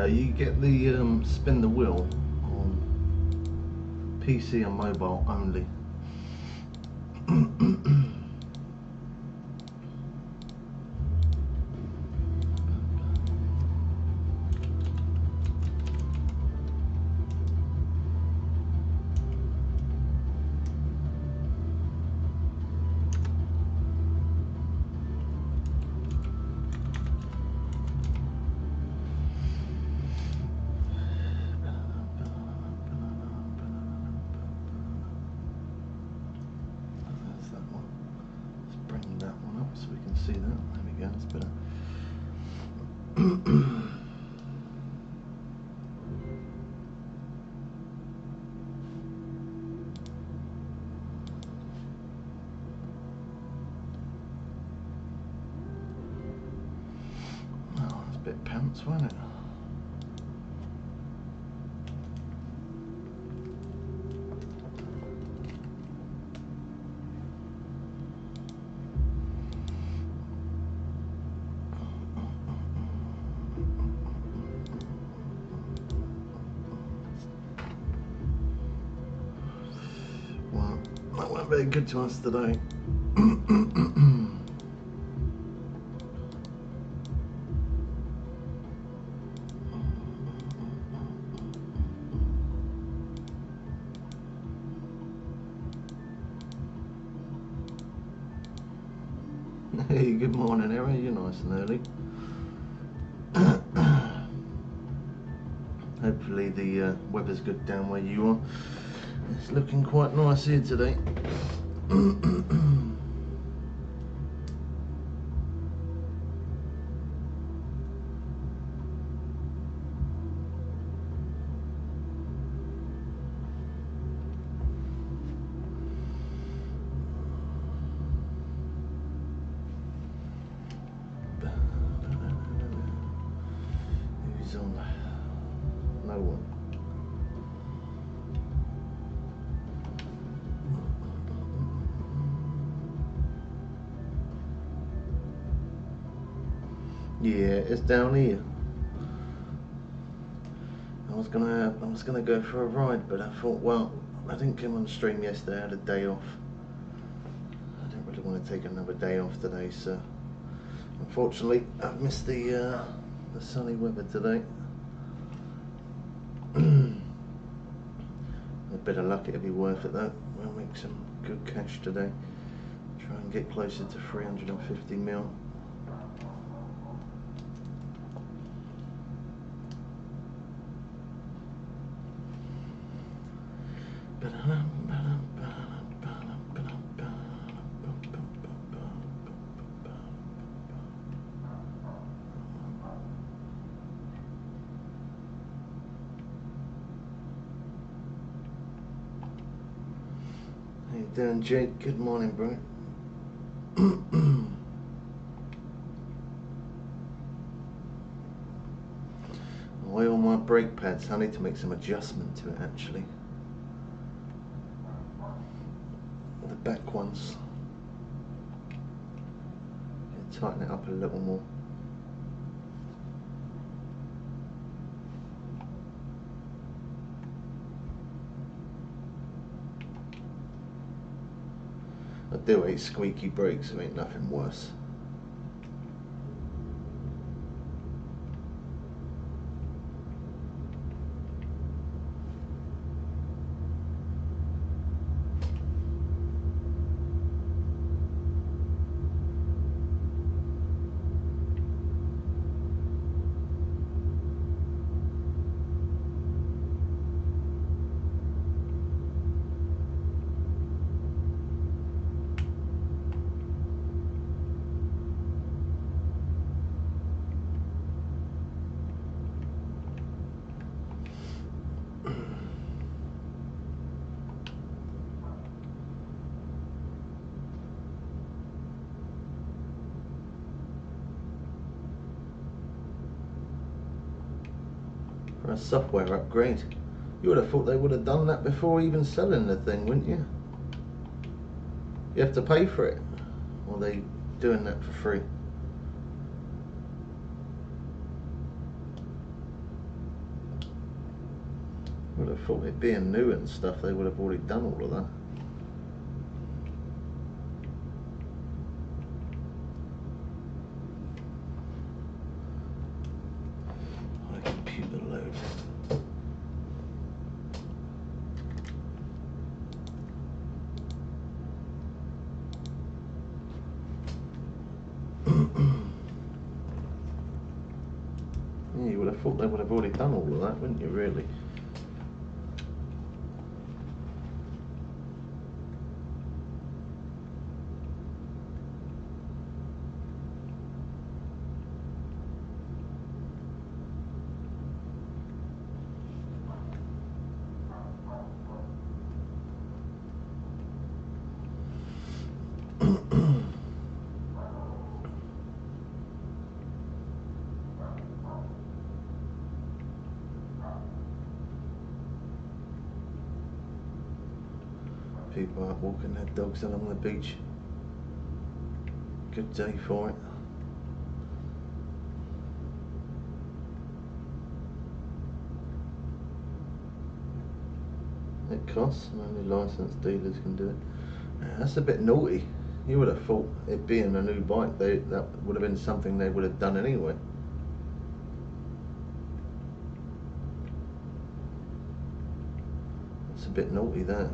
You get the spin the wheel on PC and mobile only. So we can see that. There we go, that's better. Oh, that's a bit pants, wasn't it? That went very good to us today. Hey, good morning, Erin. You're nice and early. Hopefully the weather's good down where you are. It's looking quite nice here today. Who's on? No one. Yeah, it's down here. I was gonna go for a ride, but I thought, well, I didn't come on stream yesterday. I had a day off. I don't really want to take another day off today, so unfortunately I've missed the sunny weather today. A bit of luck, it'll be worth it though. We'll make some good cash today. Try and get closer to 350 mil. How you doing, Jake? Good morning, bro. Oil my brake pads. I need to make some adjustment to it actually. The back ones. Tighten it up a little more. I do hate squeaky brakes, there ain't nothing worse. For a software upgrade. You would have thought they would have done that before even selling the thing, wouldn't you? You have to pay for it. Or are they doing that for free? I would have thought it being new and stuff, they would have already done all of that. My computer load. Yeah, you would have thought they would have already done all of that, wouldn't you, really? People out walking their dogs along the beach. Good day for it. It costs, and only licensed dealers can do it. Yeah, that's a bit naughty. You would have thought it being a new bike, that would have been something they would have done anyway. It's a bit naughty there.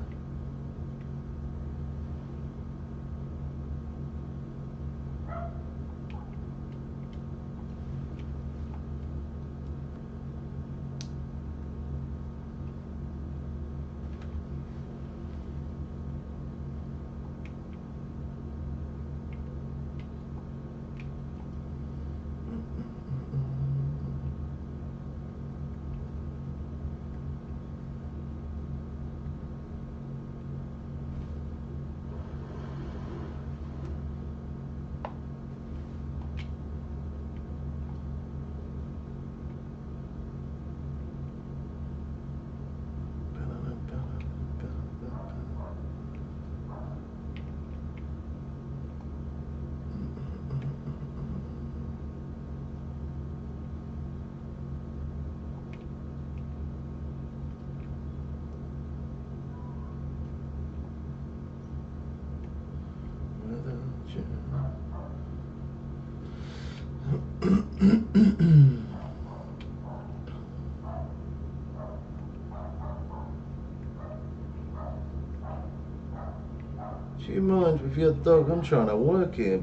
Do you mind with your dog? I'm trying to work here.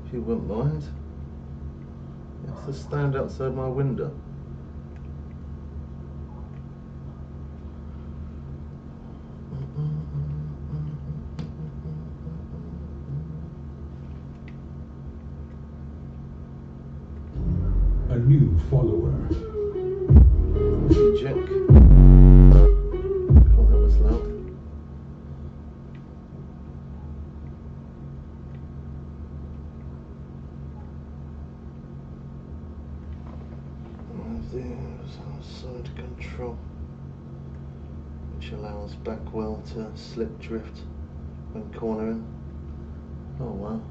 If you wouldn't mind. You have to stand outside my window. A new follower. Jack. Oh, that was loud. There's our side control, which allows back wheel to slip drift when cornering. Oh wow.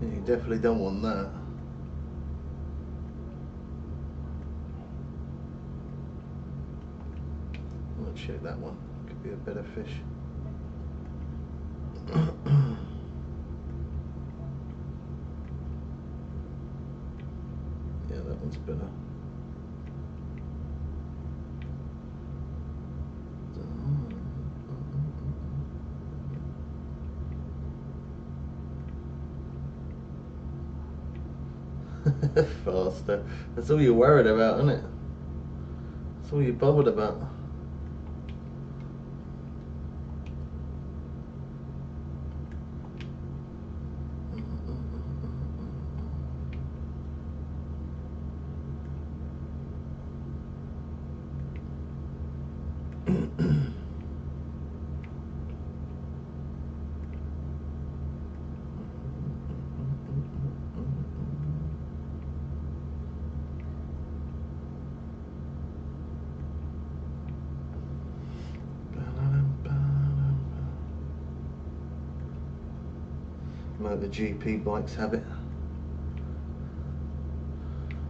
Yeah, you definitely don't want that. I'll check that one. Could be a better fish. Yeah, that one's better. Faster. That's all you're worried about, isn't it? That's all you're bothered about. MotoGP bikes have it.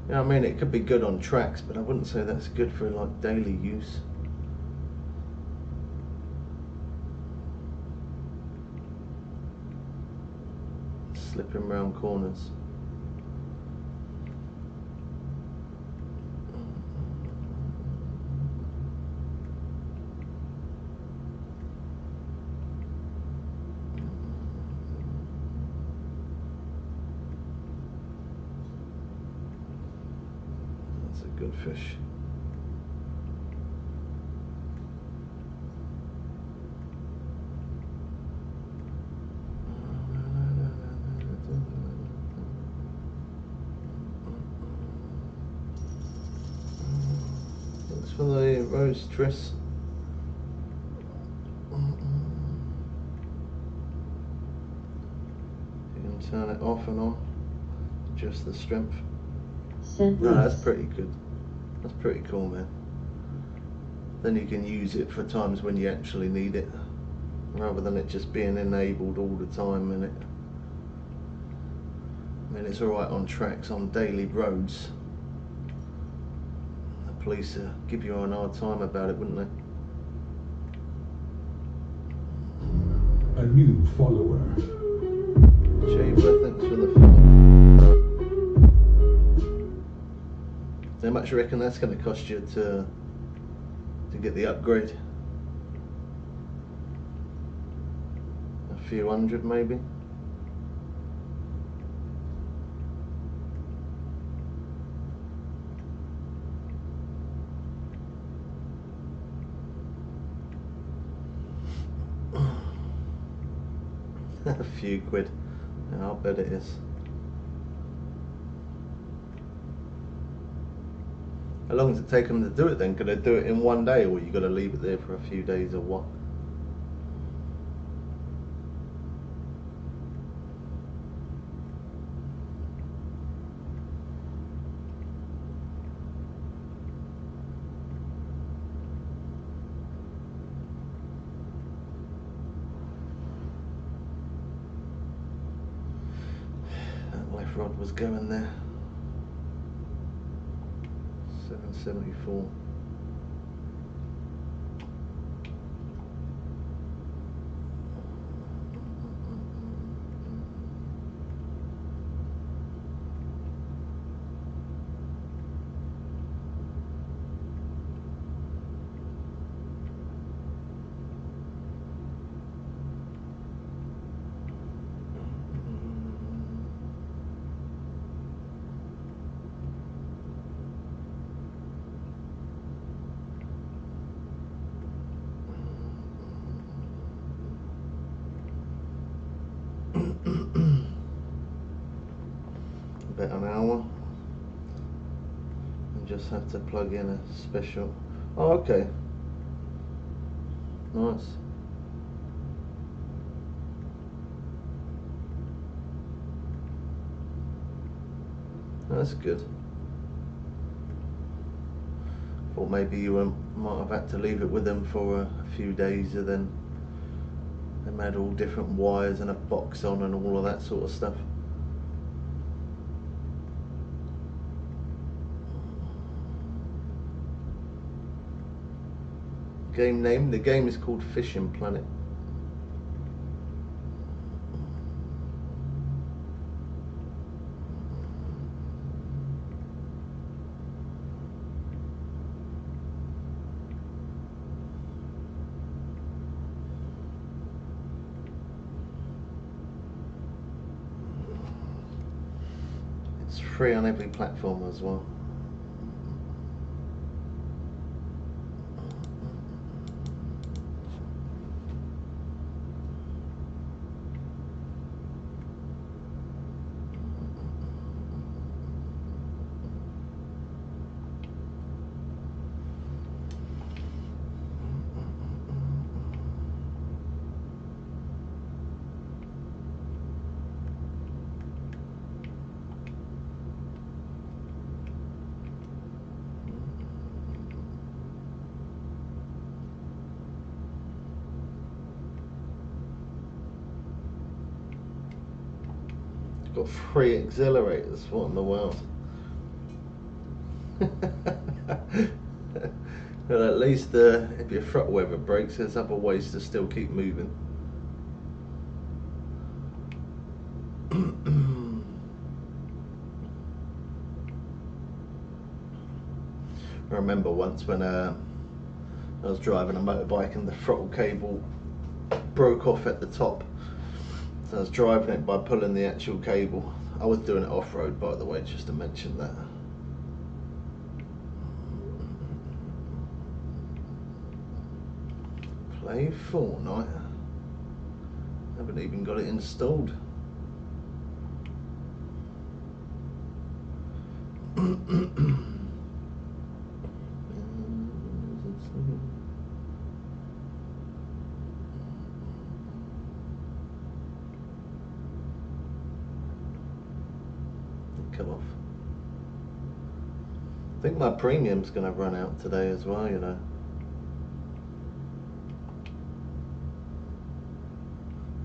Yeah, I mean, it could be good on tracks, but I wouldn't say that's good for like daily use. Slipping round corners. That's a good fish. Thanks for the rose, Tris. You can turn it off and on, adjust the strength. No, that's pretty good. That's pretty cool, man. Then you can use it for times when you actually need it, rather than it just being enabled all the time. And I mean, it's alright on tracks, on daily roads. The police give you a hard time about it, wouldn't they? A new follower. Chamber, thanks for the follow. How much you reckon that's going to cost you to get the upgrade? A few hundred maybe? A few quid. Yeah, I'll bet it is. How long does it take them to do it then? Could they do it in one day, or you got to leave it there for a few days, or what? That left rod was going there. 774. About an hour, and just have to plug in a special. Oh, okay, nice. That's good. Thought maybe you might have had to leave it with them for a few days, and then they made all different wires and a box on and all of that sort of stuff. Game name? The game is called Fishing Planet. It's free on every platform as well. got 3 accelerators. What in the world? Well, at least if your throttle ever breaks, there's other ways to still keep moving. I remember once when I was driving a motorbike and the throttle cable broke off at the top. So I was driving it by pulling the actual cable. I was doing it off-road, by the way, just to mention that. Play Fortnite. Haven't even got it installed. Come off. I think my premium's going to run out today as well, you know.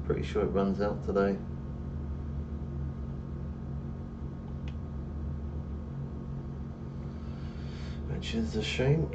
Pretty sure it runs out today. Which is a shame.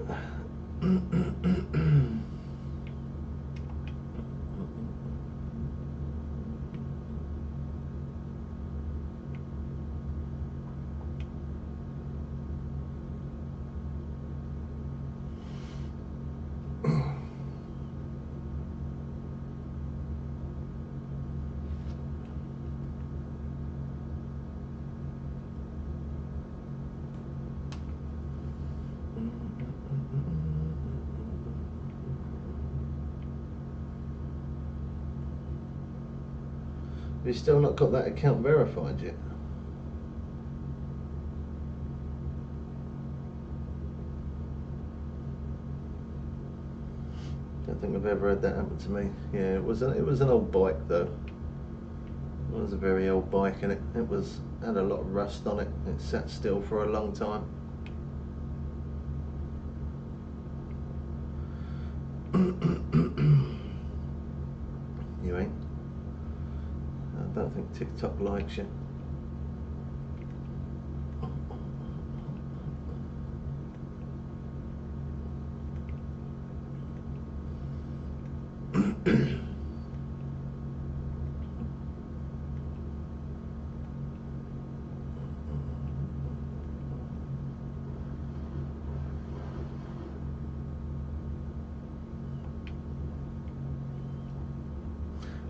Have you still not got that account verified yet? Don't think I've ever had that happen to me. Yeah, it was an old bike though. It was a very old bike, and it had a lot of rust on it. It sat still for a long time. You ain't. I don't think TikTok likes you.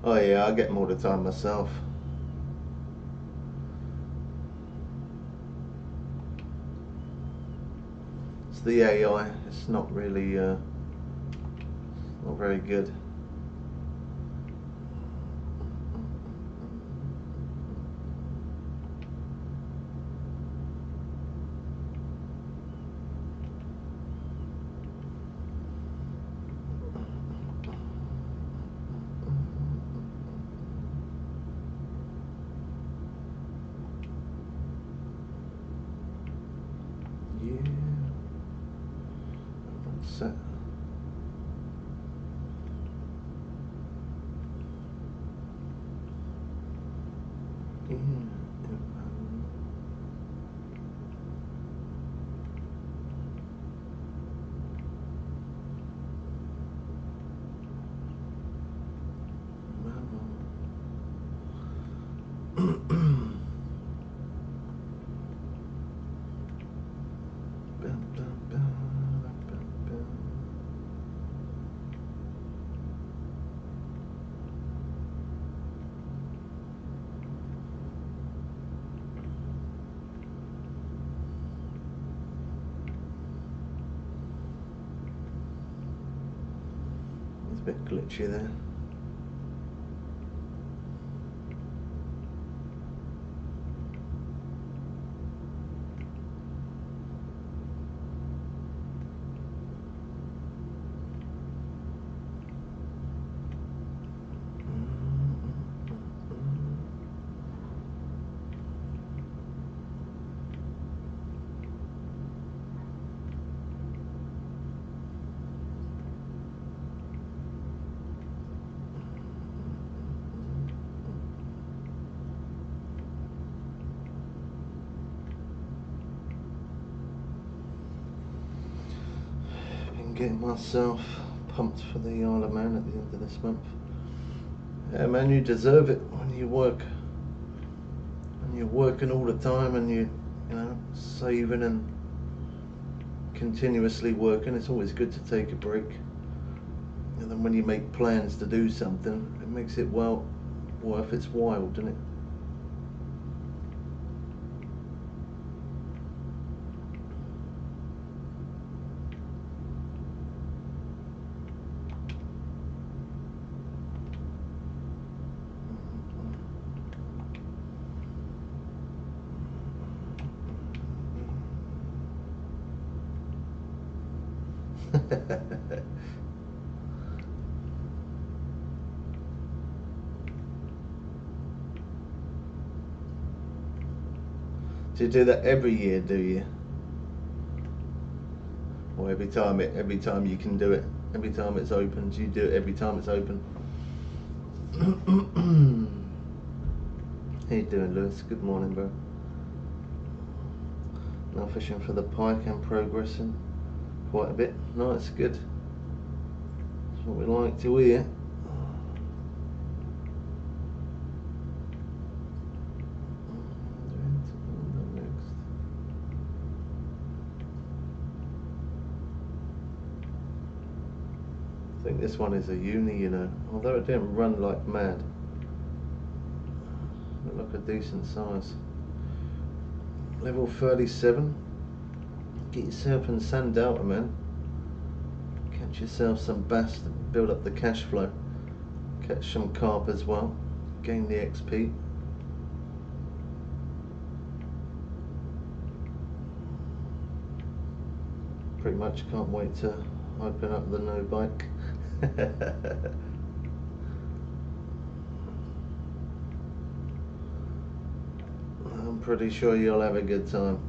Oh yeah, I get them all the time myself. It's the AI. It's not really not very good. Yeah. That's it. Yeah. It's a bit glitchy there. getting myself pumped for the Isle of Man at the end of this month. Yeah, man, you deserve it when you work. When you're working all the time and you know, saving and continuously working, it's always good to take a break. And then when you make plans to do something, it makes it well worth its while, doesn't it? Do you do that every year, do you? Or every time you can do it? Every time it's open, do you do it every time it's open? How you doing, Lewis? Good morning, bro. Now fishing for the pike and progressing quite a bit. No, it's good. That's what we like to hear. I think this one is a uni, you know, although it didn't run like mad. Looked like a decent size. Level 37. Get yourself in Sand Delta, man. Catch yourself some bass to build up the cash flow. Catch some carp as well. Gain the XP. Pretty much can't wait to open up the no bike. I'm pretty sure you'll have a good time.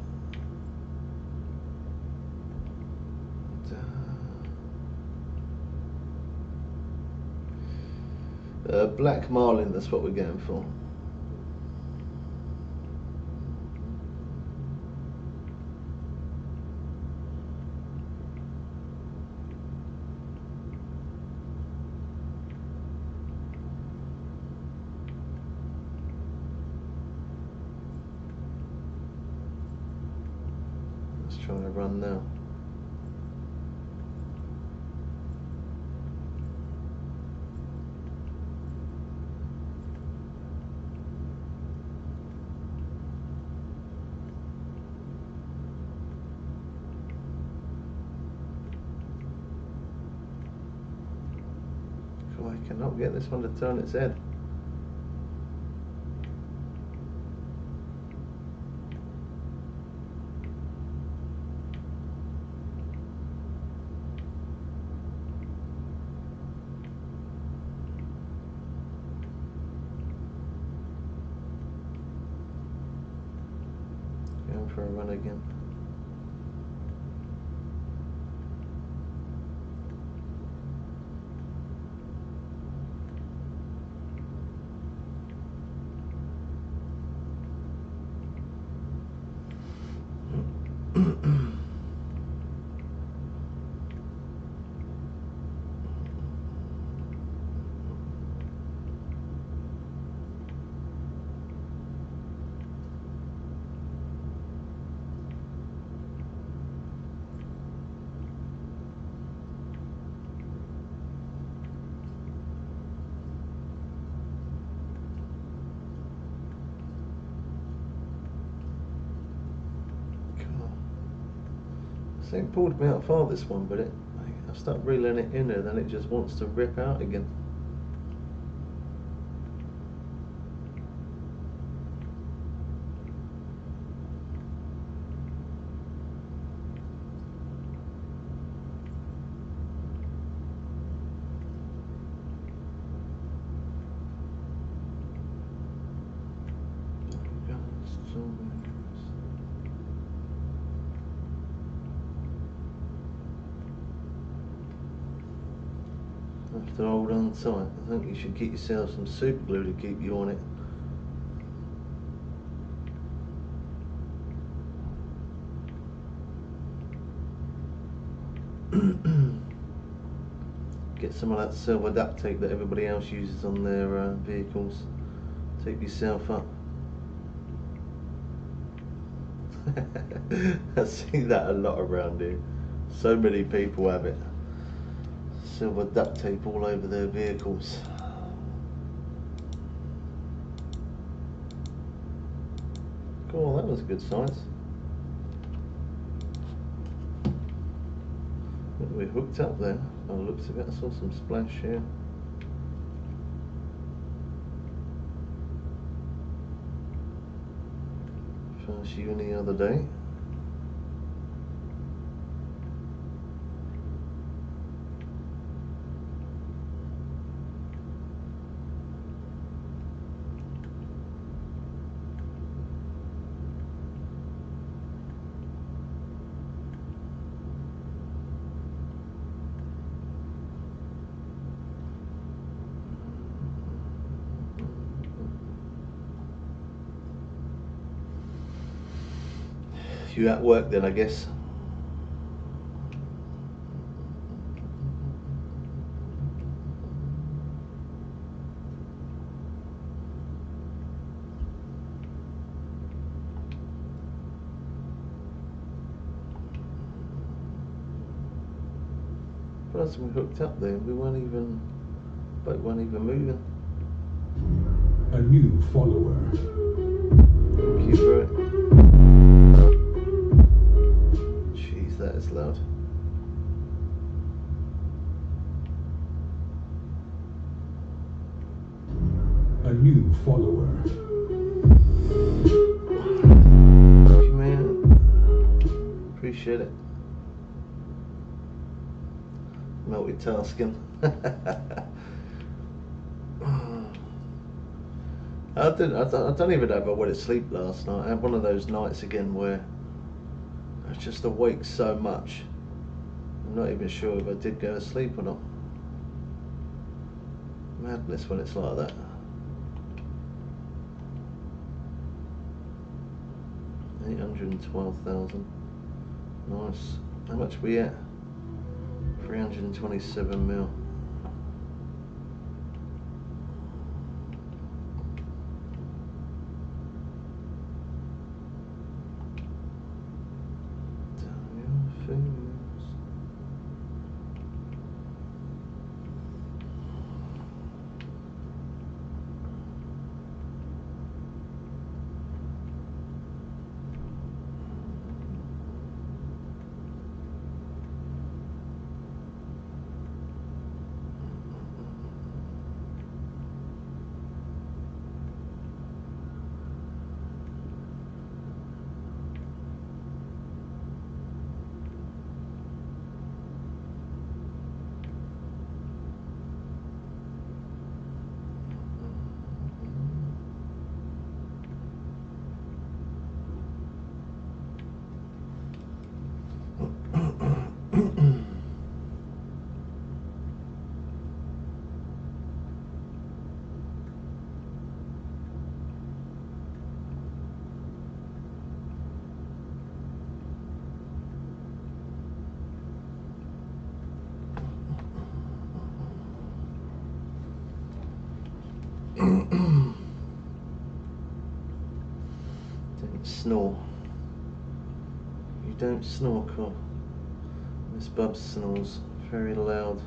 Black marlin, that's what we're going for. Let's try to run now. I cannot get this one to turn its head. Going for a run again. I think it pulled me out far this one, but I start reeling it in there, then it just wants to rip out again. Have to hold on tight. I think you should get yourself some super glue to keep you on it. Get some of that silver duct tape that everybody else uses on their vehicles. Tape yourself up. I see that a lot around here. So many people have it. Silver duct tape all over their vehicles. Cool, that was a good size. We're hooked up there. Oh, looks of it. I saw some splash here. First uni the other day. You at work then, I guess. Plus we hooked up there, we weren't even, boat weren't even moving. A new follower. Thank you for it. Jeez, that is loud. A new follower. Thank you, man. Appreciate it. Multitasking. I don't even know if I went to sleep last night. I had one of those nights again where I was just awake so much. I'm not even sure if I did go to sleep or not. Madness when it's like that. $812,000. Nice. How much are we at? 327 mil. Don't snore. You don't snore, Cool. Miss Bubs snores very loud.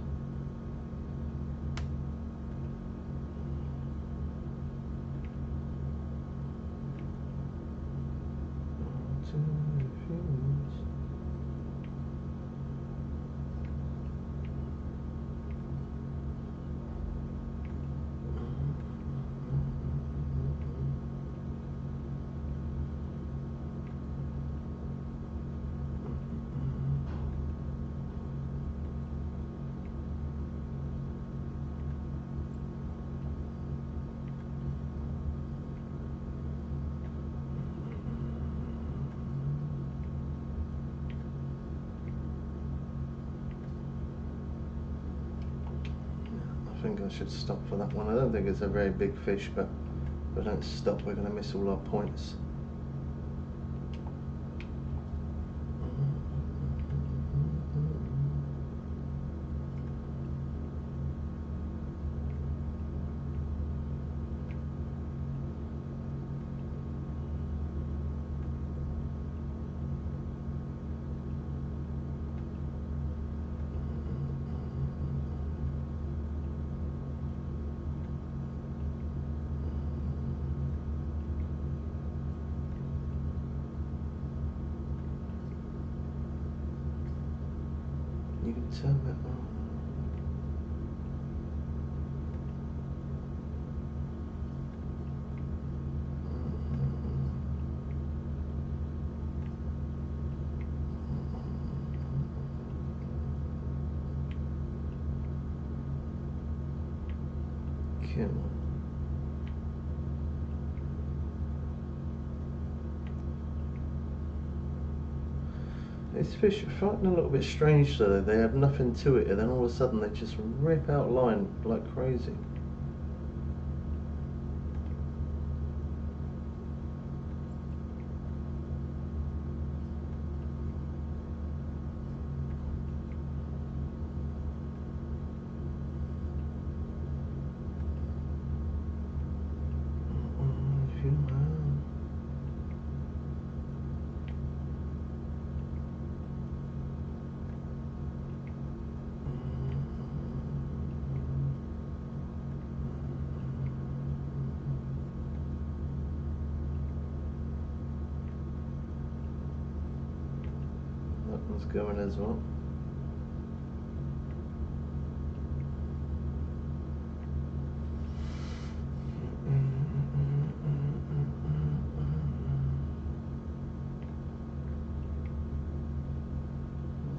I think I should stop for that one. I don't think it's a very big fish, but if I don't stop, we're going to miss all our points. You can turn that on. Come on. These fish are fighting a little bit strange today. They have nothing to it, and then all of a sudden they just rip out line like crazy. That one's going as well.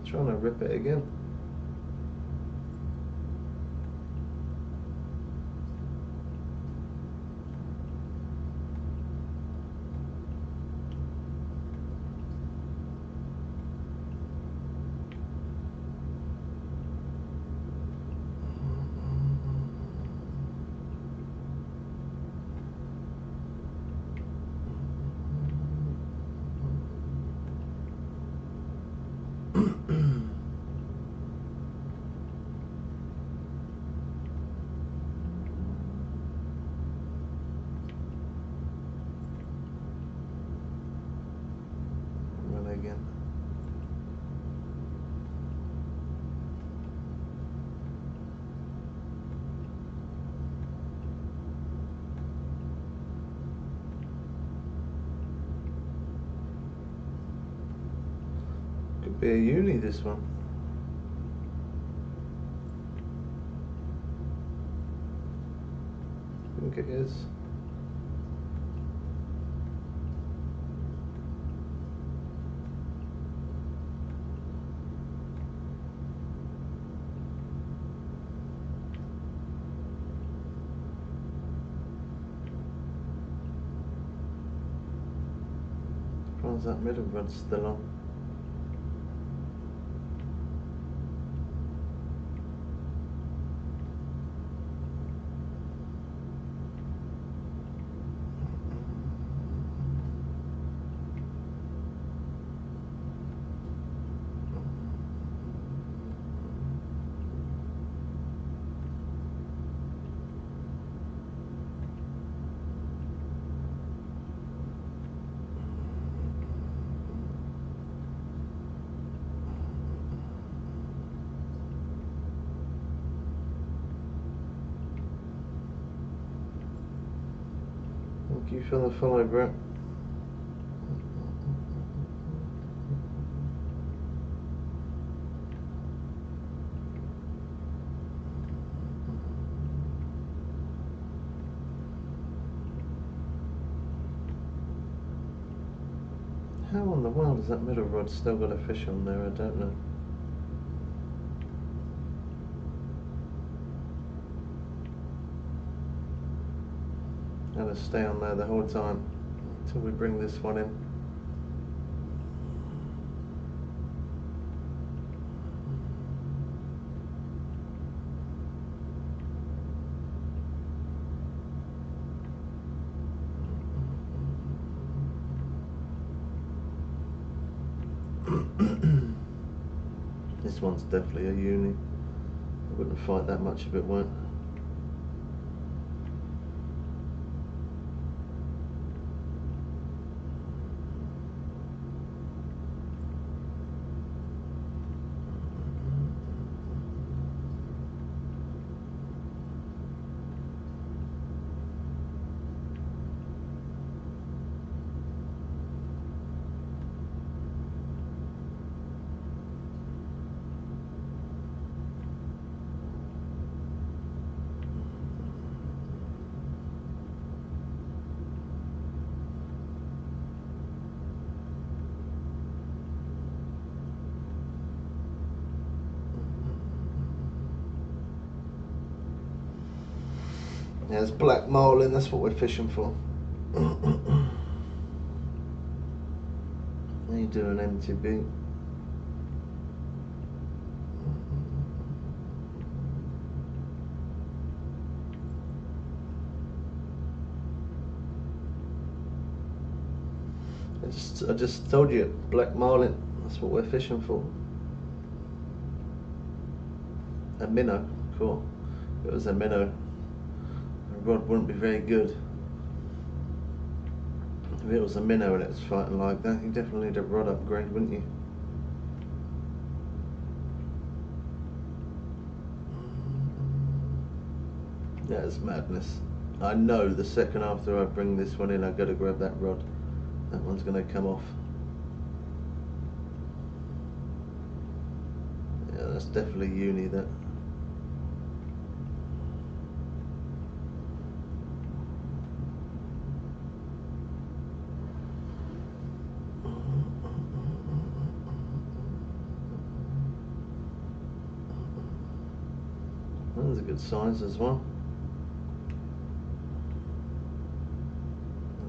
Trying to rip it again. Run again. Could be a uni, this one. I think it is. Surprised that middle rod's still on. Thank you for the follow, Brett. How in the world has that middle rod still got a fish on there? I don't know. Gotta stay on there the whole time until we bring this one in. This one's definitely a uni. I wouldn't fight that much if it weren't. Yeah, it's black marlin, that's what we're fishing for. How you doing, MTB? I just told you, black marlin, that's what we're fishing for. A minnow, cool. If it was a minnow, the rod wouldn't be very good. If it was a minnow and it was fighting like that, you definitely need a rod upgrade, wouldn't you? That is madness. I know the second after I bring this one in, I've got to grab that rod. That one's going to come off. Yeah, that's definitely uni, that. That's a good size as well.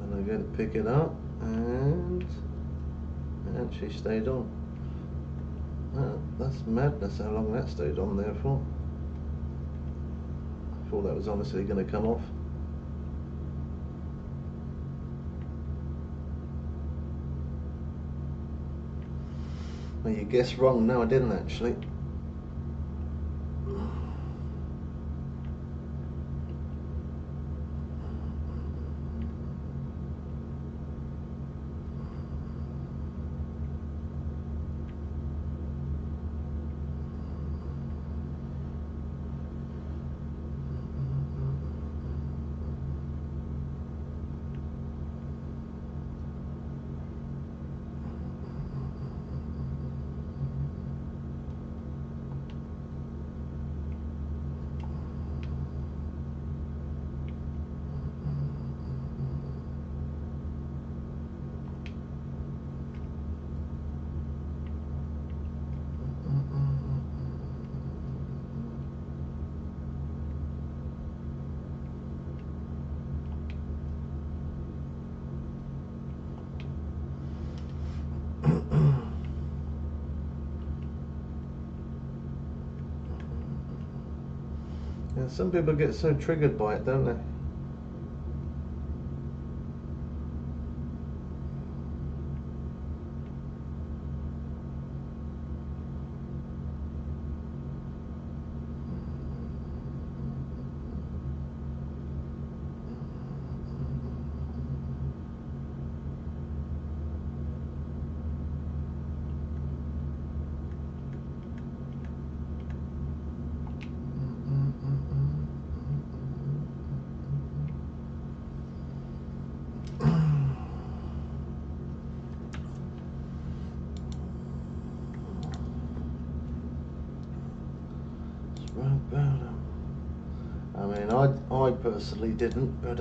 And then I go to pick it up, and it actually stayed on. That's madness how long that stayed on there for. I thought that was honestly going to come off. Well, you guessed wrong. No, I didn't actually. Yeah, some people get so triggered by it, don't they? I mean, I personally didn't, but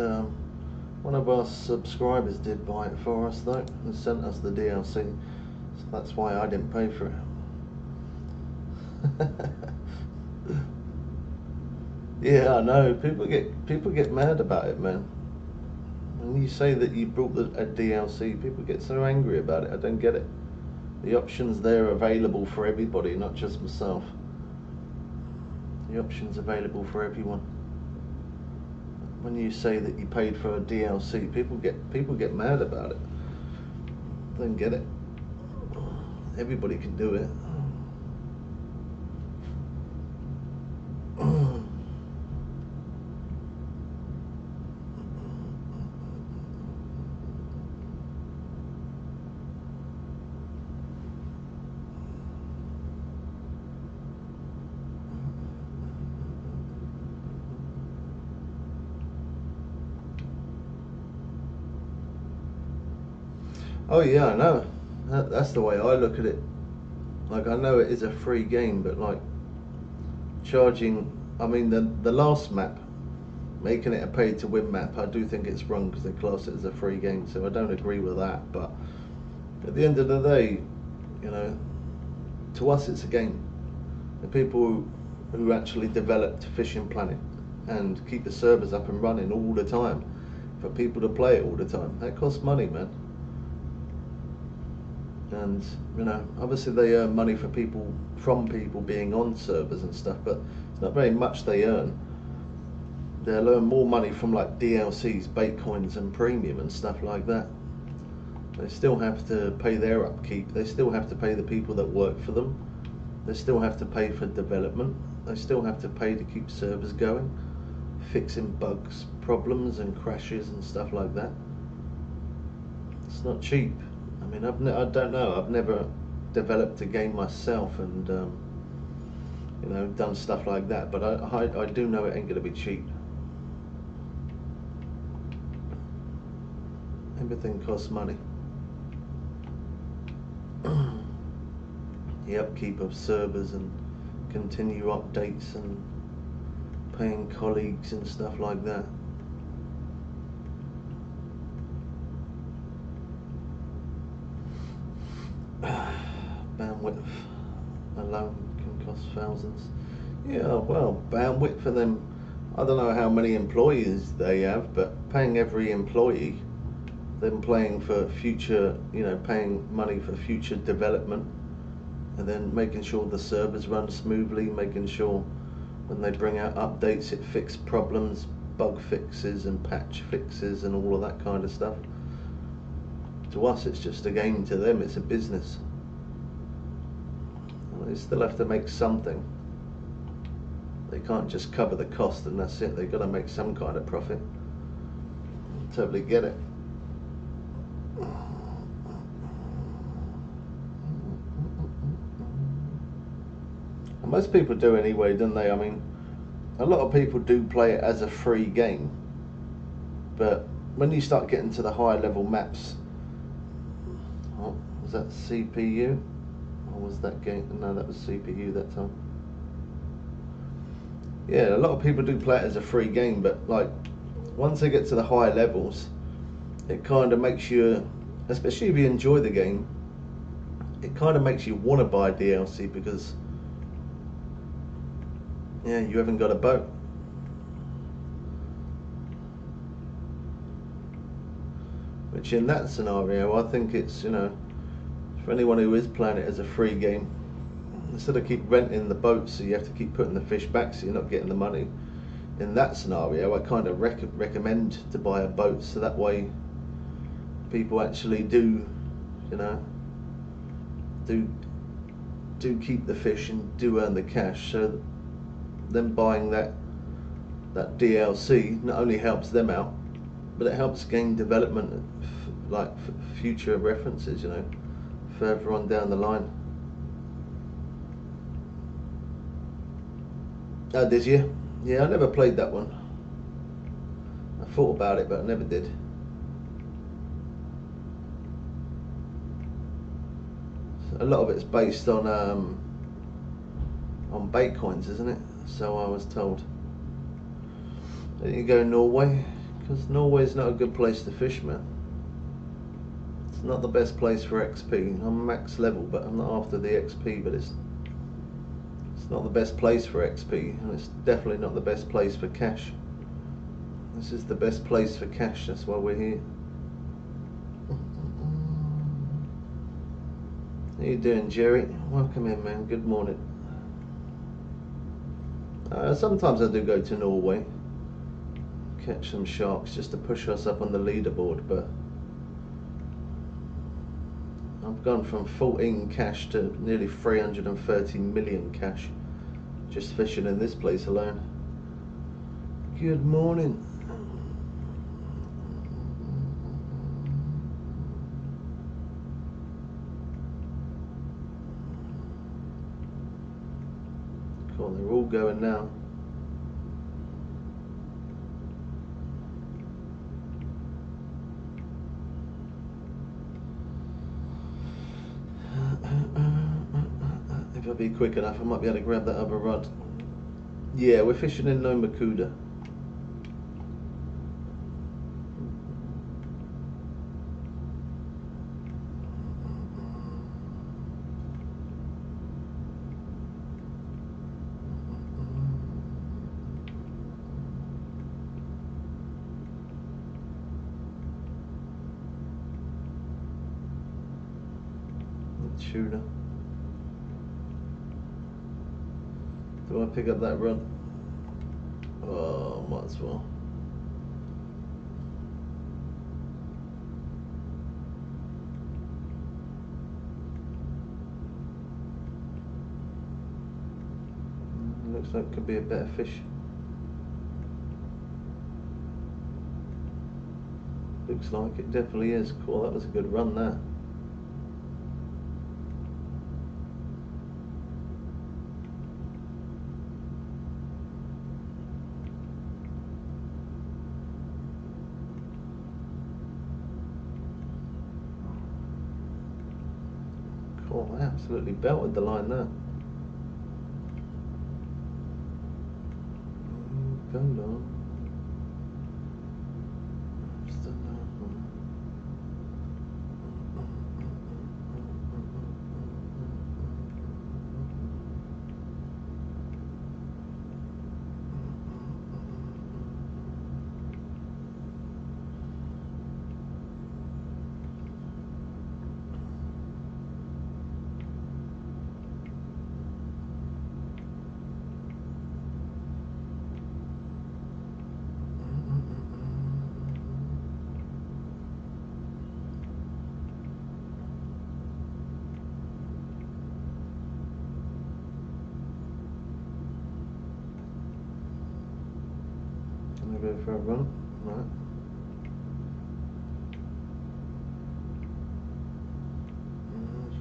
one of our subscribers did buy it for us though, and sent us the DLC, so that's why I didn't pay for it. Yeah, I know. People get mad about it, man. When you say that you brought a DLC, people get so angry about it. I don't get it. The options there are available for everybody, not just myself. The option's available for everyone. When you say that you paid for a DLC, people get mad about it. Don't get it. Everybody can do it. Oh yeah, I know. That's the way I look at it. Like, I know it is a free game, but like charging. I mean, the last map, making it a pay to win map, I do think it's wrong because they class it as a free game. So I don't agree with that. But at the end of the day, you know, to us it's a game. The people who actually developed Fishing Planet, and keep the servers up and running all the time for people to play it all the time. That costs money, man. And you know, obviously they earn money from people being on servers and stuff, but it's not very much they earn. They'll earn more money from like DLCs, bait coins and premium and stuff like that. They still have to pay their upkeep. They still have to pay the people that work for them. They still have to pay for development. They still have to pay to keep servers going, fixing bugs, problems and crashes and stuff like that. It's not cheap. I mean, I don't know. I've never developed a game myself and you know, done stuff like that. But I do know it ain't gonna be cheap. Everything costs money. The upkeep of servers and continue updates and paying colleagues and stuff like that. Bandwidth alone can cost thousands. Yeah, well, bandwidth for them, I don't know how many employees they have, but paying every employee, them paying for future, you know, paying money for future development, and then making sure the servers run smoothly, making sure when they bring out updates it fixes problems, bug fixes and patch fixes and all of that kind of stuff. To us it's just a game, to them it's a business. Well, they still have to make something. They can't just cover the cost and that's it. They've got to make some kind of profit. Totally get it. And most people do anyway, don't they? I mean, a lot of people do play it as a free game, but when you start getting to the higher level maps, oh, was that CPU? Or was that game? No, that was CPU that time. Yeah, a lot of people do play it as a free game, but like once they get to the higher levels, it kind of makes you, especially if you enjoy the game, it kind of makes you want to buy DLC because, yeah, you haven't got a boat. Which in that scenario, I think it's, you know, for anyone who is playing it as a free game, instead of keep renting the boat so you have to keep putting the fish back so you're not getting the money, in that scenario I kind of recommend to buy a boat, so that way people actually do, you know, do keep the fish and do earn the cash. So them buying that DLC not only helps them out, but it helps gain development, like future references, you know, further on down the line. Oh, did you? Yeah, I never played that one. I thought about it, but I never did. A lot of it's based on bait coins, isn't it? So I was told. There you go, Norway, because Norway's not a good place to fish, man. It's not the best place for XP. I'm max level, but I'm not after the XP. But it's not the best place for XP, and it's definitely not the best place for cash. This is the best place for cash. That's why we're here. How you doing, Jerry? Welcome in, man. Good morning. Sometimes I do go to Norway, catch some sharks just to push us up on the leaderboard, but I've gone from 14 cash to nearly 330 million cash just fishing in this place alone. Good morning. Cool, they're all going now. If I'd be quick enough, I might be able to grab that other rod. Yeah, we're fishing in Nomakuda. tuna. Do I pick up that run? Oh, might as well. Looks like it could be a better fish. Looks like it definitely is. Cool, that was a good run there. Cool, I absolutely belted the line there. Go on. Go for a run, right?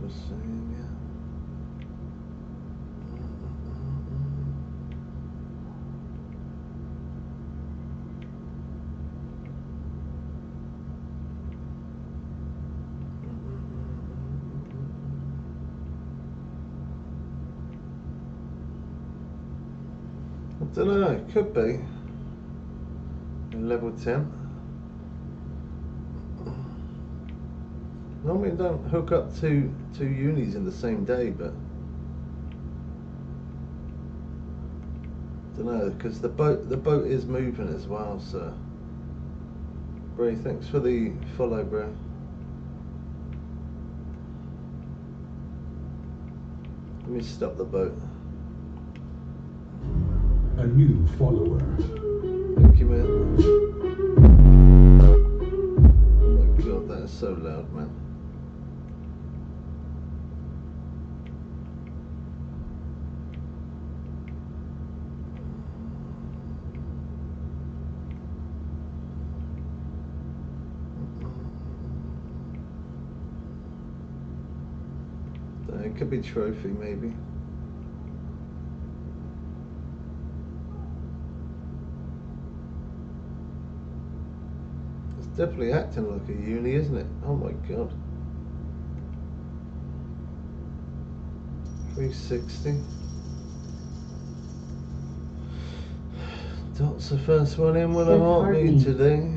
Just saying, yeah. I don't know, it could be. Level 10. Normally don't hook up two unis in the same day, but don't know, because the boat is moving as well. So Bray, thanks for the follow, bro. Let me stop the boat. A new follower. Thank you, man. Oh my god, that is so loud, man. It could be trophy, maybe. It's definitely acting like a uni, isn't it? Oh my god. 360. Dot's the first one in with a heartbeat today.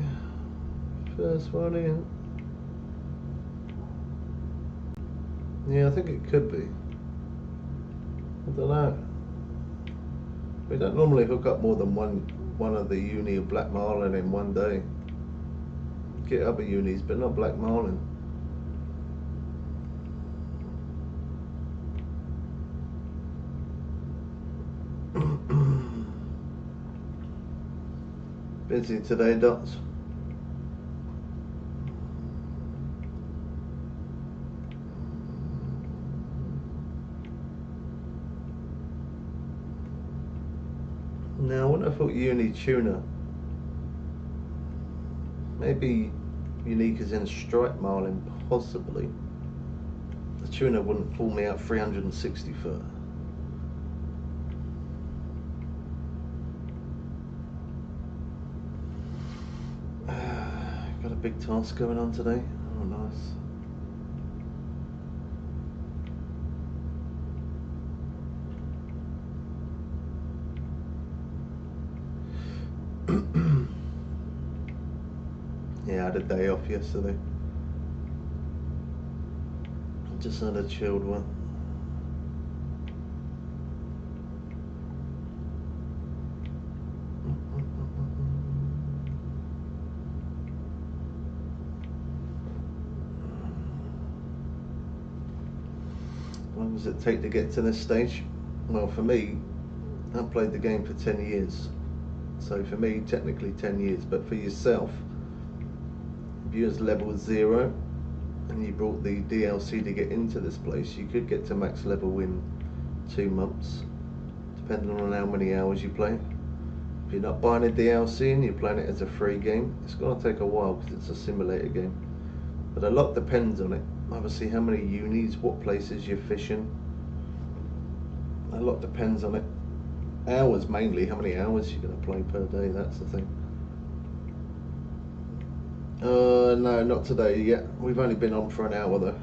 First one in. Yeah, I think it could be. I don't know. We don't normally hook up more than one of the uni of black marlin in one day. Get other unis, but not black marlin. Busy today, Dots. Now, I wouldn't have thought uni tuna. Maybe unique as in striped marlin, possibly. The tuna wouldn't pull me out 360 foot. Got a big task going on today. Oh, nice. Yeah, I had a day off yesterday. Just had a chilled one. How long does it take to get to this stage? Well, for me, I've played the game for 10 years. So for me, technically 10 years. But for yourself, if you was level 0 and you bought the DLC to get into this place, you could get to max level in 2 months, depending on how many hours you play. If you're not buying a DLC and you're playing it as a free game, it's going to take a while because it's a simulator game. But a lot depends on it. Obviously, how many unis, what places you're fishing. A lot depends on it. Hours mainly, how many hours you're going to play per day, that's the thing. No, not today yet. We've only been on for an hour though.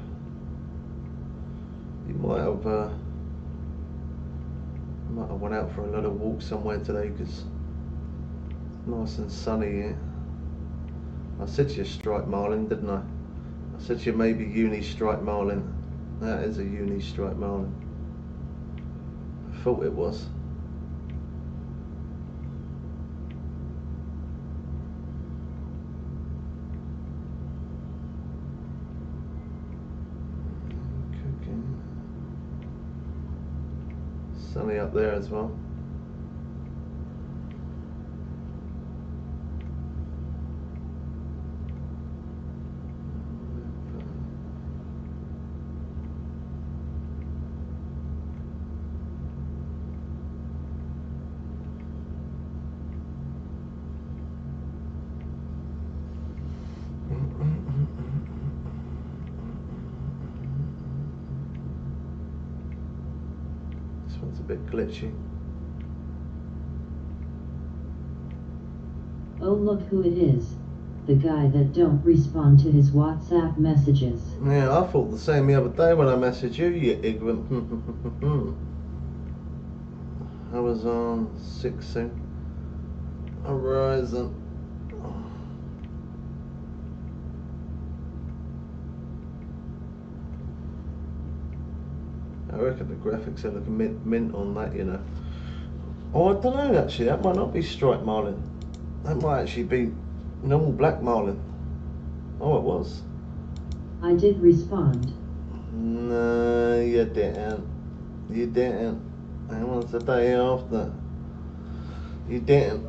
You might have went out for a little walk somewhere today because it's nice and sunny here. I said to you striped marlin, didn't I? I said to you maybe uni striped marlin. That is a uni striped marlin. I thought it was. Sunny up there as well. This one's a bit glitchy. Oh, look who it is. The guy that don't respond to his WhatsApp messages. Yeah, I thought the same the other day when I messaged you, you ignorant. I was on 6 Horizon. I reckon the graphics are looking mint on that, you know. Oh, I don't know actually, that might not be striped marlin. That might actually be normal black marlin. Oh, it was. I did respond. No, you didn't. You didn't. It was the day after. You didn't.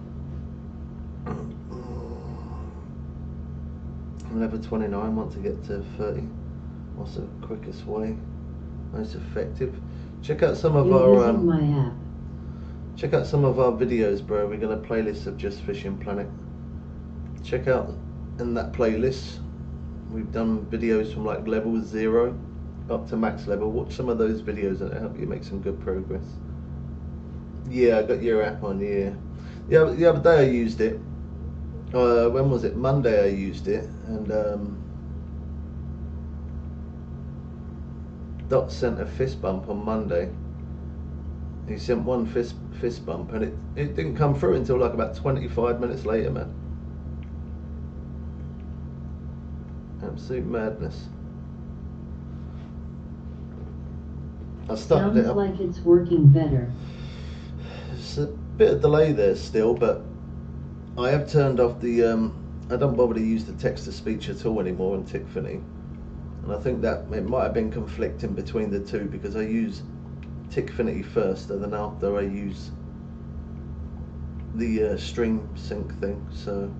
Level 29, want to get to 30. What's the quickest way? Most effective. Check out some of You're our using my app. check out some of our videos, bro. We've got a playlist of Just Fishing Planet. Check out in that playlist. We've done videos from like level 0 up to max level. Watch some of those videos and it'll help you make some good progress. Yeah, I got your app on, yeah. The other day I used it. When was it? Monday I used it, and Dot sent a fist bump on Monday. He sent one fist bump, and it didn't come through until like about 25 minutes later, man. Absolute madness. I started it Sounds up. like it's working better. It's a bit of delay there still, but I have turned off the I don't bother to use the text to speech at all anymore on Tickfinny, and I think that it might have been conflicting between the two because I use Tickfinity first and then after I use the stream sync thing, so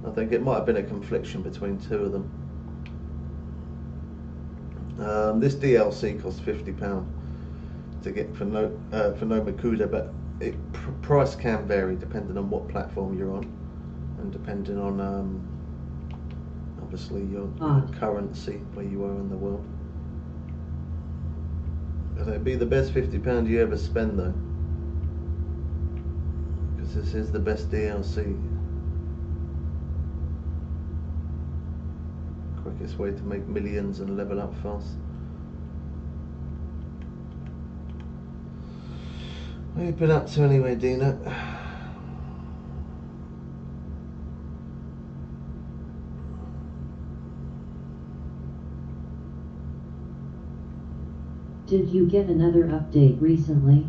I think it might have been a confliction between two of them. This DLC costs £50 to get for no Makuda, but price can vary depending on what platform you're on and depending on obviously your currency where you are in the world. And it'd be the best £50 you ever spend though, because this is the best DLC. Quickest way to make millions and level up fast. What have you been up to anyway, Dina? Did you get another update recently?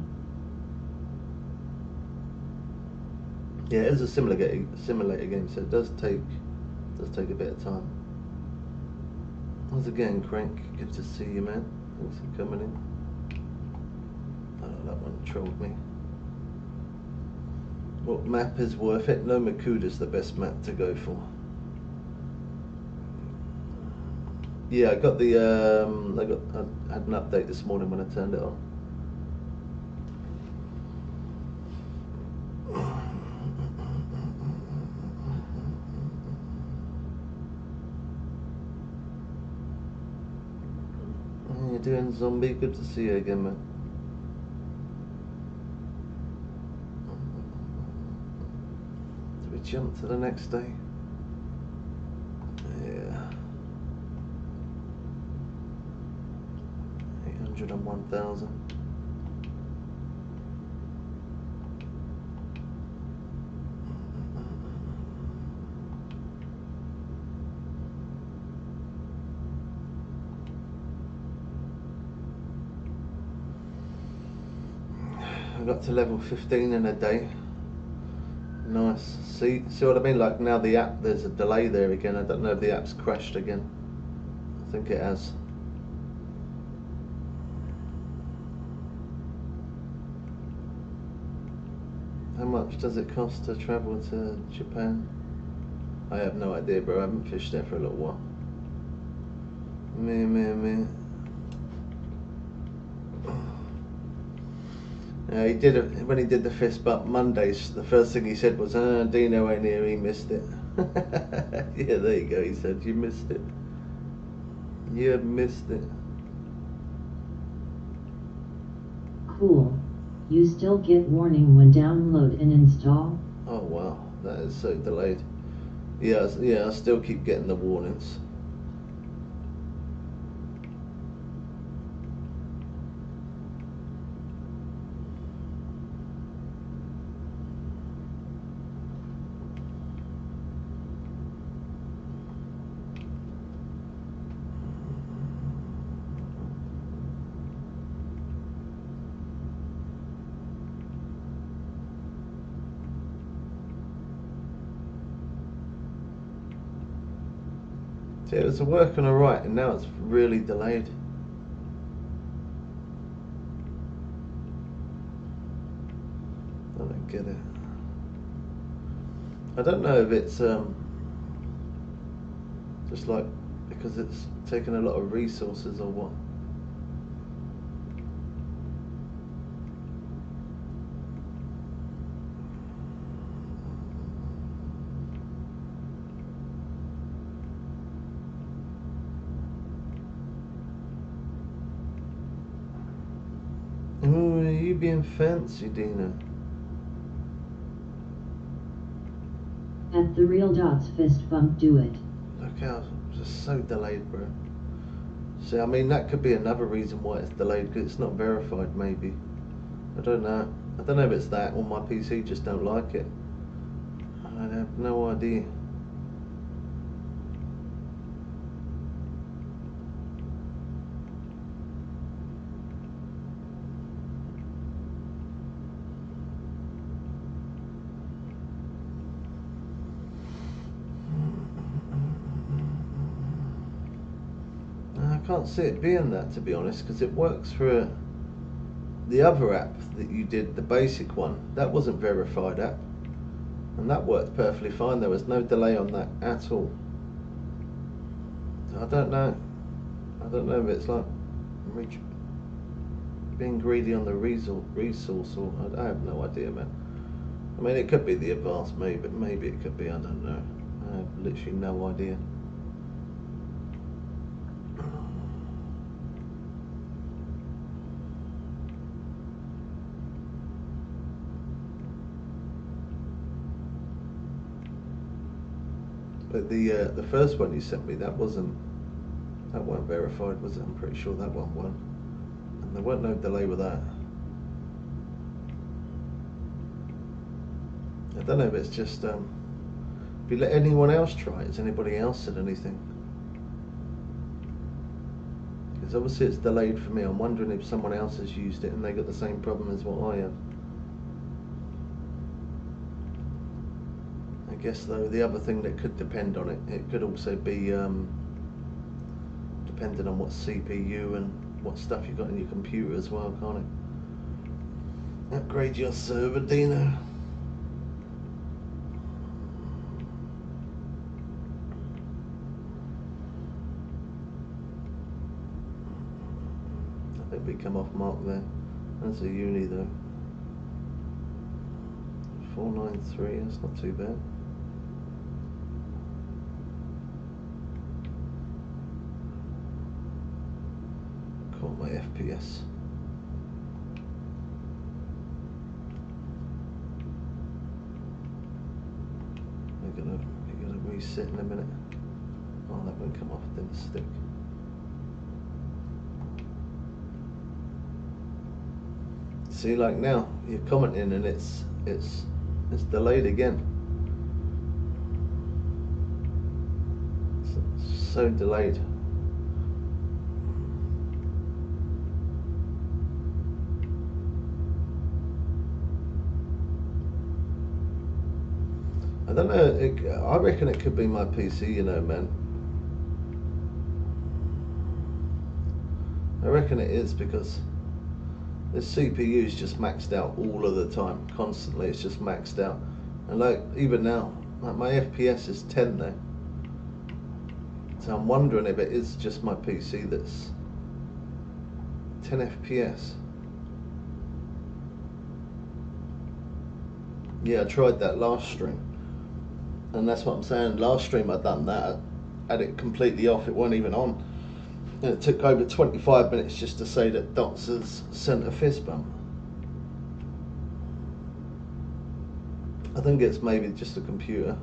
Yeah, it is a simulator game, so it does take a bit of time. How's it going, Crank? Good to see you, man. Thanks for coming in. that one trolled me. What map is worth it? No, Makuda's the best map to go for. Yeah, I got the I had an update this morning when I turned it on. How you doing, zombie? Good to see you again, man. Do we jump to the next day? Yeah. 801,000. I got to level 15 in a day. Nice. See what I mean? Like now the app, there's a delay there again. I don't know if the app's crashed again. I think it has. How much does it cost to travel to Japan? I have no idea, bro. I haven't fished there for a little while. Me. He did it when he did the fist bump Mondays. The first thing he said was, Dino ain't here, he missed it. Yeah, there you go. He said, you missed it. You missed it. Cool. You still get warning when download and install? Oh wow, that is so delayed. Yeah, I still keep getting the warnings. See, it was working alright, and now it's really delayed. I don't get it. I don't know if it's just like because it's taking a lot of resources or what. Ooh, are you being fancy, Dina? At the real dots fist bump, do it. Look how it's just so delayed, bro. See, I mean that could be another reason why it's delayed, because it's not verified. Maybe I don't know. I don't know if it's that or my PC just don't like it. I have no idea. I can't see it being that, to be honest, because it works for the other app that you did, the basic one. That wasn't verified app, and that worked perfectly fine. There was no delay on that at all. I don't know if it's like being greedy on the resource or I have no idea, man. I mean, it could be the advanced, maybe it could be, I don't know. I have literally no idea. But the first one you sent me, that weren't verified, was it? I'm pretty sure that one won, and there weren't no delay with that. I don't know if it's just have you let anyone else try it? Has anybody else said anything? Because obviously it's delayed for me. I'm wondering if someone else has used it and they got the same problem as what I have. I guess though the other thing that could depend on it, it could also be depending on what CPU and what stuff you've got in your computer as well, can't it? Upgrade your server, Dino. I think we come off mark there. That's a uni though. 493, that's not too bad. Caught my FPS. We're gonna reset in a minute. Oh, that won't come off, didn't stick. See, like now you're commenting and it's delayed again. It's so delayed. I don't know, I reckon it could be my PC, you know, man. I reckon it is, because this CPU is just maxed out all of the time, constantly. It's just maxed out, and like even now, like my FPS is 10 now. So I'm wondering if it is just my PC that's 10 FPS. Yeah, I tried that last stream, and that's what I'm saying. Last stream I done that, I had it completely off. It wasn't even on. And it took over 25 minutes just to say that Dots has sent a fist bump. I think it's maybe just a computer.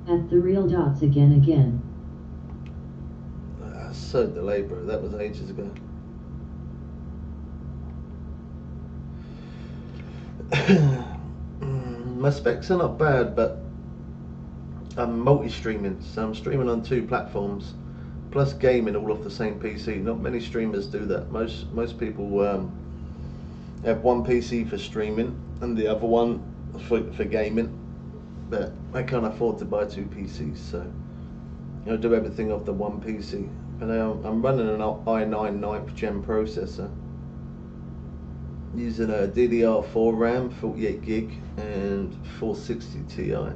At the real Dots again. That's so delayed, bro. That was ages ago. My specs are not bad, but I'm multi-streaming, so I'm streaming on 2 platforms, plus gaming all off the same PC. Not many streamers do that. Most people have one PC for streaming and the other one for gaming, but I can't afford to buy 2 PCs, so I do everything off the one PC. And I'm running an i9 9th gen processor, using a DDR4 RAM, 48 gig, and 460 Ti.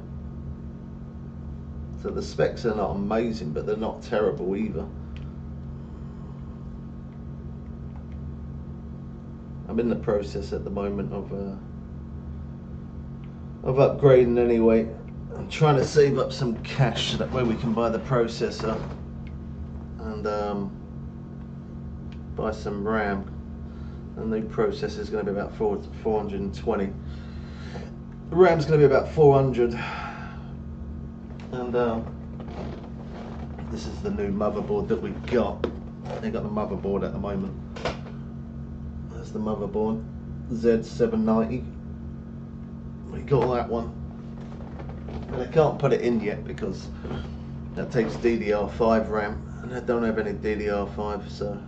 So the specs are not amazing, but they're not terrible either. I'm in the process at the moment of upgrading anyway. I'm trying to save up some cash so that way we can buy the processor and buy some RAM. And the processor is going to be about 420. The RAM's going to be about 400. And this is the new motherboard that we got. I got the motherboard at the moment. That's the motherboard, Z790. We got that one, and I can't put it in yet because that takes DDR5 RAM, and I don't have any DDR5, so.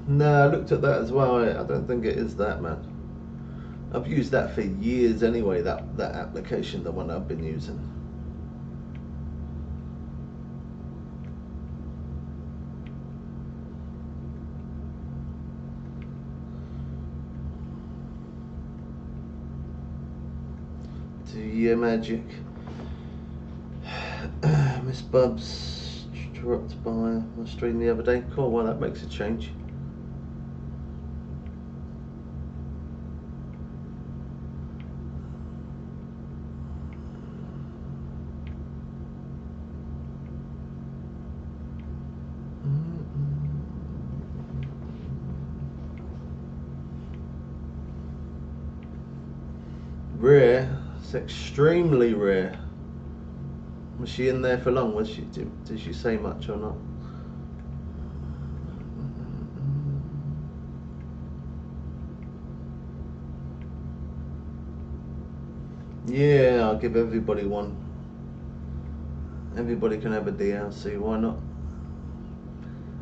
No, I looked at that as well. I don't think it is that, man. I've used that for years anyway, that application, the one I've been using. Do your magic. Miss Bubs dropped by my stream the other day. Cool, well that makes a change. Rare. It's extremely rare. Was she in there for long? Was she? Did she say much or not? Yeah, I'll give everybody one. Everybody can have a DLC. Why not?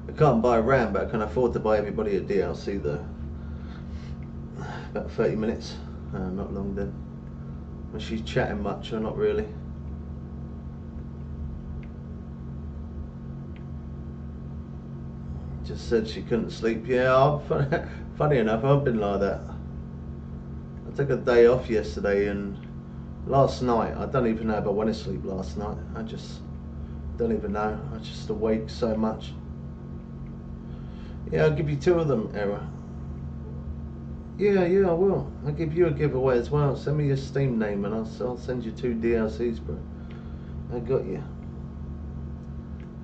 I can't buy RAM, but I can afford to buy everybody a DLC though. About 30 minutes. Not long then. Was she chatting much or not really? Just said she couldn't sleep. Yeah, funny enough, I've been like that. I took a day off yesterday, and last night, I don't even know if I went to sleep last night. I just don't even know. I just awake so much. Yeah, I'll give you 2 of them, Era. Yeah, I will. I'll give you a giveaway as well. Send me your Steam name and I'll send you 2 DLCs, bro. I got you.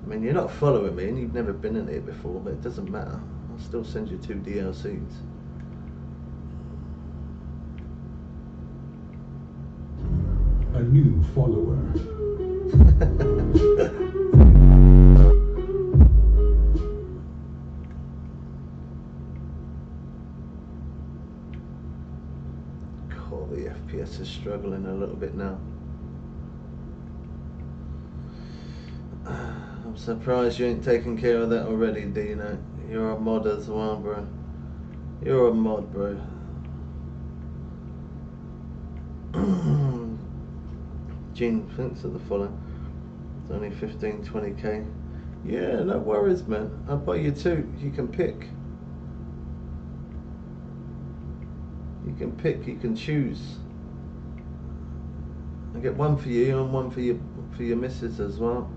I mean, you're not following me and you've never been in here before, but it doesn't matter. I'll still send you 2 DLCs. A new follower. God, the FPS is struggling a little bit now. I'm surprised you ain't taken care of that already, Dino. You're a mod as well, bro. You're a mod, bro. Gene, thanks for the follow. It's only 15-20k. Yeah, no worries, man. I'll buy you 2. You can pick. You can pick. You can choose. I get 1 for you and 1 for your missus as well.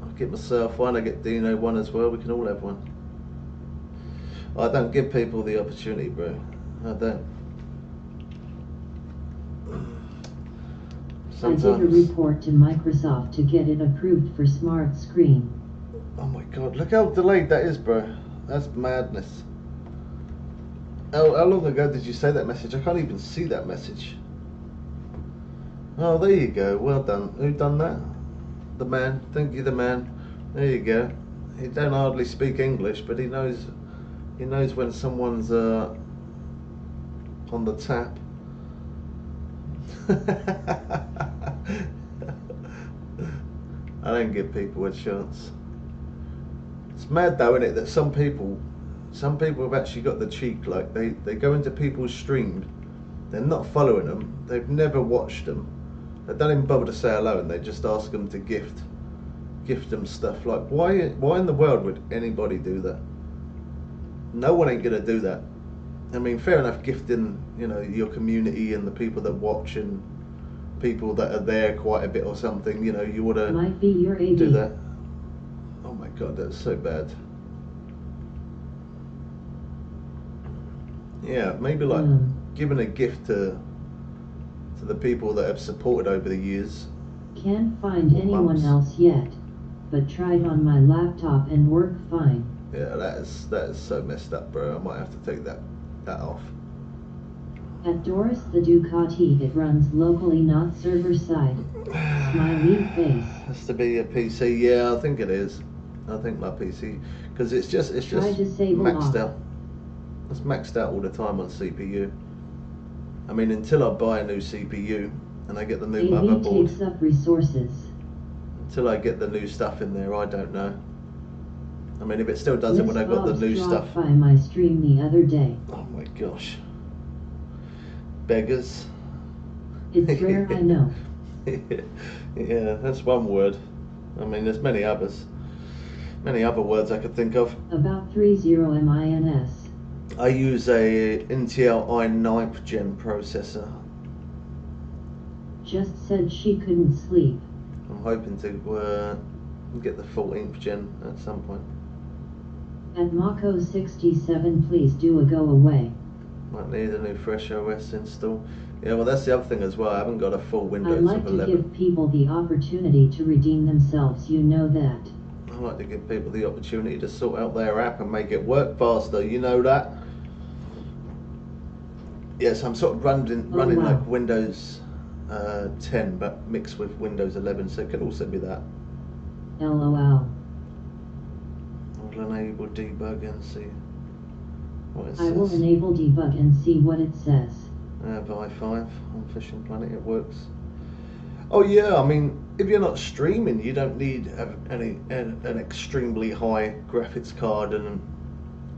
I'll get myself 1. I get Dino 1 as well. We can all have 1. I don't give people the opportunity, bro. I don't. Sometimes. I did a report to Microsoft to get it approved for Smart Screen. Oh my god, look how delayed that is, bro. That's madness. How long ago did you say that message? I can't even see that message. Oh, there you go. Well done. Who done that? The man. Thank you, the man. There you go. He don't hardly speak English, but he knows when someone's on the tap. I don't give people a chance. It's mad though, isn't it, that some people have actually got the cheek, like they go into people's streams, they're not following them, they've never watched them, they don't even bother to say hello, and they just ask them to gift them stuff. Like, why in the world would anybody do that? No one ain't gonna do that. I mean, fair enough, gifting, your community and the people that watch and people that are there quite a bit or something, you ought to Might be your AD. do that. Oh my god, that's so bad. Yeah, maybe like giving a gift to the people that have supported over the years. Can't find anyone else yet, but tried on my laptop and worked fine. Yeah, that is so messed up, bro. I might have to take that off. At Doris the Ducati, it runs locally, not server side. Smiley face. Has to be a PC. Yeah, I think it is. I think my PC, because it's just maxed out. It's maxed out all the time on CPU. I mean, until I buy a new CPU and I get the new motherboard. Takes up resources. Until I get the new stuff in there, I don't know. I mean, if it still does it when I got the new stuff. By my stream the other day. Oh my gosh. Beggars. It's rare, I know. Yeah, that's one word. I mean, there's many others. Many other words I could think of. About 30 MINS. I use a Intel i9th gen processor. Just said she couldn't sleep. I'm hoping to get the 14th gen at some point. At Mako 67, please do a go away. Might need a new fresh OS install. Yeah, well, that's the other thing as well. I haven't got a full Windows I like of to 11. give people the opportunity to redeem themselves, you know that. I like to give people the opportunity to sort out their app and make it work faster, you know that? Yes, I'm sort of running wow. like Windows 10, but mixed with Windows 11, so it could also be that. LOL. I'll enable debug and see what it I says. will enable debug and see what it says. By 5 on Fishing Planet, it works. Oh yeah, I mean, if you're not streaming, you don't need an extremely high graphics card and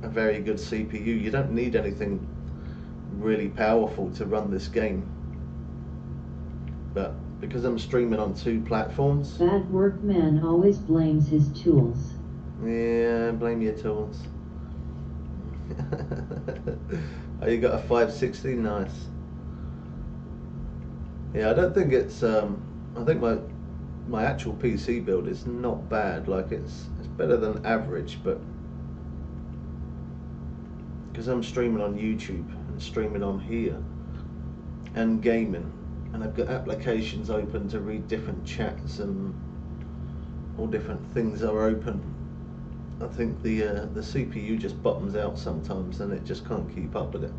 a very good CPU. You don't need anything really powerful to run this game. But because I'm streaming on 2 platforms. Bad workman always blames his tools. Yeah, blame your tools. Oh, you got a 560, nice. Yeah, I don't think it's. I think my actual PC build is not bad. Like it's better than average, but because I'm streaming on YouTube and streaming on here and gaming, and I've got applications open to read different chats and all different things are open. I think the CPU just bottoms out sometimes, and it just can't keep up with it.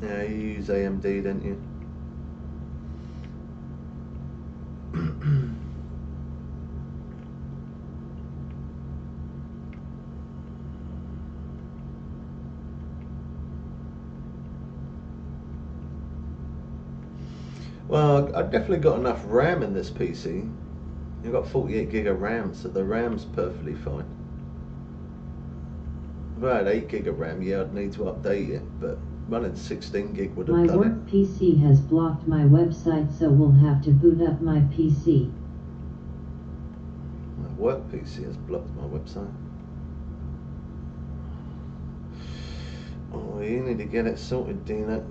Yeah, you use AMD, don't you? Well, I've definitely got enough RAM in this PC. I've got 48 gig of RAM, so the RAM's perfectly fine. If I had 8 gig of RAM, yeah, I'd need to update it, but running 16 gig would have My done work it. PC has blocked my website, so we'll have to boot up my PC. My work PC has blocked my website. Oh, you need to get it sorted, Dina.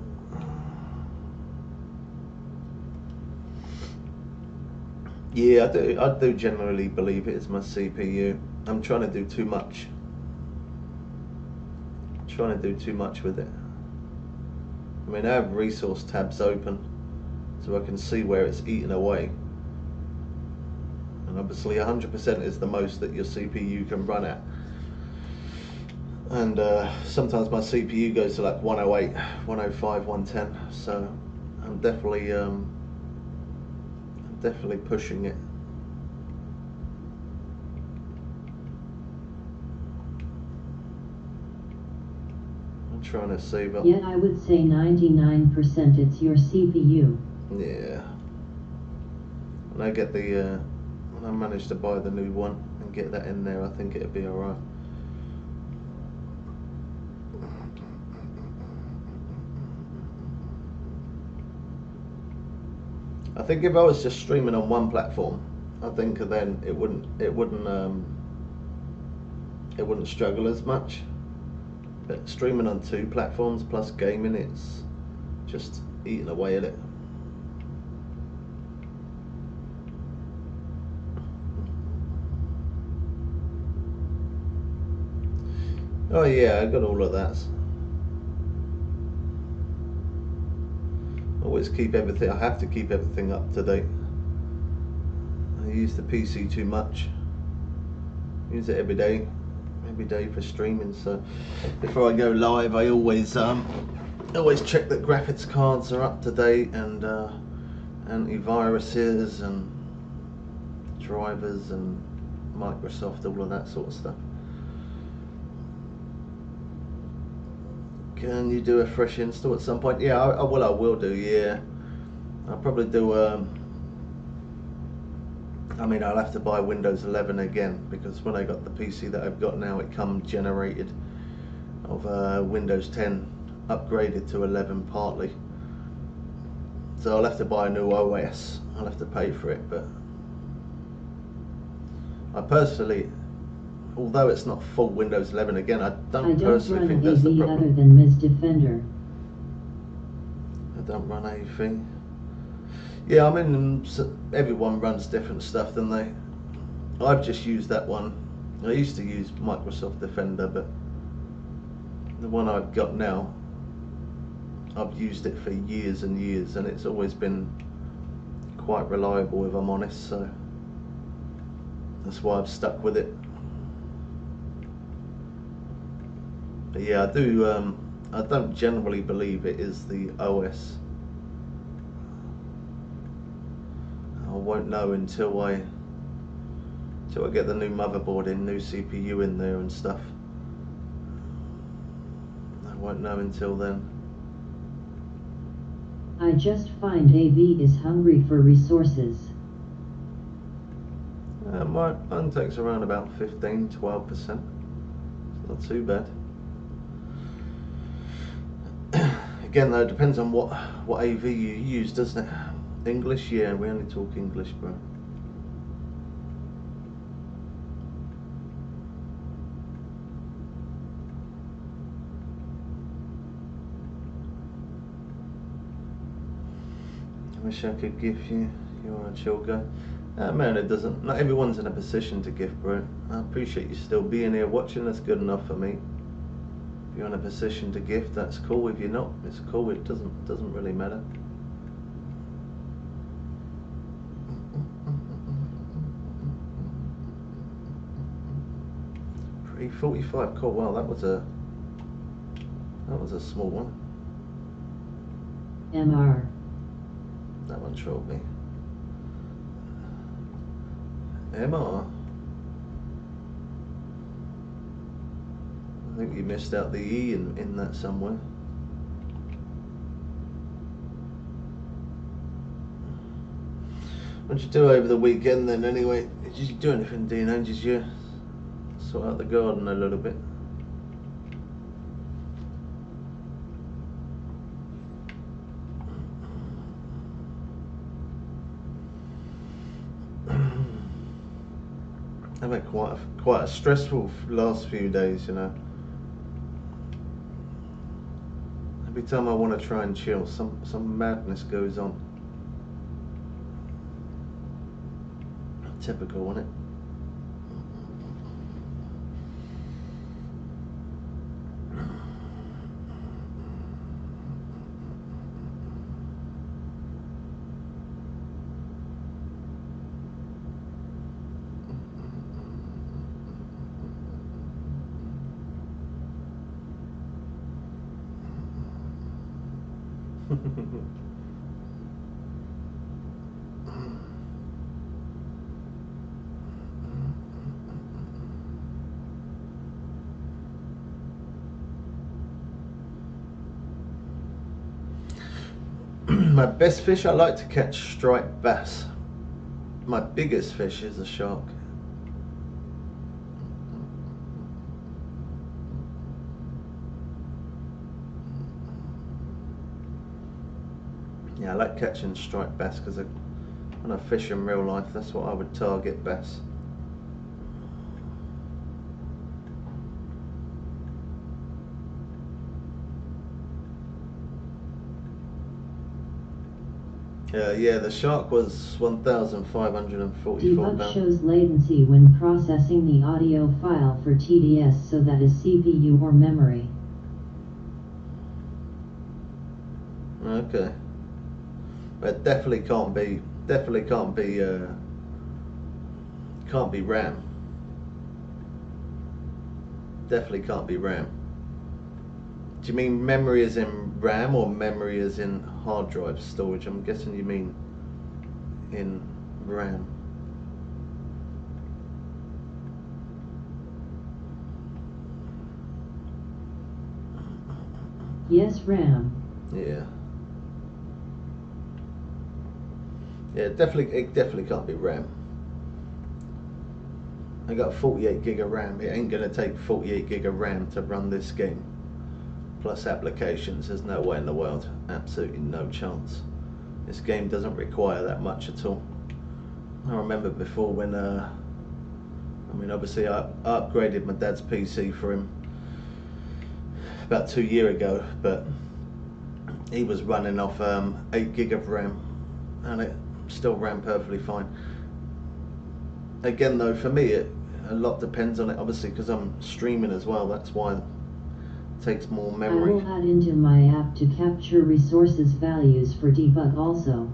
Yeah, I do generally believe it is my CPU. I'm trying to do too much. Trying to do too much with it. I mean, I have resource tabs open so I can see where it's eating away. And obviously 100% is the most that your CPU can run at. And sometimes my CPU goes to like 108, 105, 110. So I'm definitely pushing it. I'm trying to save up. Yet I would say 99% it's your CPU. Yeah. When I get the when I manage to buy the new one and get that in there, I think it'll be alright. I think if I was just streaming on one platform, I think then it wouldn't struggle as much. But streaming on 2 platforms plus gaming, it's just eating away at it. Oh yeah, I got all of that. Always keep everything. I have to keep everything up to date. I use the PC too much. Use it every day for streaming. So before I go live, I always check that graphics cards are up to date and antiviruses and drivers and Microsoft, all of that sort of stuff. Can you do a fresh install at some point? Yeah, I will do, yeah. I'll probably do, I mean, I'll have to buy Windows 11 again, because when I got the PC that I've got now, it comes generated of Windows 10 upgraded to 11 partly. So I'll have to buy a new OS. I'll have to pay for it, but I personally, although it's not full Windows 11 again, I don't personally think that's the run AV problem. other than Ms. Defender. I don't run AV. Yeah, I mean, everyone runs different stuff, don't they? I've just used that one. I used to use Microsoft Defender, but the one I've got now, I've used it for years and years, and it's always been quite reliable, if I'm honest, so that's why I've stuck with it. But yeah, I don't generally believe it is the OS. I won't know until I get the new motherboard in, new CPU in there and stuff. I won't know until then. I just find AV is hungry for resources. Mine takes around about 15-12%. It's not too bad. Again though, it depends on what AV you use, doesn't it? English, yeah, we only talk English, bro. I wish I could give you. You want a chill guy? Man, it doesn't. Not everyone's in a position to gift, bro. I appreciate you still being here watching. That's good enough for me. If you're in a position to gift, that's cool. If you're not, it's cool. It doesn't really matter. $3.45. Cool. Wow, that was a small one. MR. That one trolled me. MR. I think you missed out the E in that somewhere. What did you do over the weekend then anyway? Did you do anything, Dino? Did you sort out the garden a little bit? I've had quite a stressful last few days, you know. Every time I want to try and chill, some madness goes on. Typical, isn't it? My best fish, I like to catch striped bass. My biggest fish is a shark. Yeah, I like catching striped bass because when I fish in real life, that's what I would target bass. Yeah, the shark was 1,544 Debug pounds. shows latency when processing the audio file for TDS, so that is CPU or memory. Okay. But definitely can't be RAM. Definitely can't be RAM. Do you mean memory as in RAM or memory as in hard drive storage? I'm guessing you mean in RAM. Yes, RAM. Yeah. Yeah, it definitely can't be RAM. I got 48 gig of RAM. It ain't gonna take 48 gig of RAM to run this game. Plus applications, there's no way in the world. Absolutely no chance. This game doesn't require that much at all. I remember before when, I mean, obviously I upgraded my dad's PC for him about 2 years ago, but he was running off 8 gig of RAM, and it still ran perfectly fine. Again though, for me, a lot depends on it, obviously, because I'm streaming as well. That's why it takes more memory. I will add into my app to capture resources values for debug also.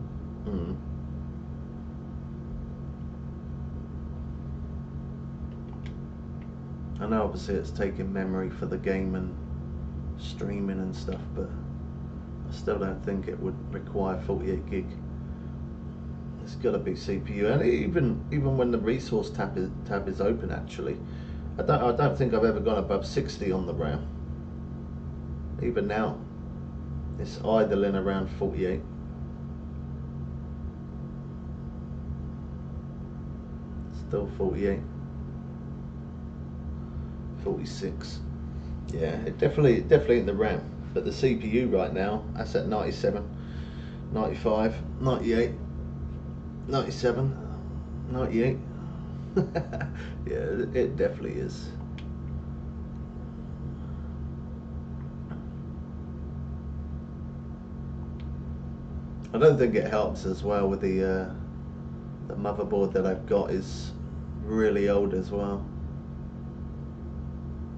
I know obviously it's taking memory for the game and streaming and stuff, but I still don't think it would require 48 gig. It's got to be CPU, and even when the resource tab is open, actually, I don't think I've ever gone above 60 on the RAM. Even now, it's idling around 48. Still 48. 46. Yeah, it definitely in the RAM. But the CPU right now, that's at 97, 95, 98, 97, 98. Yeah, it definitely is. I don't think it helps as well with the motherboard that I've got is really old as well.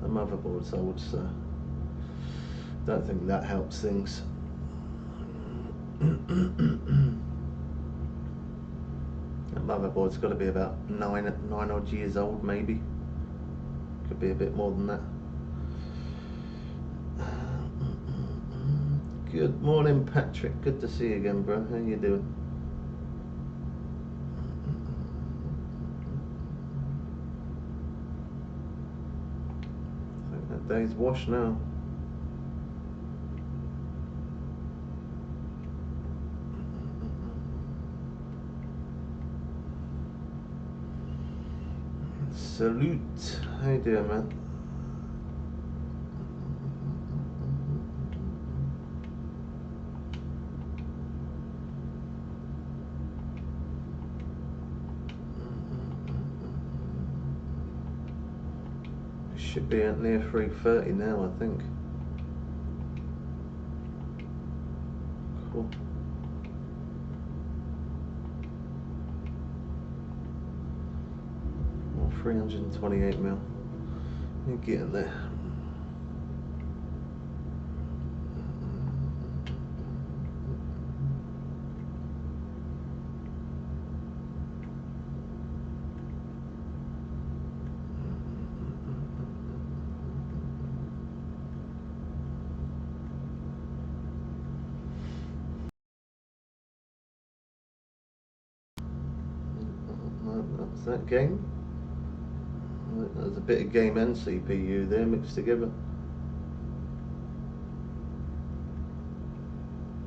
The motherboard's old, so don't think that helps things. That motherboard's got to be about nine odd years old, maybe. Could be a bit more than that. Good morning, Patrick. Good to see you again, bro. How you doing? I think that day's washed now. Salute. How you doing, man? Should be at near 3:30 now, I think. Cool. Well, 328 mil. You're getting there. That's that game. There's a bit of game and CPU there mixed together.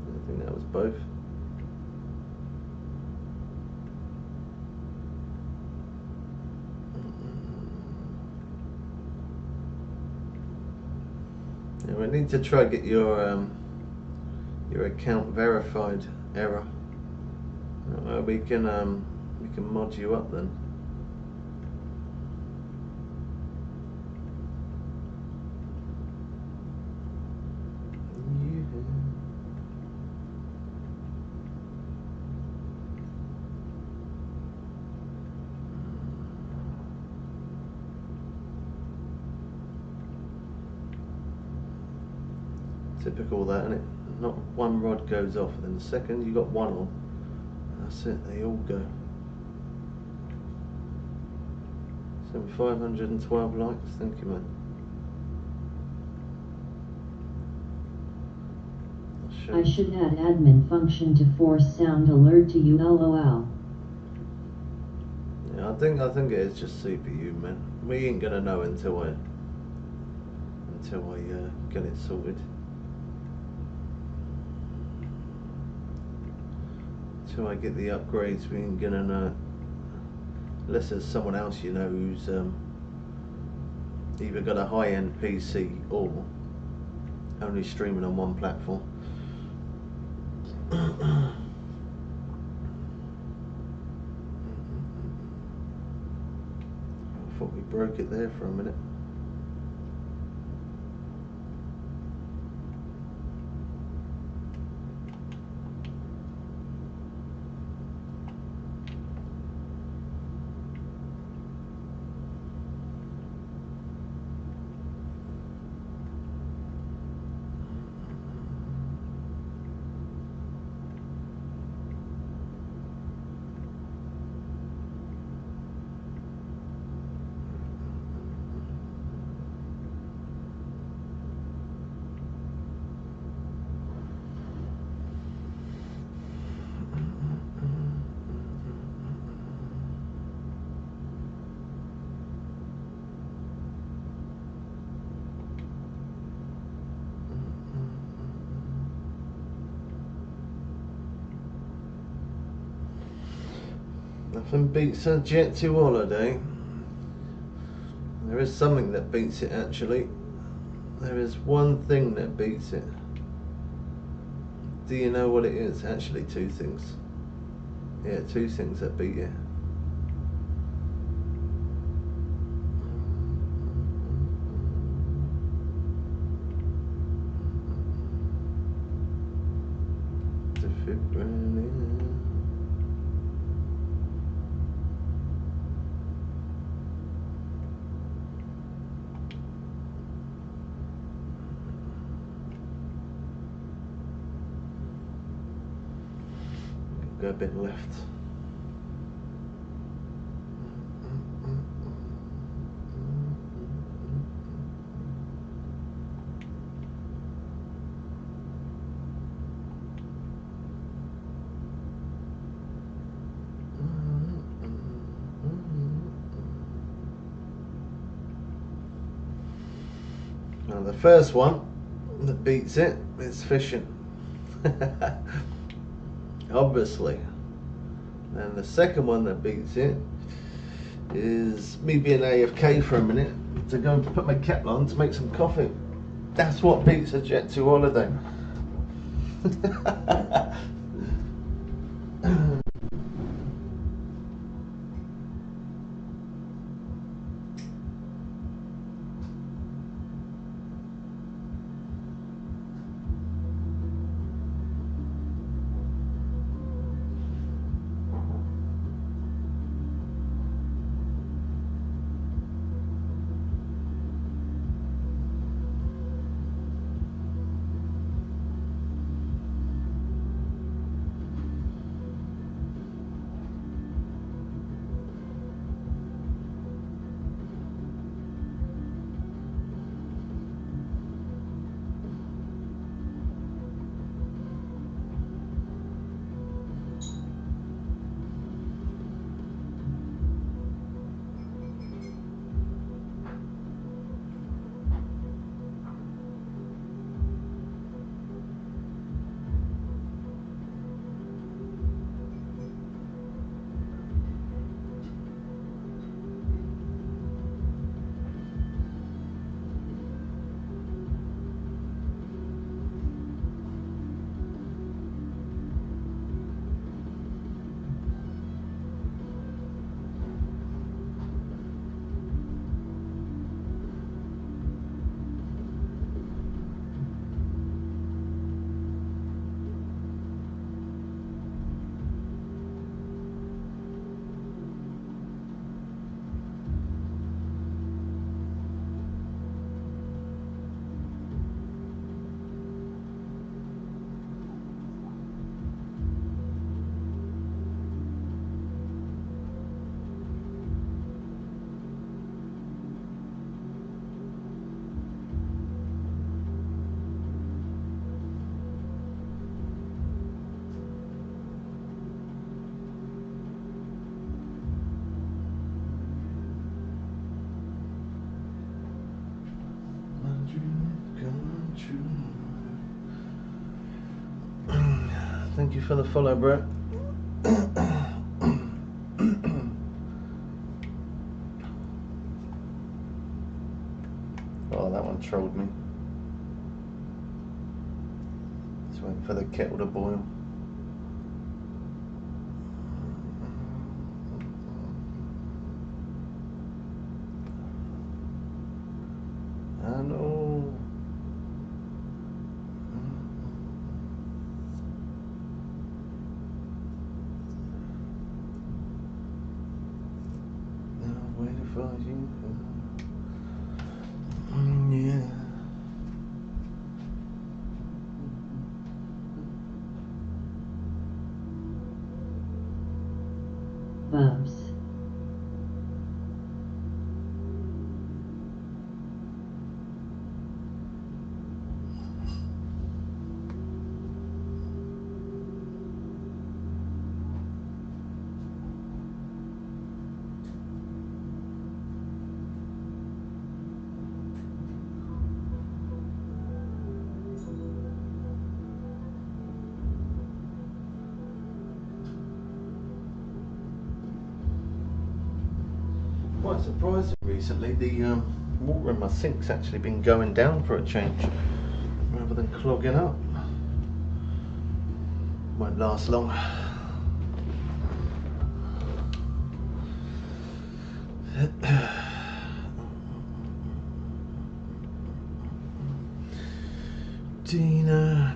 I think that was both. Yeah, we need to try get your account verified, Error. We can mod you up then. Typical that, isn't it? Not one rod goes off, then the second you got one on, that's it, they all go. So 512 likes, thank you, man. I should add admin function to force sound alert to you, lol. Yeah, I think it is just CPU, man. We ain't gonna know until I get it sorted. Until I get the upgrades, we ain't gonna know. Unless there's someone else you know who's either got a high-end PC or only streaming on one platform. I thought we broke it there for a minute. Nothing beats a Jet 2 holiday. There is something that beats it, actually. There is one thing that beats it. Do you know what it is? Actually, two things. Yeah, two things that beat it. To fit right in. Go a bit left. Now the first one that beats it is fishing. Obviously. And the second one that beats it is me being AFK for a minute to go and put my kettle on to make some coffee. That's what beats a Jet 2 holiday. Thank you for the follow, Brett. Oh, that one trolled me. Just waiting for the kettle to boil. I know. Now waiting for you. Yeah. Bumps. Quite surprising recently, the Water in my sink's actually been going down for a change, rather than clogging up. Won't last long. Dino.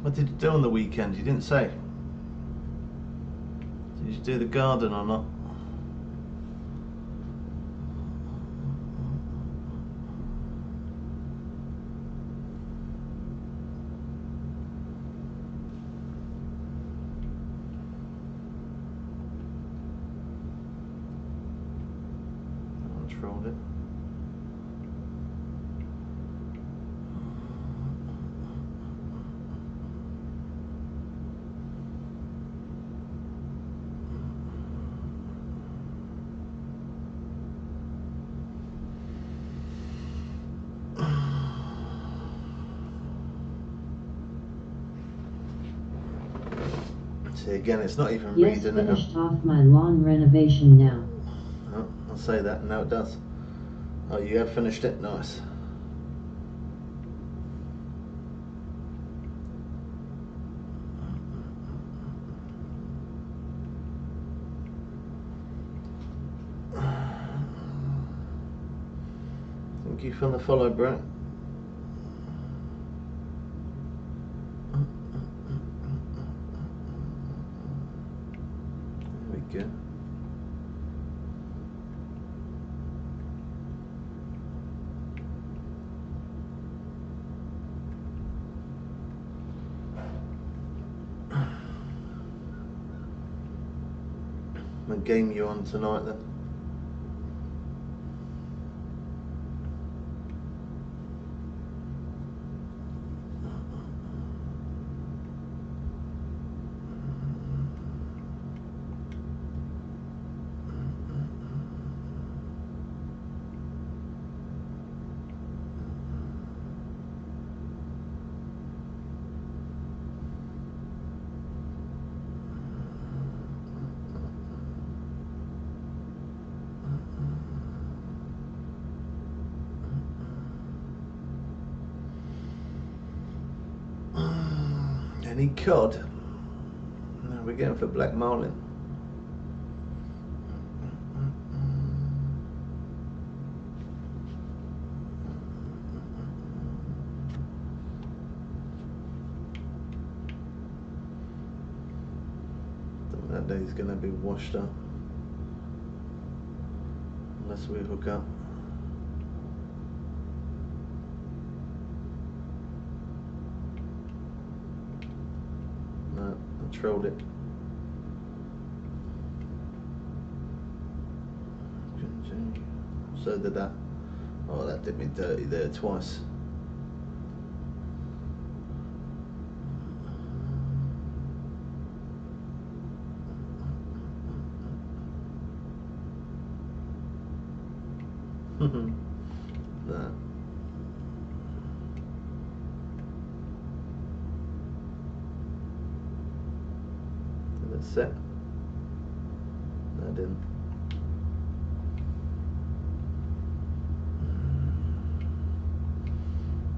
What did you do on the weekend? You didn't say. Did you do the garden or not? I trolled it. See, again, it's not even Yes, reading it. finished off my lawn renovation now. Oh, I'll say that, and now it does. Oh, you have finished it? Nice. Thank you for the follow, bro. There we go. What game you on tonight then? Any cod? No, we're going for black marlin. That day's gonna be washed up unless we hook up. No, I trolled it. So did that. Oh, that did me dirty there twice. That. Did it set? No, it didn't.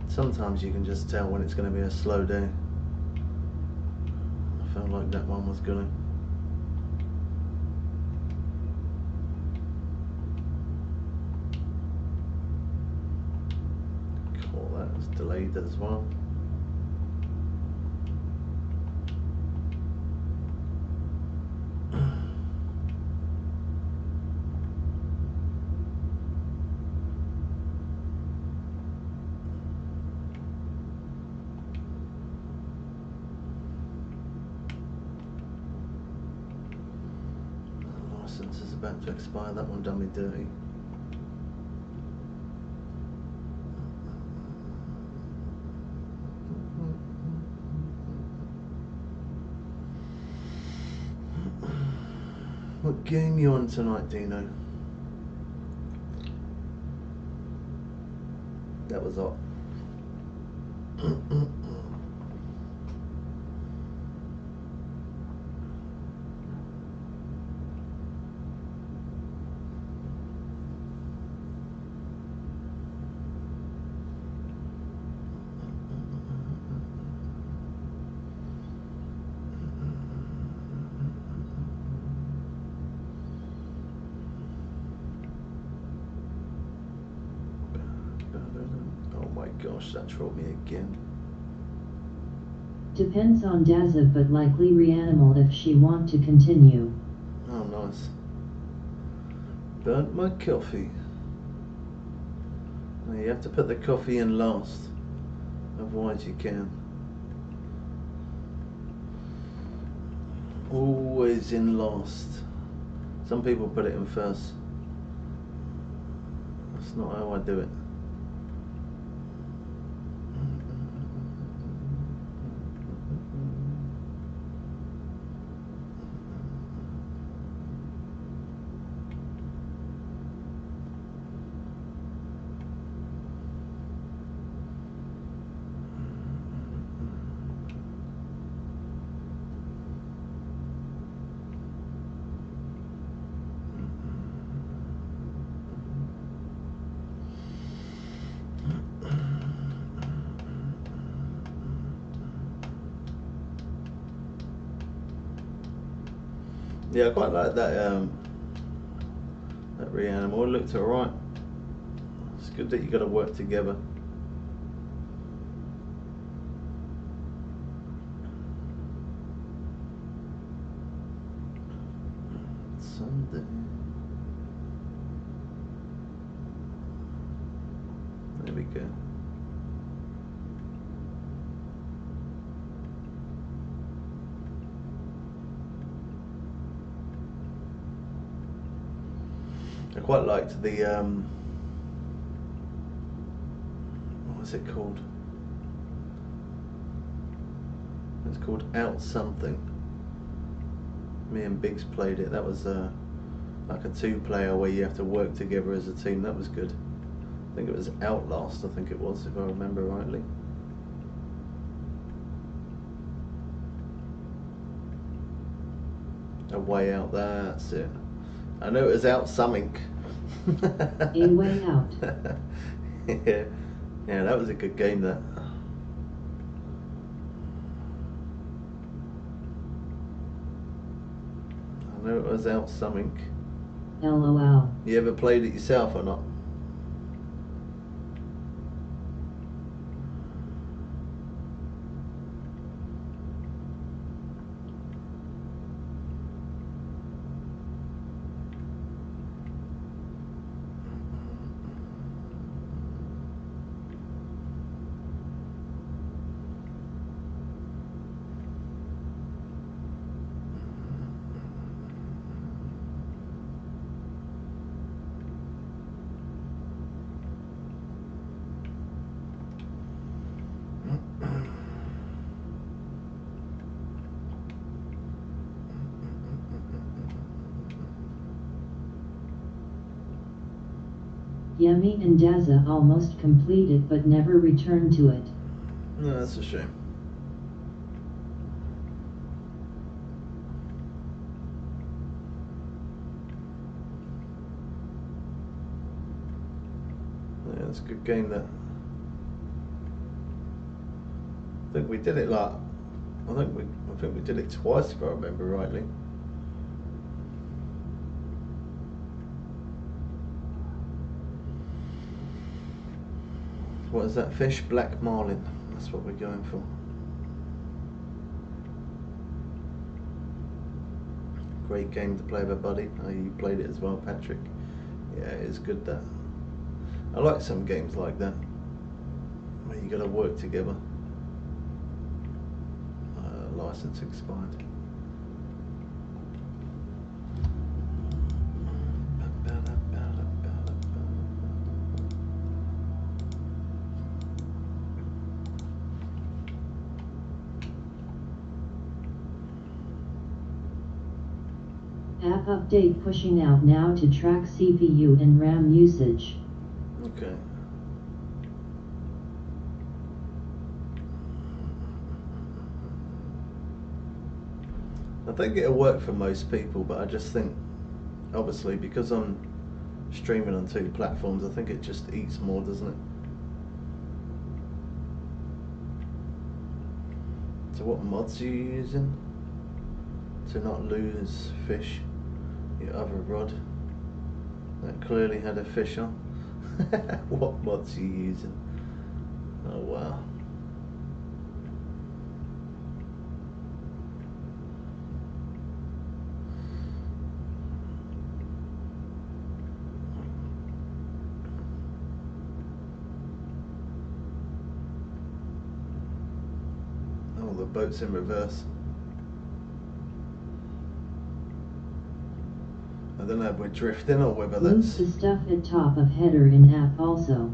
Sometimes you can just tell when it's going to be a slow day. I felt like that one was going to. Oh, that was delayed as well. License is about to expire. That one done me dirty. What game you on tonight, Dino? That was hot. gosh, that trolled me again. Depends on Dazza, but likely Reanimal if she want to continue. Oh, nice. Burnt my coffee. Now you have to put the coffee in last, otherwise you can. Always in last. Some people put it in first. That's not how I do it. Yeah, I quite like that Reanimal. It looked alright. It's good that you got to work together. Sunday. There we go. I quite liked the what was it called? It's called Out Something. Me and Biggs played it. That was like a 2-player where you have to work together as a team. That was good. I think it was Outlast, I think it was, if I remember rightly. A Way Out, that's it. I know it was Out Something. A Way Out. Yeah, that was a good game, that. I know it was Out Something. LOL. You ever played it yourself or not? Yummy and Dazza almost completed but never returned to it. No, that's a shame. Yeah, it's a good game, that. I think we did it like, I think we did it twice, if I remember rightly. What is that fish? Black marlin. That's what we're going for. Great game to play with a buddy. You played it as well, Patrick. Yeah, it's good, that. I like some games like that, where you got to work together. License expired. App update pushing out now to track CPU and RAM usage. Okay. I think it'll work for most people, but I just think, obviously, because I'm streaming on 2 platforms, I think it just eats more, doesn't it? So what mods are you using to not lose fish? Your other rod that clearly had a fish on. What mods are you using? Oh wow. Oh, the boat's in reverse. I don't know if we're drifting or whether Move that's... the stuff at top of header in app also.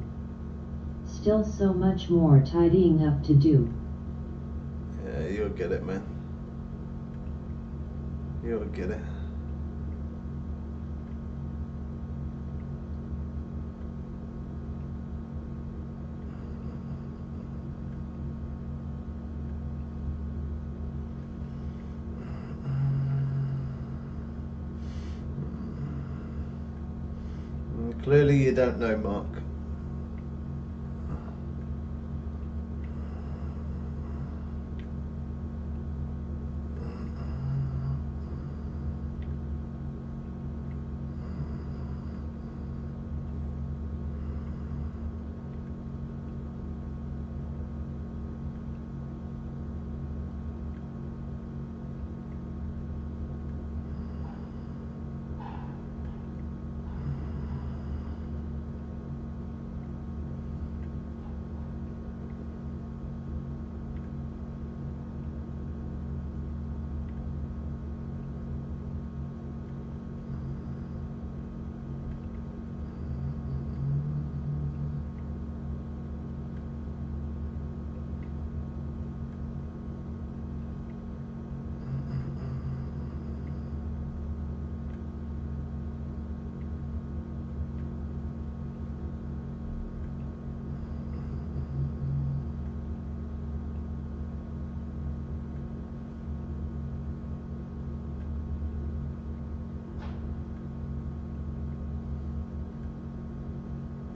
Still so much more tidying up to do. Yeah, you'll get it, man. You'll get it. Clearly you don't know, Mark.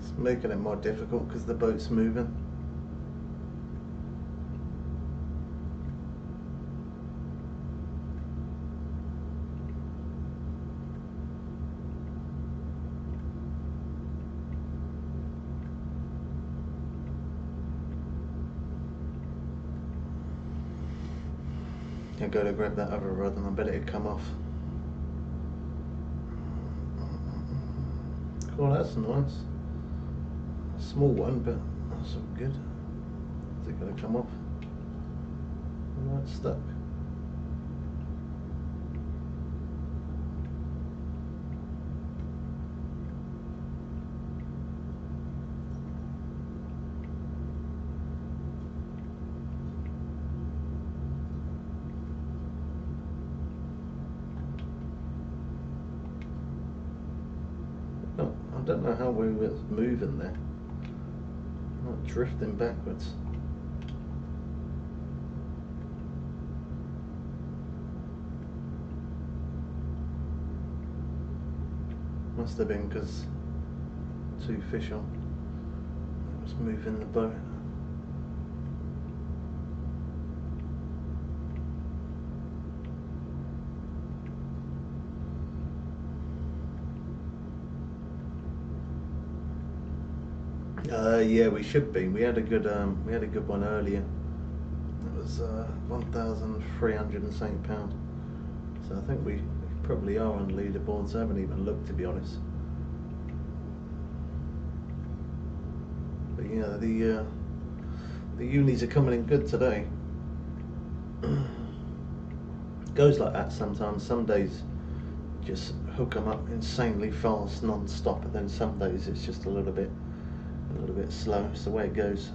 It's making it more difficult because the boat's moving. I go to grab that other rod and I bet it'd come off. Cool, that's nice. Small one, but that's all good. Is it going to come off? No, it's stuck. No, I don't know how we were moving there. Not drifting backwards. Must have been because two fish on. It was moving the boat. Yeah, we should be. We had a good one earlier. It was 1,300 and something pound. So I think we probably are on leaderboards. I haven't even looked, to be honest. But yeah, the unis are coming in good today. Goes like that sometimes. Some days just hook them up insanely fast, non-stop, and then some days it's just a little bit slow. It's the way it goes.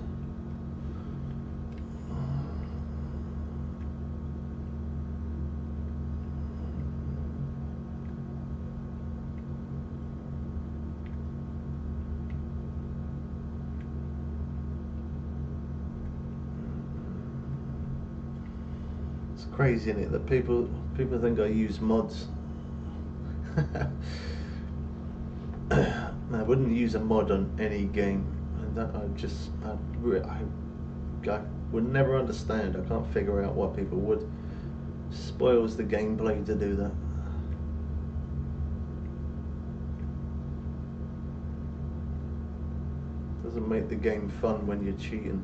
It's crazy, isn't it, that people think I use mods. I wouldn't use a mod on any game, and that I would never understand. I can't figure out why people would. Spoils the gameplay to do that. doesn't make the game fun when you're cheating.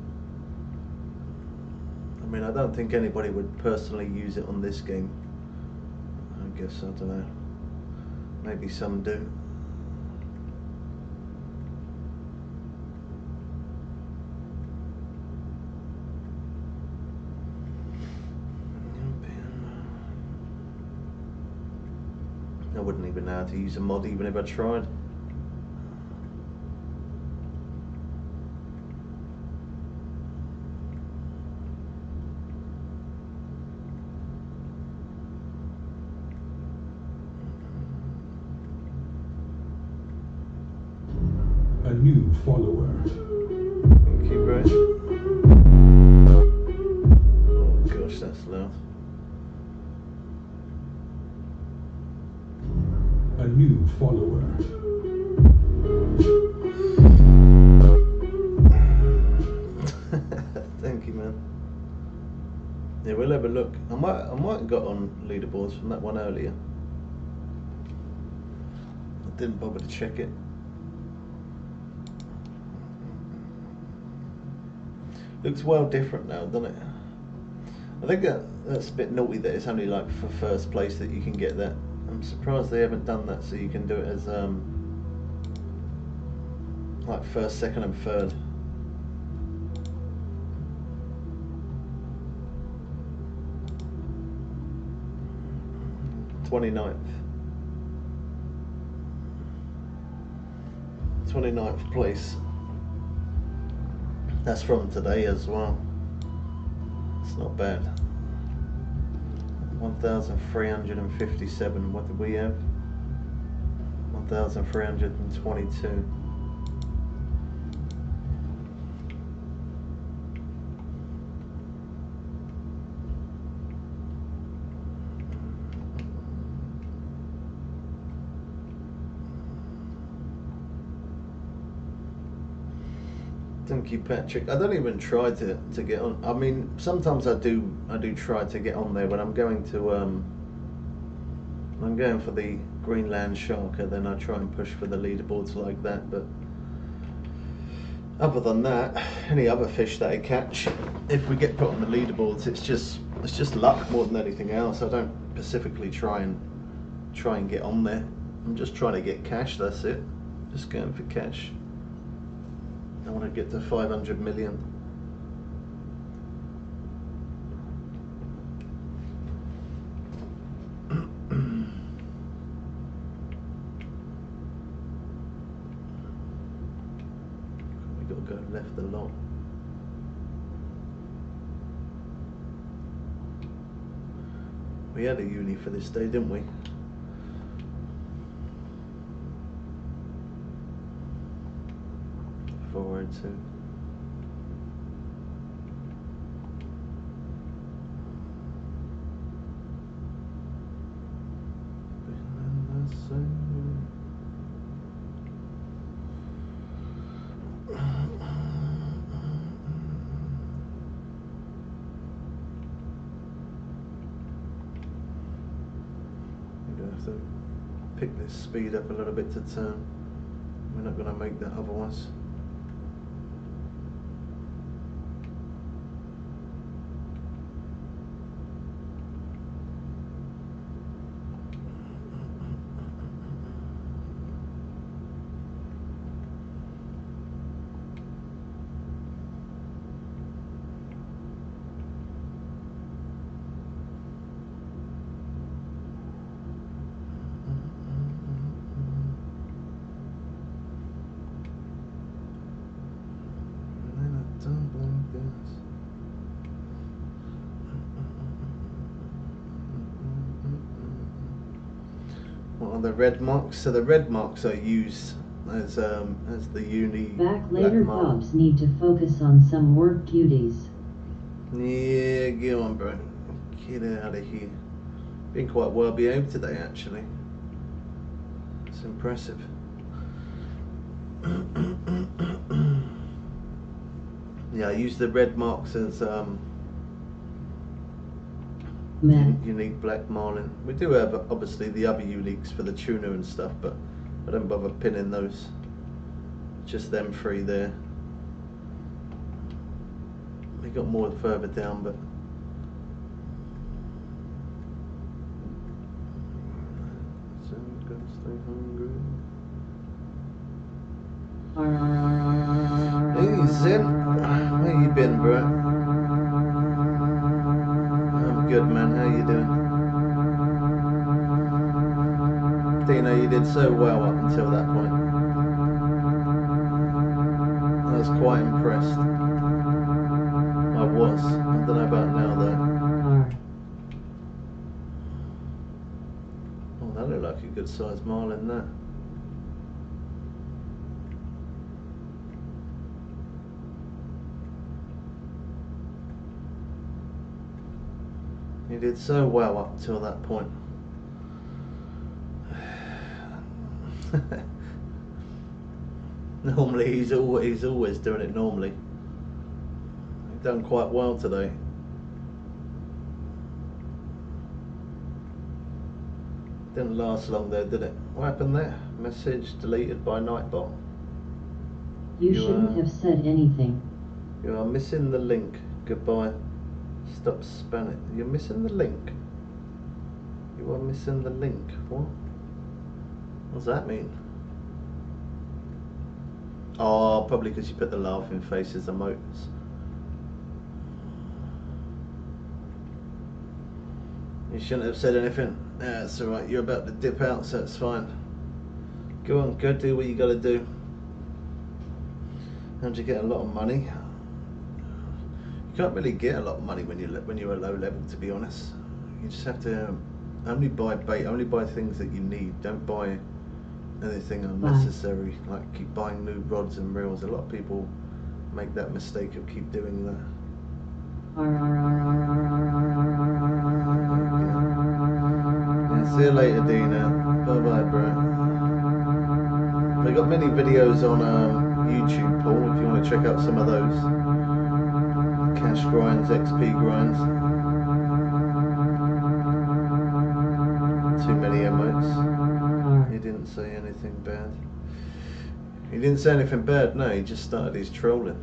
I mean, I don't think anybody would personally use it on this game. I guess, I don't know. Maybe some do. I wouldn't even know how to use a mod even if I tried. A new follower. Thank you, bro. Oh gosh, that's loud. A new follower. Thank you, man. Yeah, we'll have a look. I might have got on leaderboards from that one earlier. I didn't bother to check it. Looks well different now, doesn't it? I think that's a bit naughty that it's only like for first place that you can get that. I'm surprised they haven't done that so you can do it as like first, second and third. 29th place. That's from today as well. It's not bad. 1,357. What did we have? 1,322. Thank you, Patrick. I don't even try to get on. I mean, sometimes I do try to get on there when I'm going to I'm going for the Greenland Sharker, then I try and push for the leaderboards like that. But other than that, any other fish that I catch, if we get put on the leaderboards, it's just luck more than anything else. I don't specifically try and get on there. I'm just trying to get cash. That's it. Just going for cash. I want to get to 500 million. We got to go left a lot. We had a uni for this day, didn't we? Forward to. We're going to have to pick this speed up a little bit to turn. We're not going to make that otherwise. What are the red marks? So the red marks are used as the uni. Back later, Bobs need to focus on some work duties. Yeah, get on, bro. Get out of here. Been quite well behaved today, actually. It's impressive. Yeah, I use the red marks as unique black marlin. We do have obviously the other uniques for the tuna and stuff, but I don't bother pinning those. Just them three there. He got more further down, but so I'm gonna stay hungry. Hey Zim, where you been, bro? I'm good, man. How you doing? Dino, you did so well up until that point. I was quite impressed. I was. I don't know about now though. Oh, that looked like a good sized marlin, that. He did so well up till that point. Normally he's always doing it normally. He's done quite well today. Didn't last long though, did it? What happened there? Message deleted by Nightbot. You shouldn't have said anything. You are missing the link. Goodbye. Stop spamming. You're missing the link. You are missing the link. What? What does that mean? Oh, probably because you put the laughing faces emotes. You shouldn't have said anything. Yeah, it's alright. You're about to dip out, so it's fine. Go on, go do what you gotta do. How'd you get a lot of money? You can't really get a lot of money when you're a low level, to be honest. You just have to only buy bait, only buy things that you need. Don't buy anything unnecessary, like keep buying new rods and reels. A lot of people make that mistake of keep doing that. Yeah, see you later, Dina. Bye bye, bro. We've got many videos on YouTube, Paul, if you want to check out some of those. Cash grinds, XP grinds. Too many emotes. He didn't say anything bad. He didn't say anything bad, no, he just started his trolling.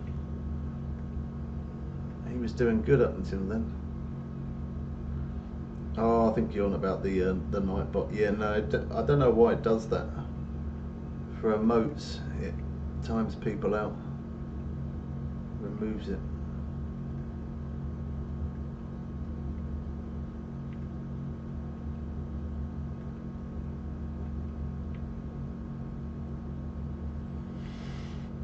He was doing good up until then. Oh, I think you're on about the Nightbot. Yeah, no, I don't know why it does that. For emotes, it times people out. Removes it.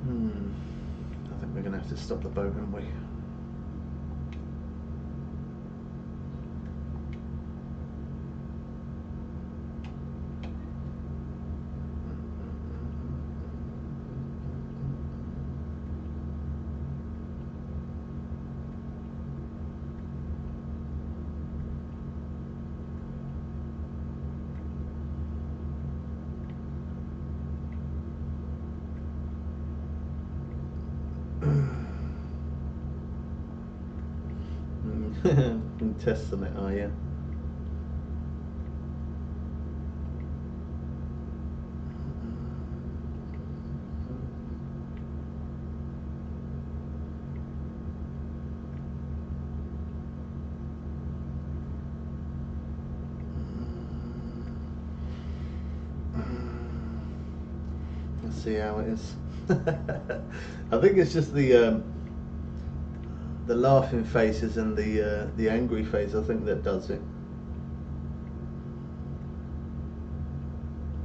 I think we're going to have to stop the boat, aren't we? Been testing it, are you? Let's see how it is. I think it's just the laughing faces and the angry face. I think that does it.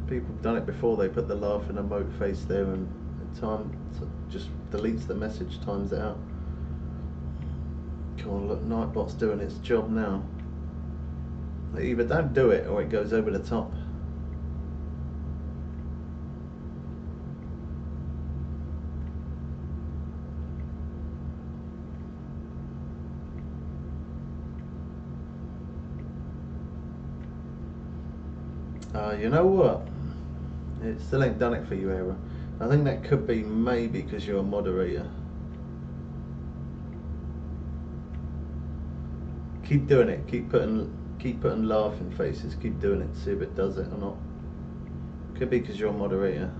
People have done it before. They put the laughing emote face there, and time just deletes the message, times it out. Come on, look, Nightbot's doing its job now. They either don't do it or it goes over the top. You know what? It still ain't done it for you, Era. I think that could be maybe because you're a moderator. Keep doing it. Keep putting laughing faces. Keep doing it. See if it does it or not. Could be because you're a moderator.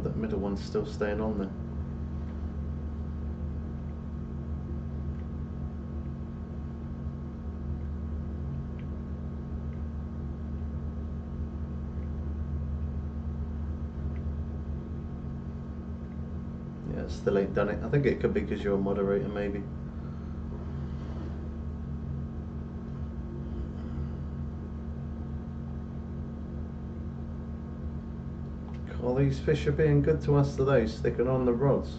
God, that middle one's still staying on there. Yeah, it still ain't done it. I think it could be because you're a moderator, maybe. All these fish are being good to us today, sticking on the rods.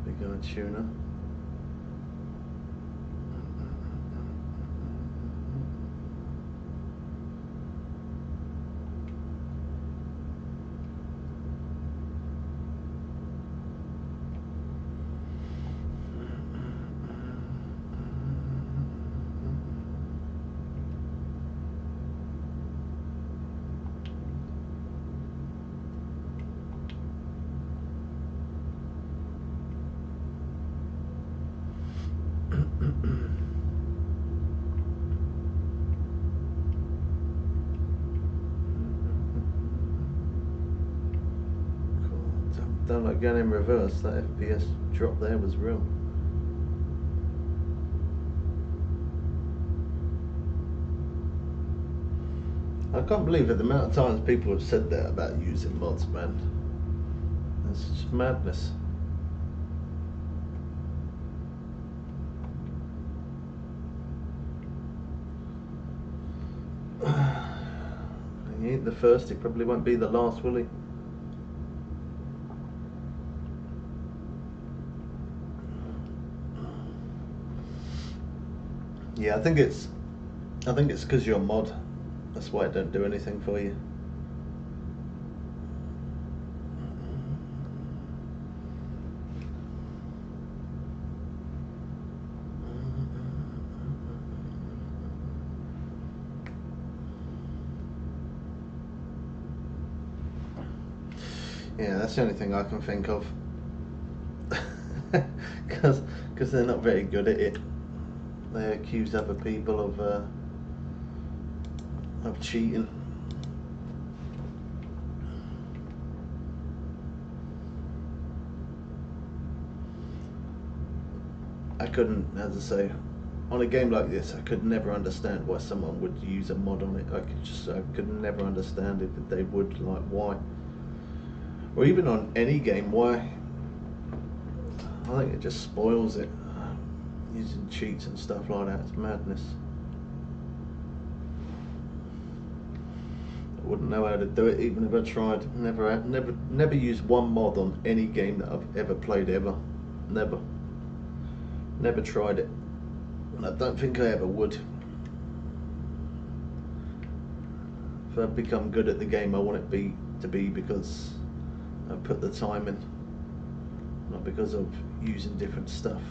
Big old tuna. Done again in reverse. That FPS drop there was real. I can't believe it, the amount of times people have said that about using mods, man. It's just madness. He ain't the first, he probably won't be the last, will he? Yeah, I think it's because you're a mod. That's why it don't do anything for you. Yeah, that's the only thing I can think of. Because they're not very good at it. They accuse other people of cheating. I couldn't, as I say, on a game like this, I could never understand why someone would use a mod on it. I could never understand it, that they would, like, why. Or even on any game, why? I think it just spoils it. Using cheats and stuff like that, it's madness. I wouldn't know how to do it even if I tried. Never use one mod on any game that I've ever played ever. Never tried it. And I don't think I ever would. If I become good at the game, I want it to be because I put the time in, not because of using different stuff.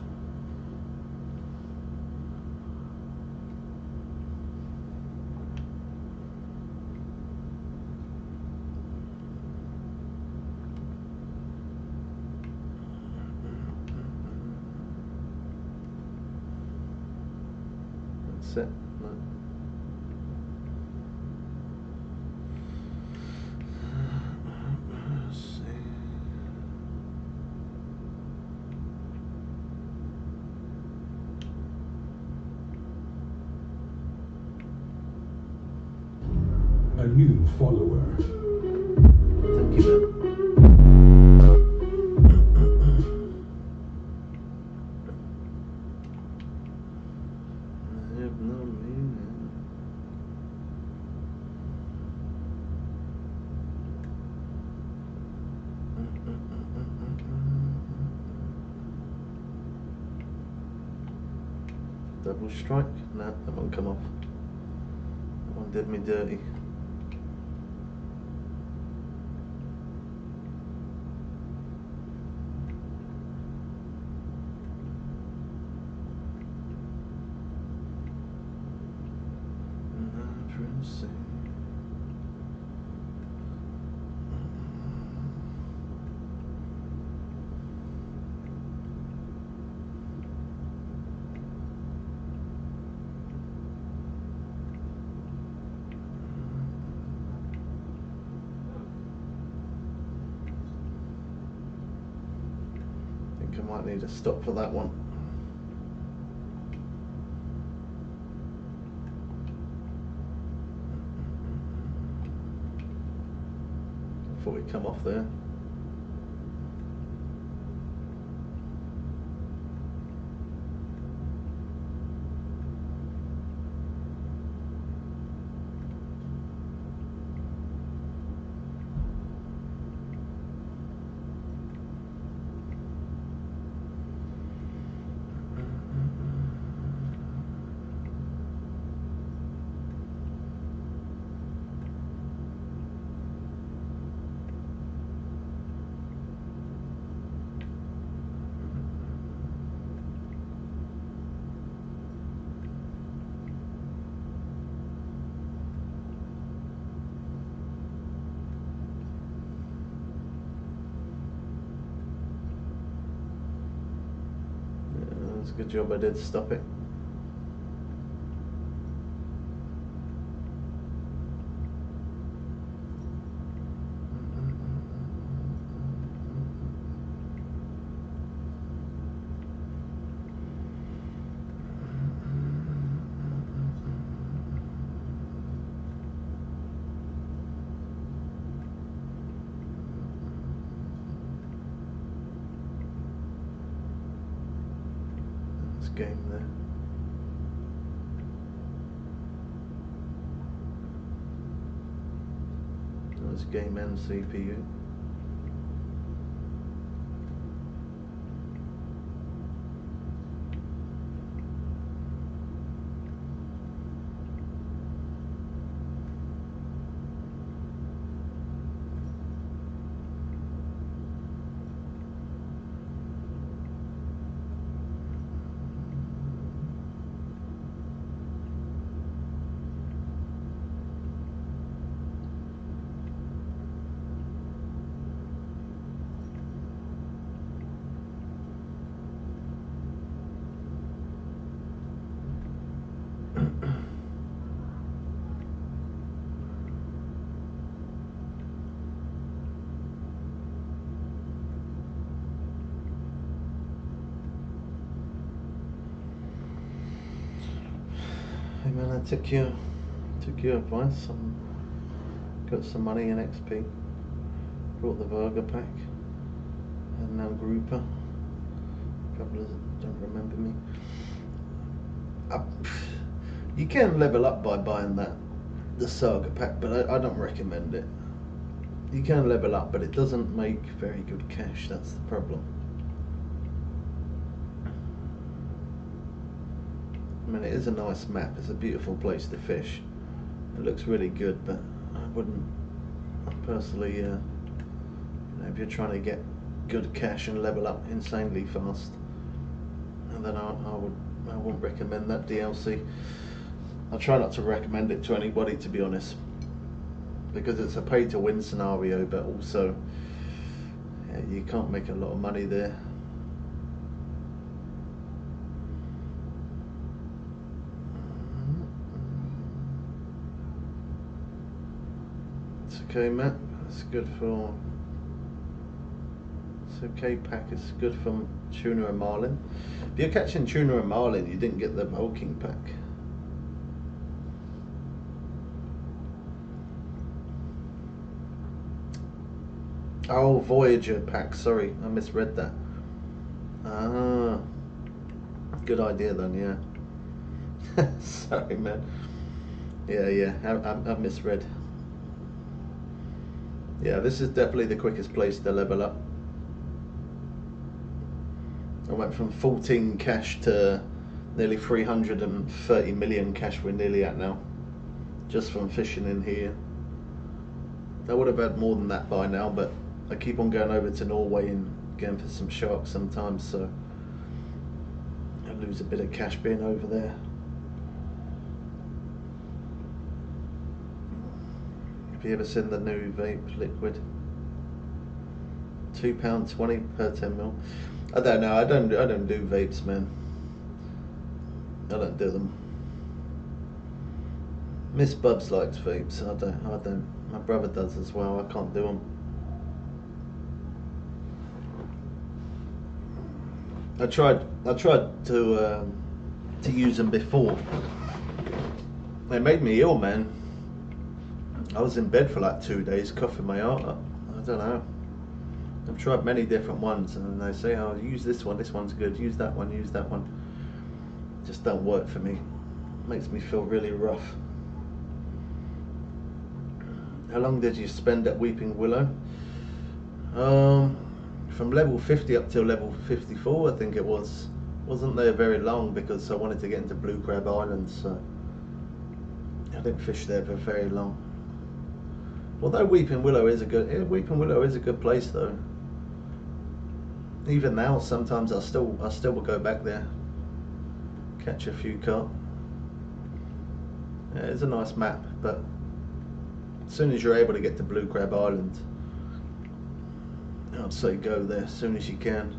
That's it. No. Let's see. A new follower. Thank you, man. I have no meaning. Double strike? No, that won't come off. That one did me dirty. might need to stop for that one. I thought we'd come off there. It's a good job I did stop it. Game there. That's game and CPU. Hey man, I took your advice. Got some money in XP. Brought the burger pack. And now grouper. Couple of don't remember me. You can level up by buying the saga pack, but I don't recommend it. You can level up, but it doesn't make very good cash. That's the problem. I mean, it is a nice map. It's a beautiful place to fish. It looks really good, but I wouldn't personally. You know, if you're trying to get good cash and level up insanely fast, and then I wouldn't recommend that DLC. I try not to recommend it to anybody, to be honest, because it's a pay-to-win scenario, but also you can't make a lot of money there. It's okay, Matt. It's good for. It's okay, pack. It's good for tuna and marlin. If you're catching tuna and marlin, you didn't get the bulking pack. Oh, Voyager pack, sorry, I misread that. Ah, good idea then, yeah. Sorry, man. Yeah, I misread. Yeah, this is definitely the quickest place to level up. I went from 14 cash to nearly 330 million cash we're nearly at now. Just from fishing in here. I would have had more than that by now, but I keep on going over to Norway and going for some sharks sometimes, so I lose a bit of cash being over there. Have you ever seen the new vape liquid? £2.20 per 10ml. I don't know. I don't do vapes, man. I don't do them. Miss Bubs likes vapes. I don't. My brother does as well. I can't do them. I tried to use them before. They made me ill, man. I was in bed for like 2 days, coughing my heart up. I don't know. I've tried many different ones, and they say, "Oh, use this one. This one's good. Use that one. Use that one." Just don't work for me. Makes me feel really rough. How long did you spend at Weeping Willow? From level 50 up till level 54, I think it was. Wasn't there very long because I wanted to get into Blue Crab Island, so I didn't fish there for very long. Although Weeping Willow is a good place though. Even now, sometimes I still will go back there, catch a few carp. Yeah, it's a nice map, but as soon as you're able to get to Blue Crab Island, I'd say go there as soon as you can.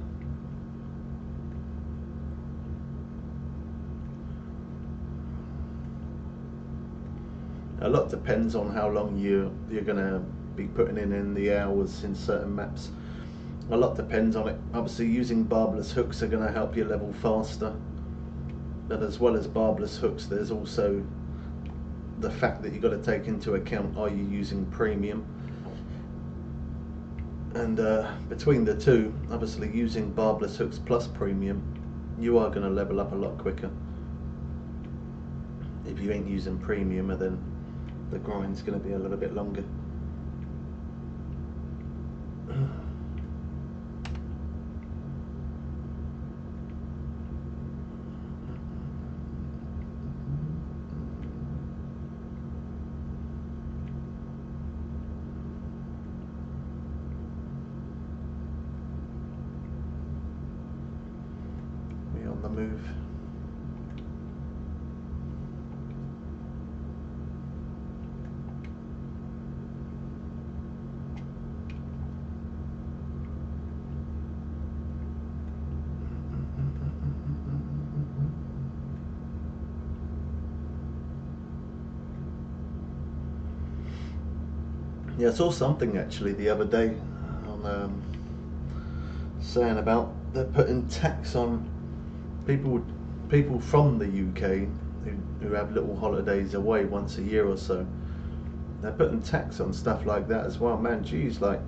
A lot depends on how long you're gonna be putting in the hours in certain maps. A lot depends on it. Obviously, using barbless hooks are gonna help you level faster. But as well as barbless hooks, there's also the fact that you've got to take into account, are you using premium? And between the two, obviously using barbless hooks plus premium, you are going to level up a lot quicker. If you ain't using premium, then the grind's going to be a little bit longer. We on the move. Yeah, I saw something actually the other day on saying about they're putting tax on people from the UK who have little holidays away once a year or so. They're putting tax on stuff like that as well. Man, geez, like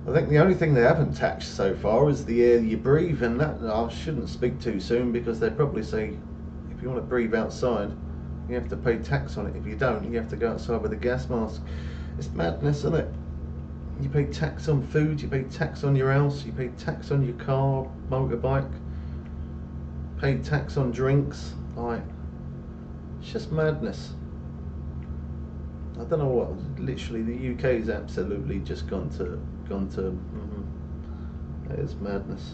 I think the only thing they haven't taxed so far is the air you breathe, and that I shouldn't speak too soon because they probably say if you want to breathe outside, you have to pay tax on it. If you don't, you have to go outside with a gas mask. It's madness, isn't it? You pay tax on food, you pay tax on your house, you pay tax on your car, motorbike, pay tax on drinks. Like, it's just madness. I don't know what. Literally, the UK's absolutely just gone to. It is madness.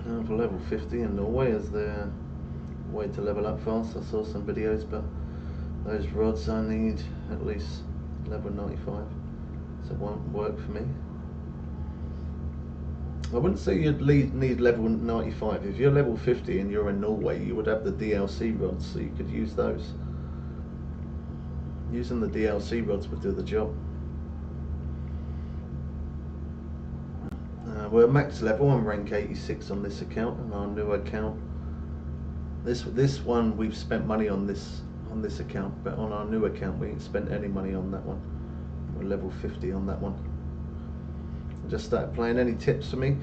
And for level 50 in Norway is the way to level up fast. I saw some videos, but those rods I need at least level 95, so it won't work for me. I wouldn't say you'd need level 95. If you're level 50 and you're in Norway, you would have the DLC rods, so you could use those. Using the DLC rods would do the job. We're max level. I'm rank 86 on this account, and our new account. This one we've spent money on this account, but on our new account we ain't spent any money on that one. We're level 50 on that one. Just started playing. Any tips for me?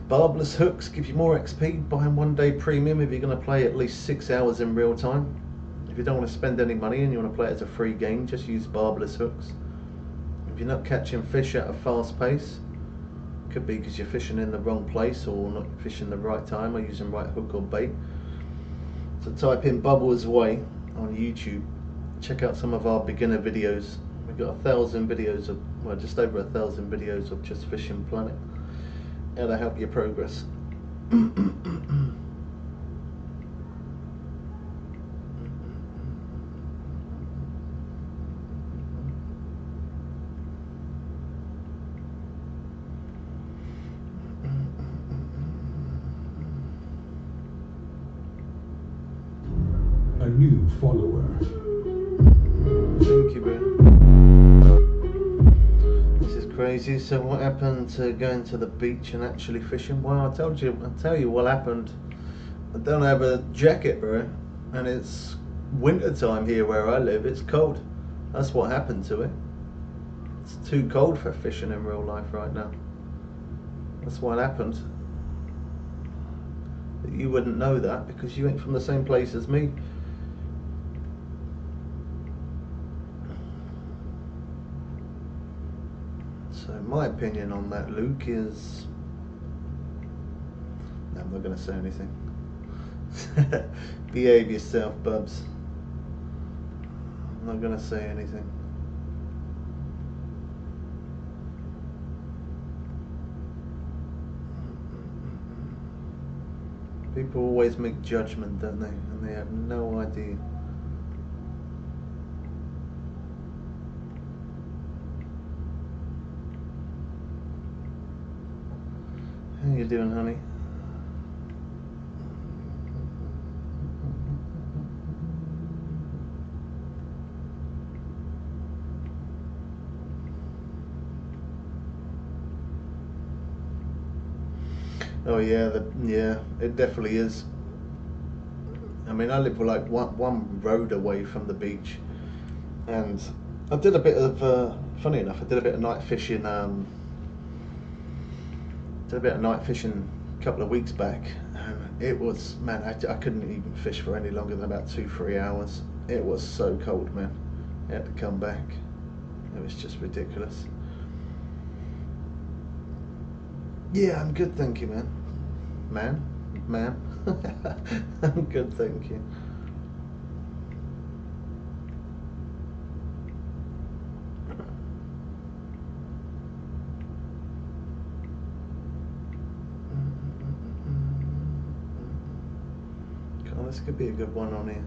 Barbless hooks give you more XP. Buying 1 day premium if you're going to play at least 6 hours in real time. If you don't want to spend any money and you want to play it as a free game, just use barbless hooks. If you're not catching fish at a fast pace, could be because you're fishing in the wrong place or not fishing the right time or using right hook or bait. So type in Bubbles Way on YouTube. Check out some of our beginner videos. We've got 1,000 videos of, well, just over 1,000 videos of just fishing Planet. How to help you progress. A new follower. Thank you, man. This is crazy. So what happened to going to the beach and actually fishing? Well, I'll tell you what happened. I don't have a jacket, bro, and it's winter time here where I live. It's cold. That's what happened to it. It's too cold for fishing in real life right now. That's what happened. You wouldn't know that because you ain't from the same place as me. So my opinion on that, Luke, is... No, I'm not going to say anything. Behave yourself, bubs. I'm not going to say anything. People always make judgment, don't they? And they have no idea. How you doing, honey? Oh yeah, yeah, it definitely is. I mean, I live like one road away from the beach, and I did a bit of, funny enough, I did a bit of night fishing. Did a bit of night fishing a couple of weeks back, and it was, man, I couldn't even fish for any longer than about 2-3 hours. It was so cold, man. I had to come back. It was just ridiculous. Yeah, I'm good, thank you, man. Ma'am. I'm good, thank you. God, this could be a good one on here.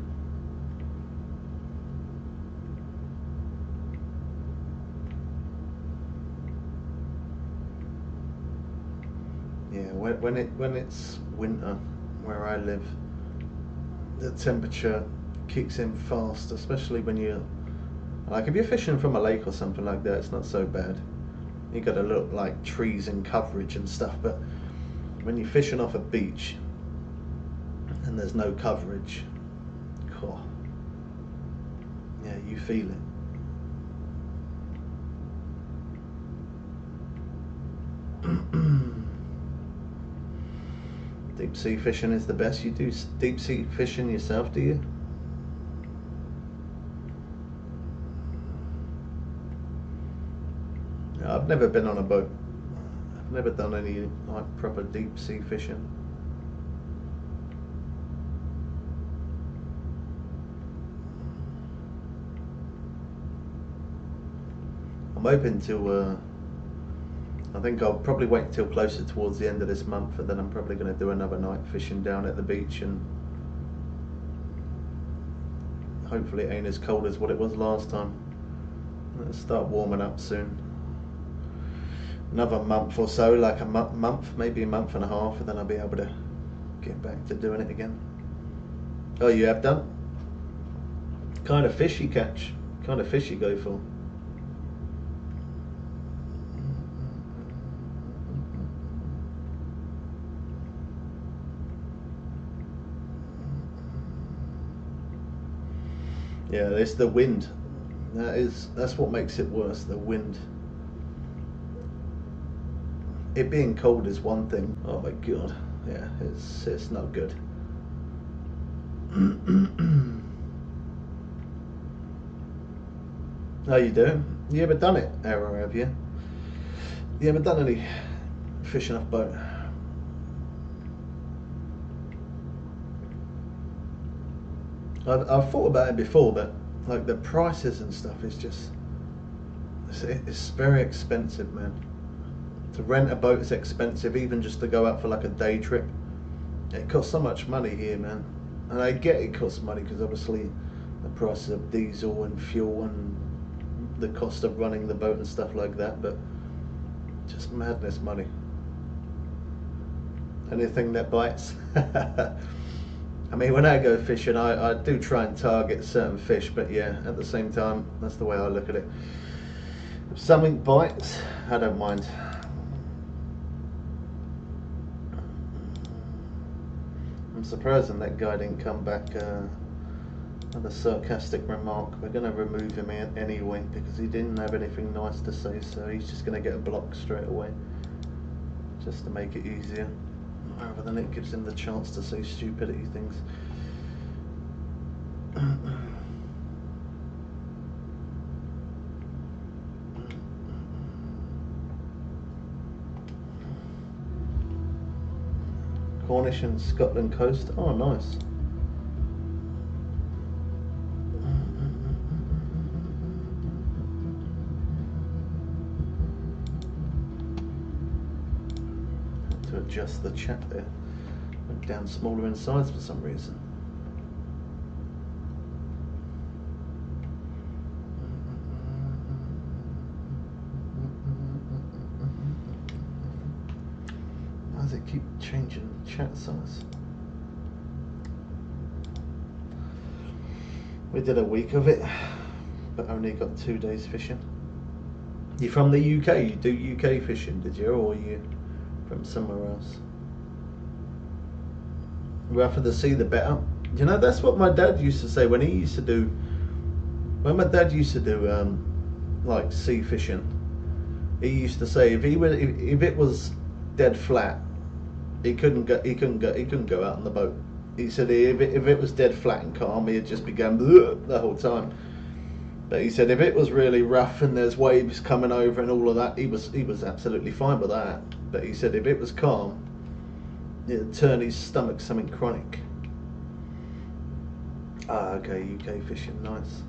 Yeah, when it's winter where I live, the temperature kicks in fast, especially when you're like, if you're fishing from a lake or something like that, it's not so bad. You got to look like trees and coverage and stuff, but when you're fishing off a beach and there's no coverage, oh, yeah, you feel it. Deep sea fishing is the best. You do deep sea fishing yourself, do you? No, I've never been on a boat. I've never done any like proper deep sea fishing. I'm hoping to I think I'll probably wait until closer towards the end of this month, and then I'm probably going to do another night fishing down at the beach, and hopefully it ain't as cold as what it was last time. It'll start warming up soon. Another month or so, like a month, maybe a month and a half, and then I'll be able to get back to doing it again. Oh, you have done? Kind of fish you catch? Kind of fish you go for? Yeah, it's the wind. That's what makes it worse, the wind. It being cold is one thing. Oh my god. Yeah, it's not good. How you doing? You ever done it, Arrow, have you? You ever done any fishing off boat? I've thought about it before, but like the prices and stuff is just, it's very expensive, man. To rent a boat is expensive, even just to go out for like a day trip. It costs so much money here, man. And I get it costs money because obviously the price of diesel and fuel and the cost of running the boat and stuff like that, but just madness money. Anything that bites. I mean, when I go fishing, I do try and target certain fish, but yeah, at the same time, that's the way I look at it. If something bites, I don't mind. I'm surprised that guy didn't come back with a sarcastic remark. We're going to remove him anyway because he didn't have anything nice to say, so he's just going to get a block straight away, just to make it easier, rather than it gives him the chance to say stupidity things. Cornish and Scotland coast. Oh, nice. To adjust the chat there. Went down smaller in size for some reason. Why does it keep changing chat size? We did a week of it, but only got 2 days fishing. You from the UK? You do UK fishing, did you, or you from somewhere else? The rougher the sea, the better. You know, that's what my dad used to say when he used to do. When my dad used to do like sea fishing, he used to say if it was dead flat, he couldn't go out on the boat. He said if it was dead flat and calm, he'd just be going the whole time. But he said if it was really rough and there's waves coming over and all of that, he was absolutely fine with that. But he said if it was calm, it'd turn his stomach something chronic. Ah, okay, UK fishing, nice.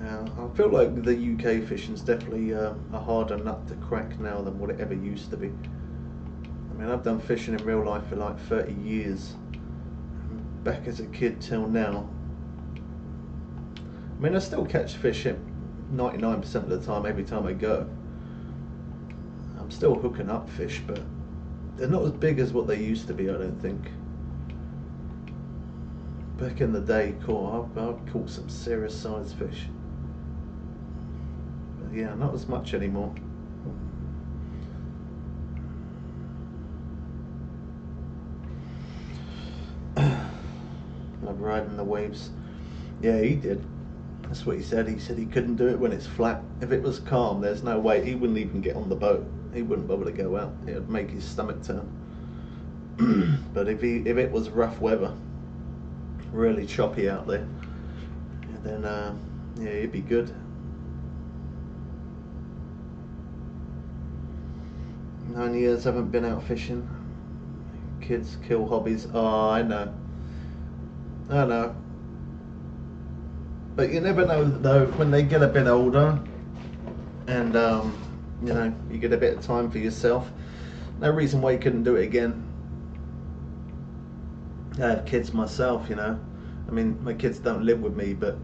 I feel like the UK fishing's definitely a harder nut to crack now than what it ever used to be. I mean, I've done fishing in real life for like 30 years. Back as a kid till now. I mean, I still catch fish 99% of the time, every time I go. I'm still hooking up fish, but they're not as big as what they used to be, I don't think. Back in the day, I've caught some serious sized fish. But yeah, not as much anymore. Love riding the waves. Yeah, he did. That's what he said. He said he couldn't do it when it's flat. If it was calm, there's no way. He wouldn't even get on the boat. He wouldn't bother to go out. It would make his stomach turn. But if it was rough weather, really choppy out there, then yeah, it'd be good. 9 years haven't been out fishing. Kids kill hobbies. Oh, I know. But you never know though, when they get a bit older and you know, you get a bit of time for yourself, no reason why you couldn't do it again. I have kids myself, you know. I mean, my kids don't live with me, but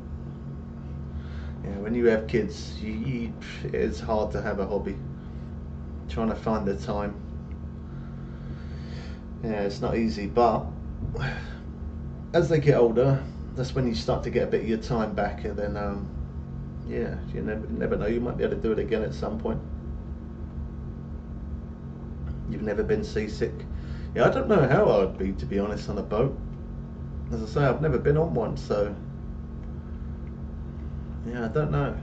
yeah, when you have kids, it's hard to have a hobby. Trying to find the time. Yeah, it's not easy, but as they get older, that's when you start to get a bit of your time back, and then yeah, you never know, you might be able to do it again at some point. You've never been seasick? Yeah, I don't know how I would be, to be honest, on a boat. As I say, I've never been on one, so yeah, I don't know.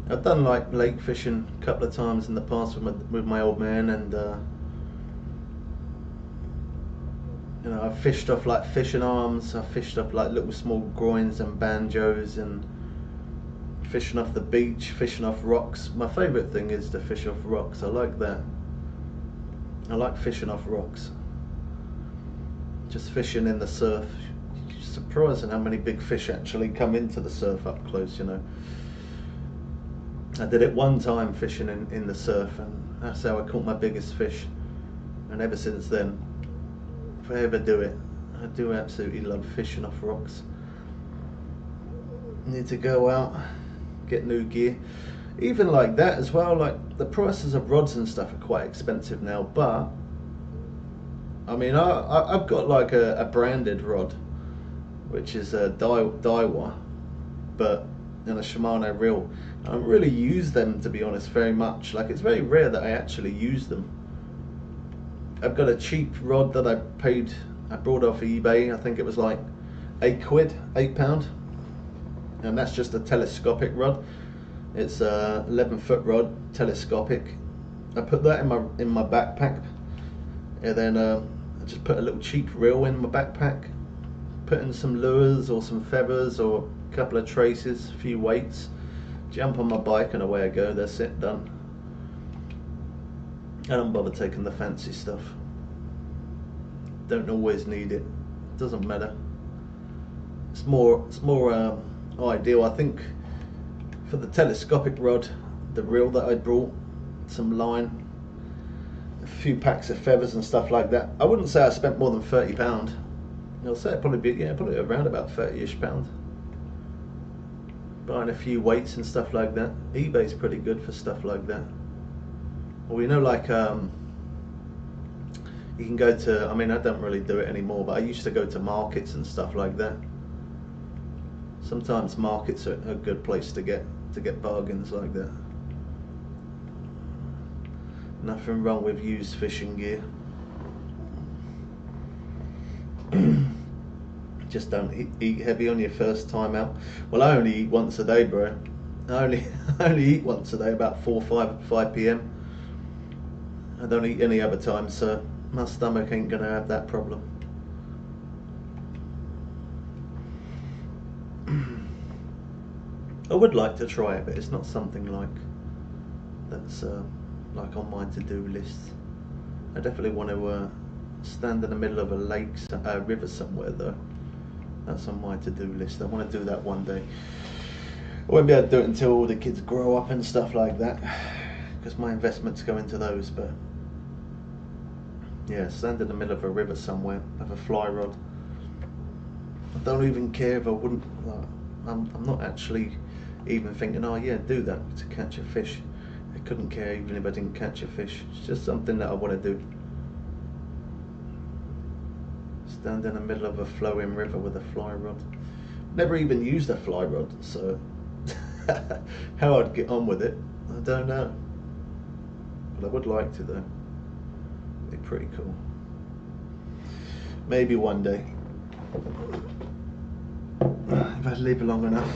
I've done like lake fishing a couple of times in the past with my old man, and you know, I've fished off like fishing arms. I've fished off like little small groins and banjos, and fishing off the beach, fishing off rocks. My favourite thing is to fish off rocks. I like that. I like fishing off rocks. Just fishing in the surf. It's surprising how many big fish actually come into the surf up close, you know. I did it one time fishing in the surf, and that's how I caught my biggest fish. And ever since then, if I ever do it, I do absolutely love fishing off rocks. Need to go out, get new gear. Even like that as well, like the prices of rods and stuff are quite expensive now, but I mean, I've got like a branded rod, which is a Daiwa, but and a Shimano reel. I don't really use them, to be honest, very much. Like, it's very rare that I actually use them. I've got a cheap rod that I brought off eBay. I think it was like £8, £8, and that's just a telescopic rod. It's a 11-foot rod, telescopic. I put that in my backpack, and then I just put a little cheap reel in my backpack, put in some lures or some feathers or a couple of traces, a few weights, jump on my bike, and away I go. That's it, done. I don't bother taking the fancy stuff. Don't always need it. Doesn't matter. It's more ideal, I think, for the telescopic rod, the reel that I brought, some line, a few packs of feathers and stuff like that. I wouldn't say I spent more than £30. I'll say it'd probably be probably around about £30-ish. Buying a few weights and stuff like that. eBay's pretty good for stuff like that. Or, you know, like you can go to, I mean, I don't really do it anymore, but I used to go to markets and stuff like that. Sometimes markets are a good place to get bargains like that. Nothing wrong with used fishing gear. Just don't eat heavy on your first time out. Well, I only eat once a day, bro. I only eat once a day, about 5 p.m. I don't eat any other time, so my stomach ain't gonna have that problem. I would like to try it, but it's not something like that's like on my to-do list. I definitely want to stand in the middle of a lake, river somewhere though. That's on my to-do list. I want to do that one day. I won't be able to do it until all the kids grow up and stuff like that, because my investments go into those. But yeah, stand in the middle of a river somewhere, have a fly rod. I don't even care if I wouldn't. I'm not actually even thinking, oh yeah, do that to catch a fish. I couldn't care even if I didn't catch a fish. It's just something that I want to do. Stand in the middle of a flowing river with a fly rod. Never even used a fly rod, so how I'd get on with it, I don't know. But I would like to though. It'd be pretty cool. Maybe one day, if I live long enough.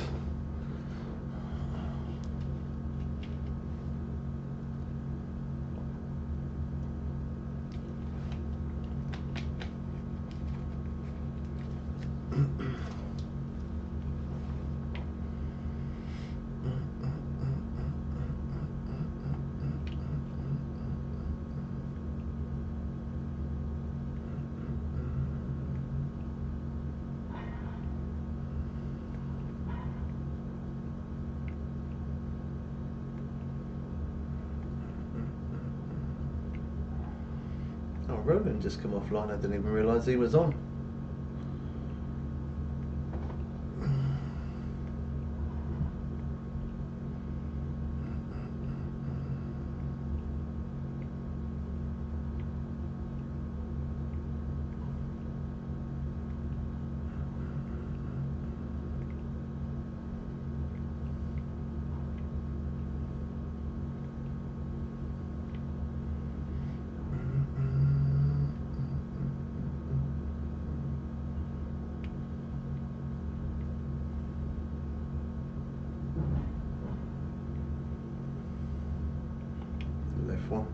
Oh, Roland just come offline. I didn't even realise he was on. Left one.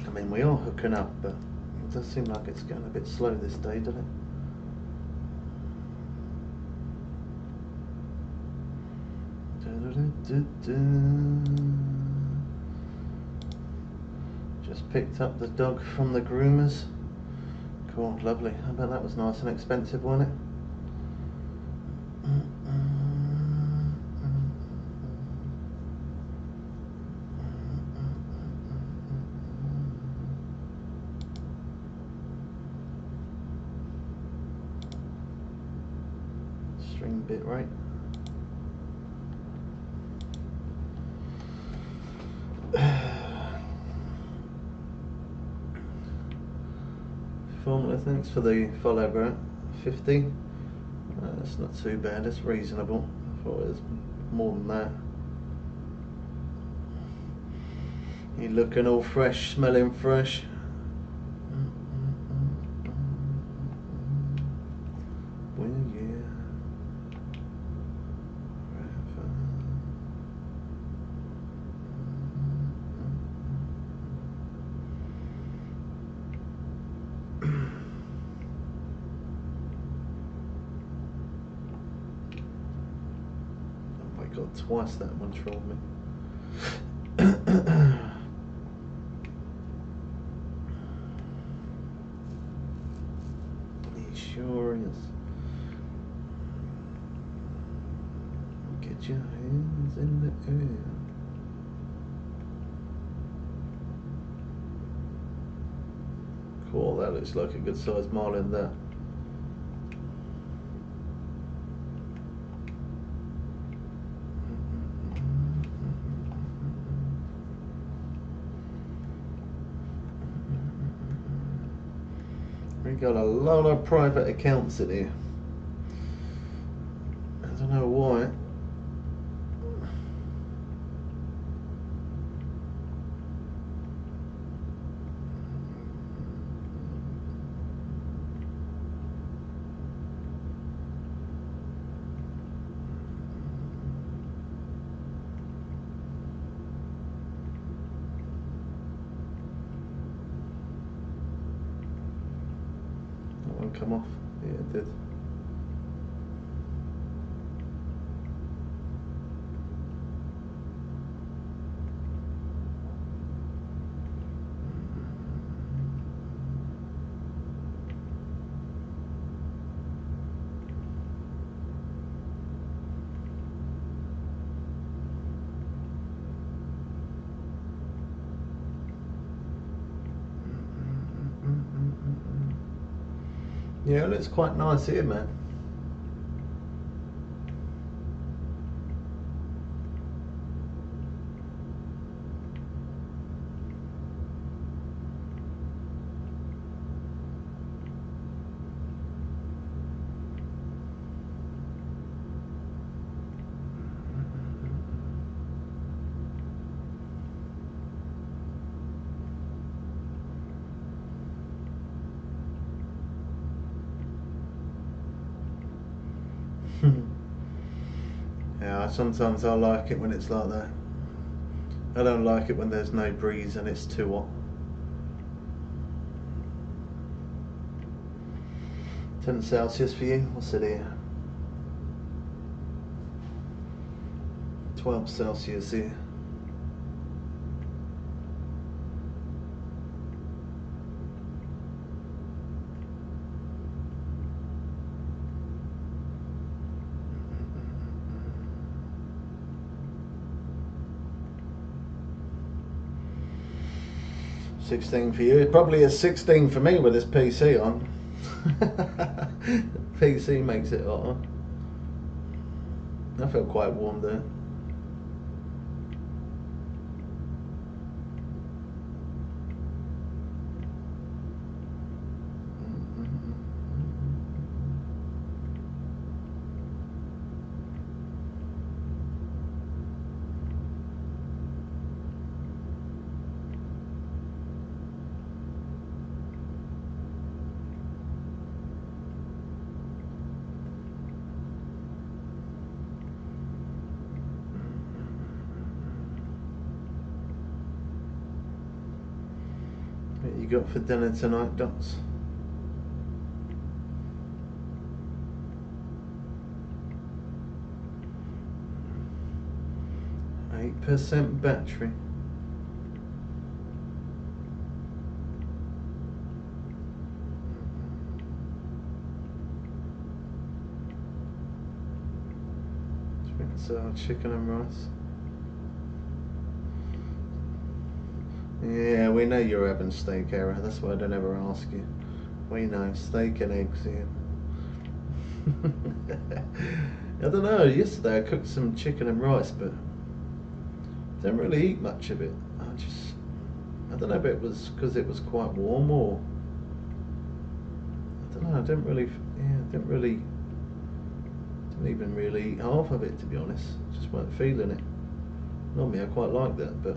I mean, we are hooking up, but it does seem like it's going a bit slow this day, doesn't it? Just picked up the dog from the groomers. Cool, lovely. I bet that was nice and expensive, wasn't it? String bit right. Formula, thanks for the follow, bro. 50. That's not too bad. That's reasonable. I thought it was more than that. You looking all fresh, smelling fresh. Well, yeah. Oh my God, twice that one trolled me. He sure is. Get your hands in the air. Cool, that looks like a good sized marlin there. We got a lot of private accounts in here. I don't know why. That one come off. Yeah, it did. Yeah, it looks quite nice here, man. Yeah, sometimes I like it when it's like that. I don't like it when there's no breeze and it's too hot. 10 Celsius for you, what's it here? 12 Celsius here. $16 for you. Probably a 16 for me with this PC on. PC makes it hotter. I feel quite warm there. What you got for dinner tonight, Dots? 8% battery. So chicken and rice. Yeah, we know you're having steak, Era. That's why I don't ever ask you. We know, steak and eggs here. I don't know, yesterday I cooked some chicken and rice, but I didn't really eat much of it. I don't know if it was because it was quite warm or, I don't know, didn't even really eat half of it, to be honest. Just weren't feeling it. Normally I quite like that, but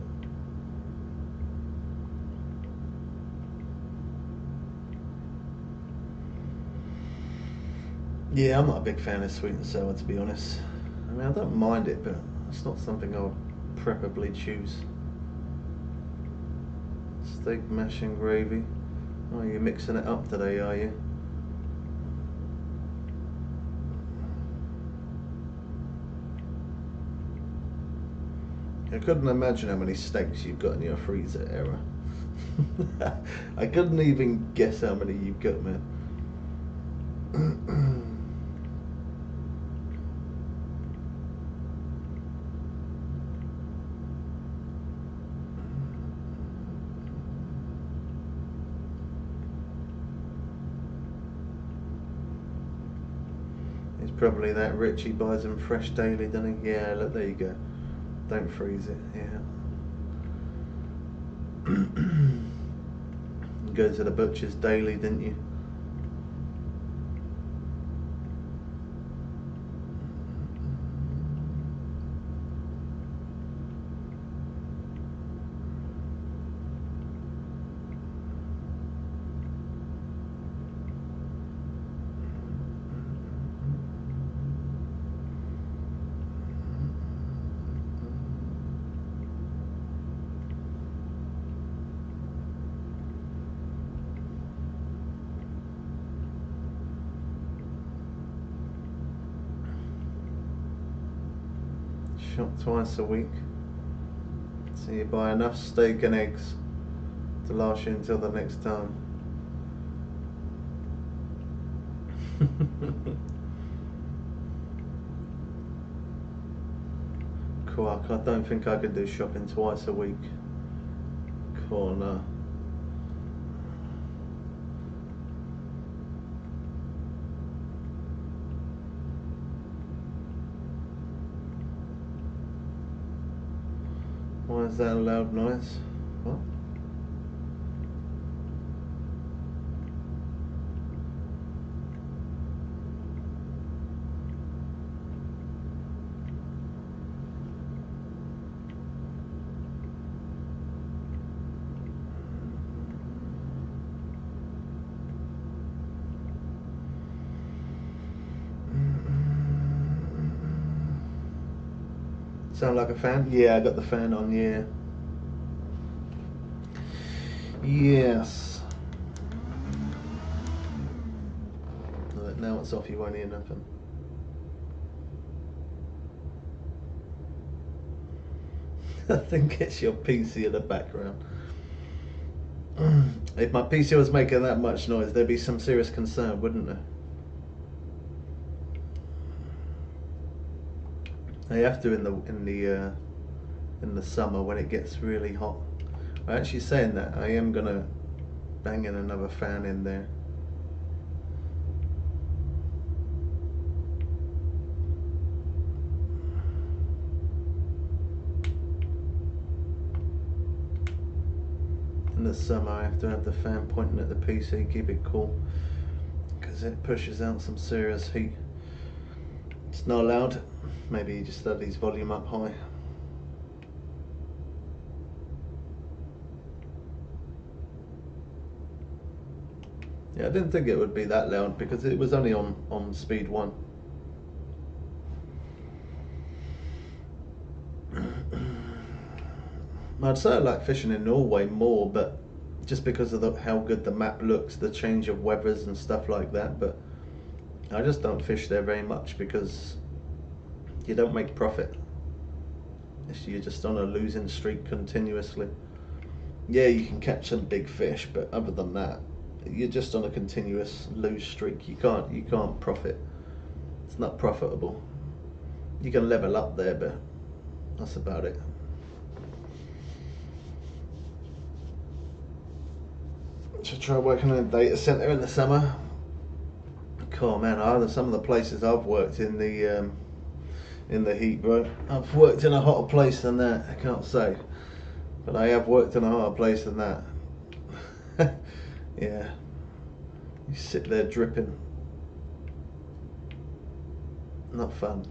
yeah, I'm not a big fan of sweet and sour, to be honest. I mean, I don't mind it, but it's not something I would preferably choose. Steak, mash and gravy. Oh, you're mixing it up today, are you? I couldn't imagine how many steaks you've got in your freezer, Era. I couldn't even guess how many you've got, man. He's probably that rich, he buys them fresh daily, doesn't he? Yeah, look, there you go. Don't freeze it, yeah. You go to the butcher's daily, didn't you? Shop twice a week. So you buy enough steak and eggs to last you until the next time. Quark, I don't think I could do shopping twice a week. Cool, no. Why is that a loud noise? What? Sound like a fan? Yeah, I got the fan on, yeah. Yes. Now it's off, you won't hear nothing. I think it's your PC in the background. If my PC was making that much noise, there'd be some serious concern, wouldn't there? They have to in the summer when it gets really hot. I'm actually saying that I am gonna bang in another fan in there. In the summer I have to have the fan pointing at the PC, keep it cool, because it pushes out some serious heat. It's not loud. Maybe just let these volume up high. Yeah, I didn't think it would be that loud because it was only on speed 1. I'd say I like fishing in Norway more, but just because of how good the map looks, the change of weathers and stuff like that, but I just don't fish there very much because you don't make profit. You're just on a losing streak continuously. Yeah, you can catch some big fish, but other than that, you're just on a continuous lose streak. You can't profit. It's not profitable. You can level up there, but that's about it. Should try working in a data center in the summer. Cool, man. Some of the places I've worked in the heat, bro. I've worked in a hotter place than that. I can't say, but I have worked in a hotter place than that. Yeah, you sit there dripping. Not fun.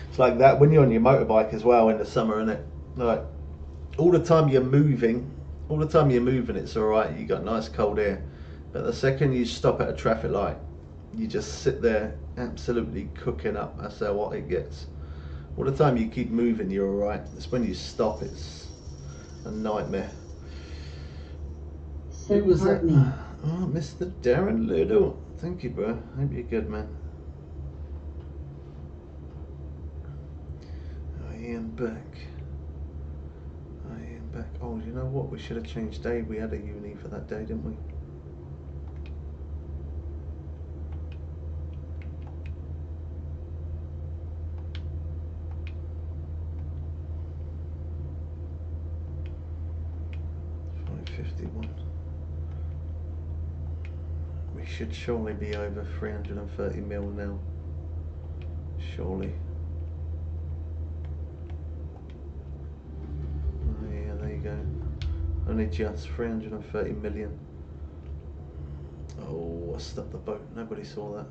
It's like that when you're on your motorbike as well in the summer, isn't it? Like all the time you're moving, it's all right. You got nice cold air, but the second you stop at a traffic light, you just sit there absolutely cooking up. That's how hot it gets. All the time you keep moving, you're all right. It's when you stop, it's a nightmare. So Who was that? me. Oh, Mr. Darren Little. Thank you, bro. Hope you're good, man. Ian back. Oh, you know what? We should have changed day. We had a uni for that day, didn't we? $551. We should surely be over 330 mil now. Surely. Go. Only just 330 million. Oh, I stopped the boat. Nobody saw that.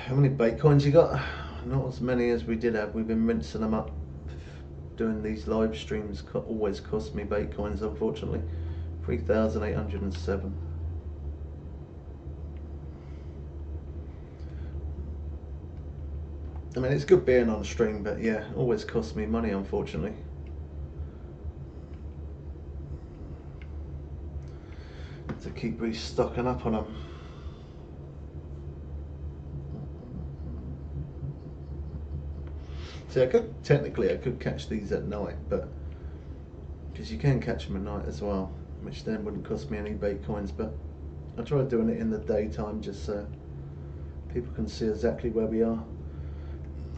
How many bait coins you got? Not as many as we did have. We've been rinsing them up. Doing these live streams always cost me bait coins, unfortunately. 3,807. I mean, it's good being on stream, but yeah, always costs me money, unfortunately. To keep restocking up on them. See, I could catch these at night, but because you can catch them at night as well, which then wouldn't cost me any bait coins, but I tried doing it in the daytime just so people can see exactly where we are.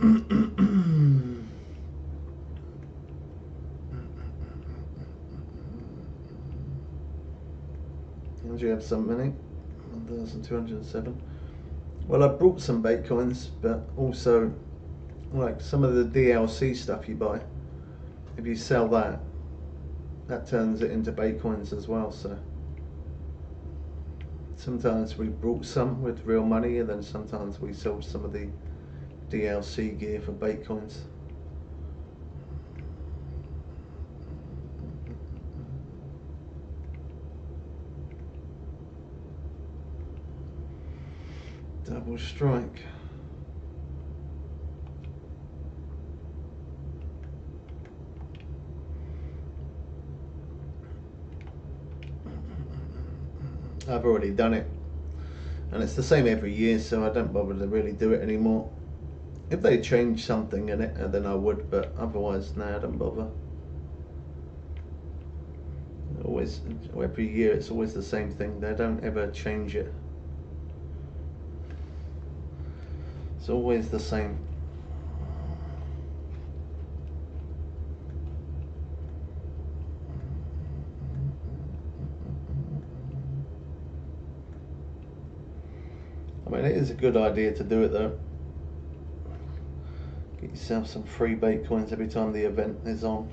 And you have so many? 1,207. Well, I brought some bait coins, but also like some of the DLC stuff you buy, if you sell that, that turns it into bait coins as well. So sometimes we brought some with real money, and then sometimes we sold some of the DLC gear for bait coins. Double strike. I've already done it, and it's the same every year, so I don't bother to really do it anymore. If they change something in it, then I would, but otherwise, no, I don't bother. Always, every year, it's always the same thing. They don't ever change it. It's always the same. I mean, it is a good idea to do it though. Get yourself some free bait coins every time the event is on.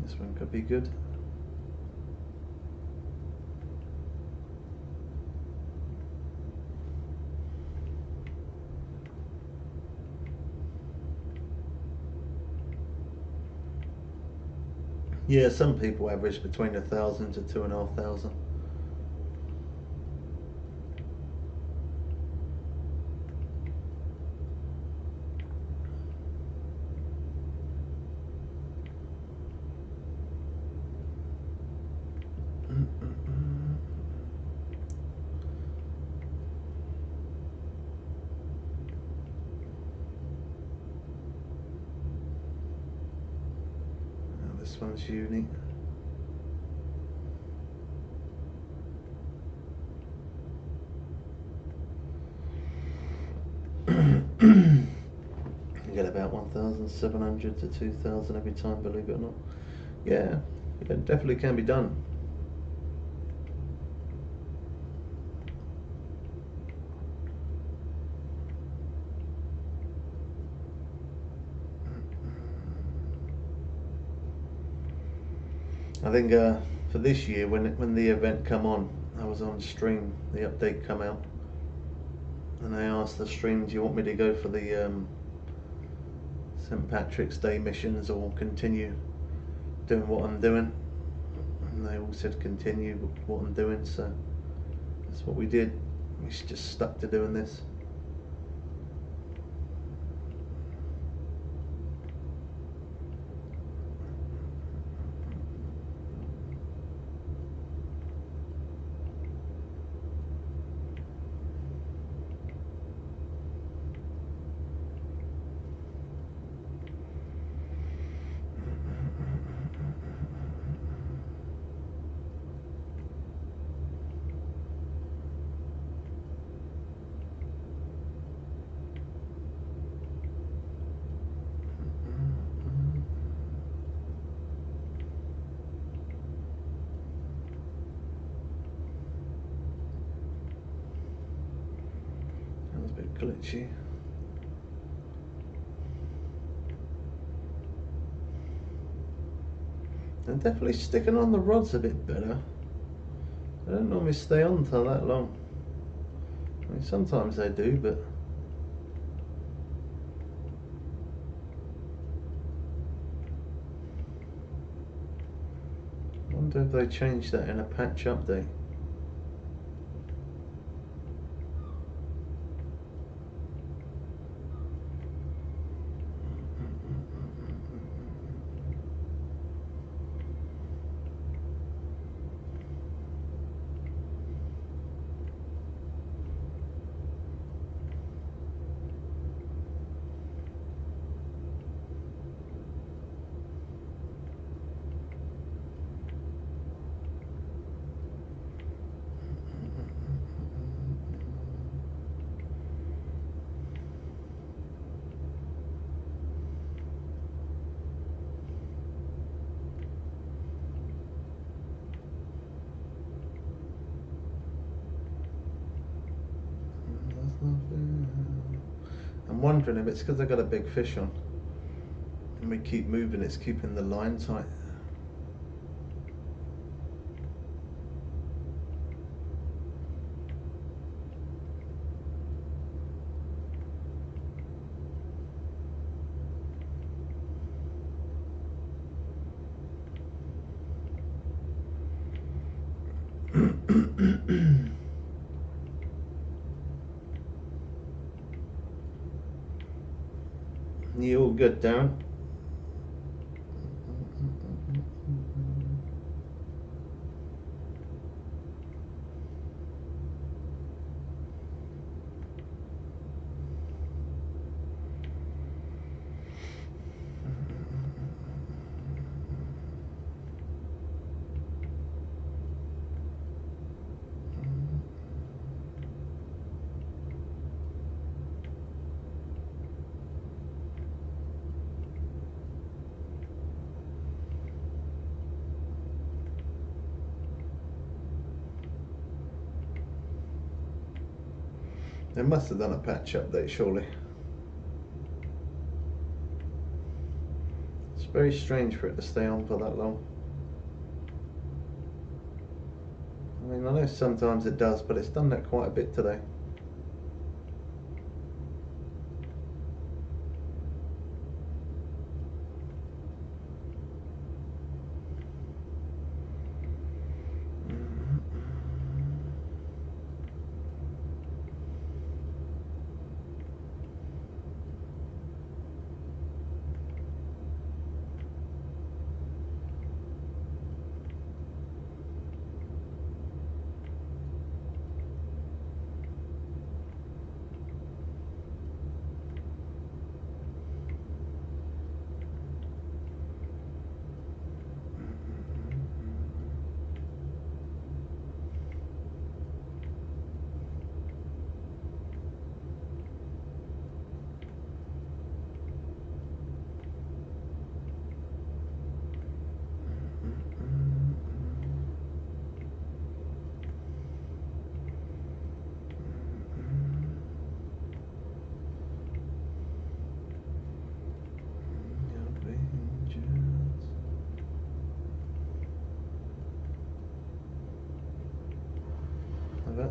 This one could be good. Yeah, some people average between 1,000 to 2,500. Now this one's unique. You get about 1,700 to 2,000 every time, believe it or not. Yeah, it definitely can be done. I think for this year, when the event come on, I was on stream. The update come out, and I asked the stream, "Do you want me to go for the St. Patrick's Day missions or continue doing what I'm doing?" And they all said continue what I'm doing, so that's what we did. We just stuck to doing this. That was a bit glitchy. And definitely sticking on the rod's a bit better. I don't normally stay on till that long. I mean, sometimes I do, but I wonder if they changed that in a patch update. I'm wondering if it's because I got a big fish on and we keep moving, it's keeping the line tight. You all good, Darren? They must have done a patch update, surely. It's very strange for it to stay on for that long. I mean, I know sometimes it does, but it's done that quite a bit today.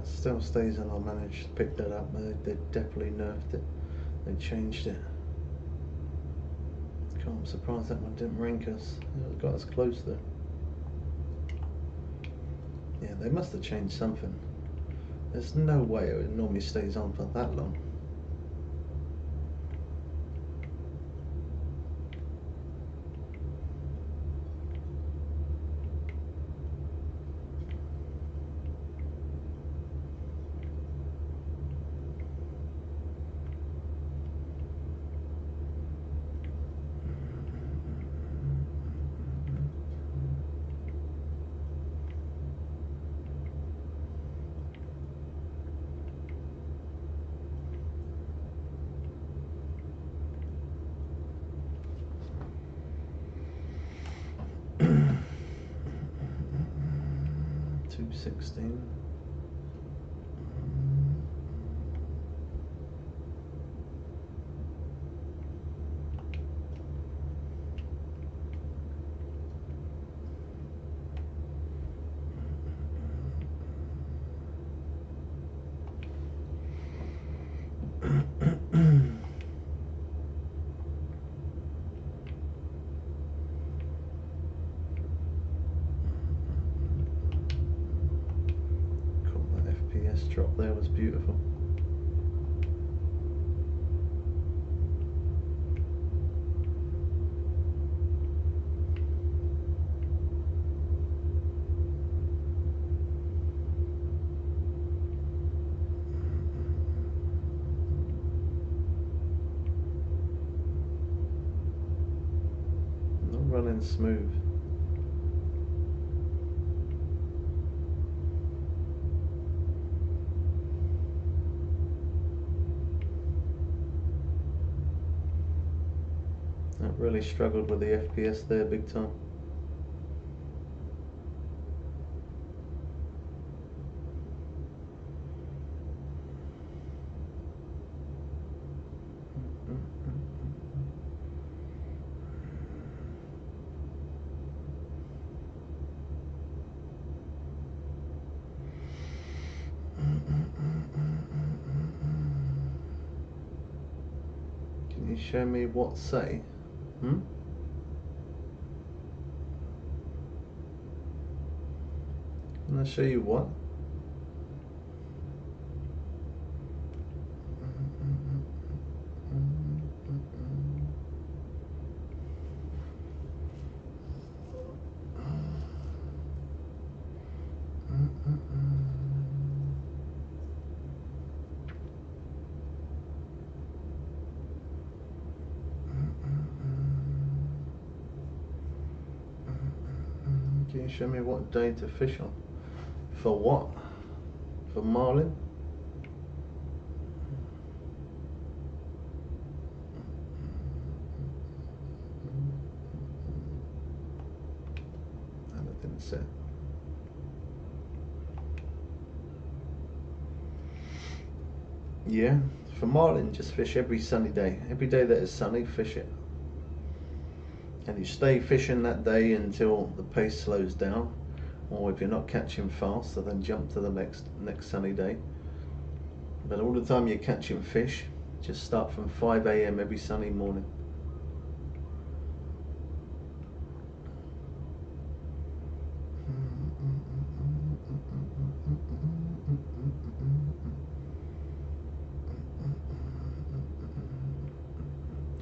that still stays on. I managed to pick that up. They definitely nerfed it. They changed it. I'm surprised that one didn't rank us. It got us close though. Yeah, they must have changed something. There's no way it normally stays on for that long. $2.16. FPS drop there was beautiful. Not running smooth. That really struggled with the FPS there big time. Can you show me what say? Can I show you what? Can you show me what day to fish on? For what? For marlin? And it didn't set. Yeah, for marlin, just fish every sunny day. Every day that is sunny, fish it. And you stay fishing that day until the pace slows down, or if you're not catching fast, so then jump to the next sunny day. But all the time you're catching fish, just start from 5 AM every sunny morning.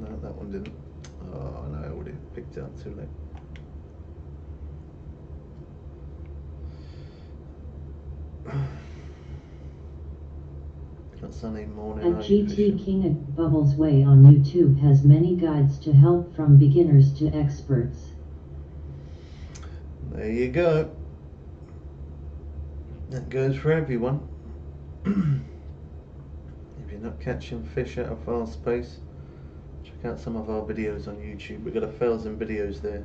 No, that one didn't. Oh no, I would have picked it up too late. A sunny morning. At GT King at Bubbles Way on YouTube has many guides to help from beginners to experts. There you go. That goes for everyone. If you're not catching fish at a fast pace, check out some of our videos on YouTube. We've got 1,000 videos there.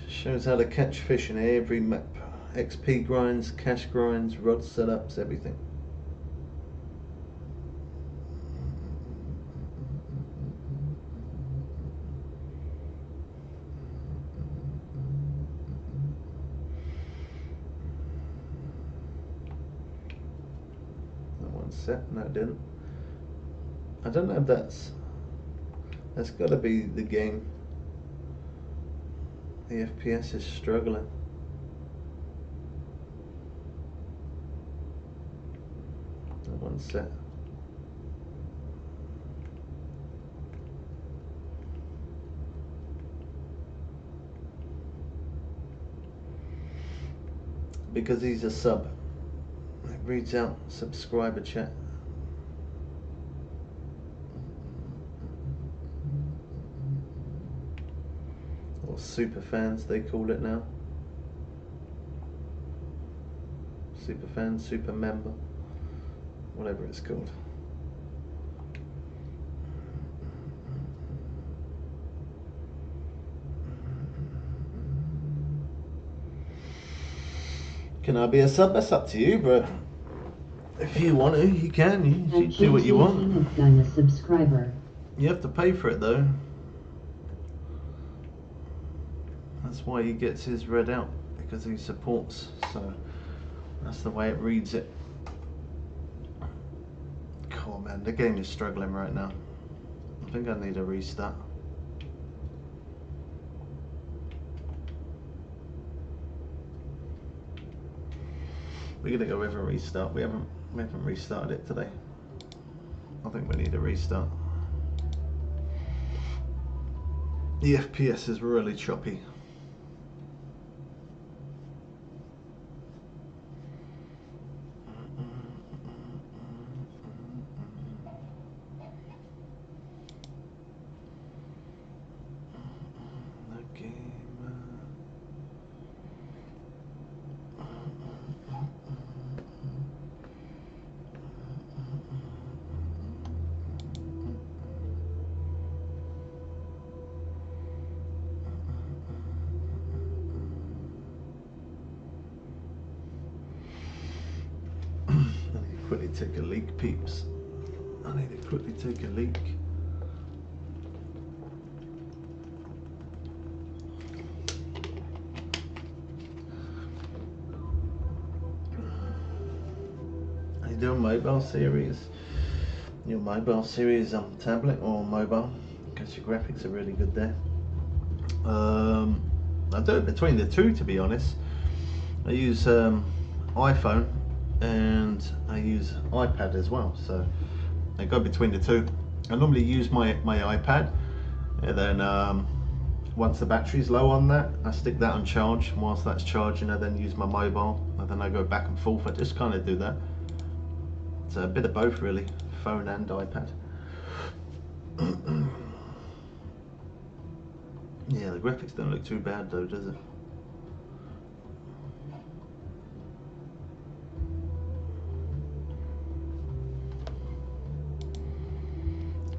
Shows how to catch fish in every map. XP grinds, cash grinds, rod setups, everything. set. No, it didn't. I don't know if that's got to be the game. The FPS is struggling. That one's set. Because he's a sub, it reads out subscriber chat. Or super fans they call it now. Super fan, super member, whatever it's called. Can I be a sub? That's up to you, but if you want to, you can. You do what you want. I'm a subscriber. You have to pay for it though. That's why he gets his read out, because he supports. So that's the way it reads it. Cool, man. The game is struggling right now. I think I need a restart. We're gonna go with a restart. We haven't restarted it today. I think we need a restart. The FPS is really choppy. Quickly take a leak, peeps. I need to quickly take a leak. Are you doing mobile series? Your mobile series on tablet or mobile? Because your graphics are really good there. I do it between the two, to be honest. I use iPhone and I use iPad as well, so I go between the two. I normally use my iPad, and then once the battery's low on that, I stick that on charge. And whilst that's charging, I then use my mobile, and then I go back and forth. I just kind of do that. It's a bit of both, really, phone and iPad. Yeah, the graphics don't look too bad though, does it?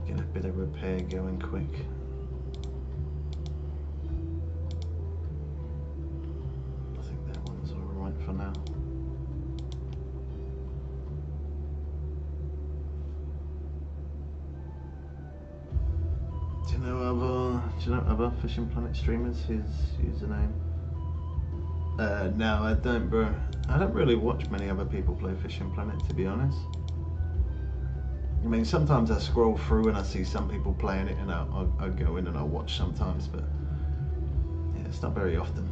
Get a bit of repair going quick. I think that one's alright for now. Do you know other Fishing Planet streamers? His username? No, I don't, bro. I don't really watch many other people play Fishing Planet, to be honest. I mean, sometimes I scroll through and I see some people playing it, and I'll go in and I'll watch sometimes, but yeah, it's not very often.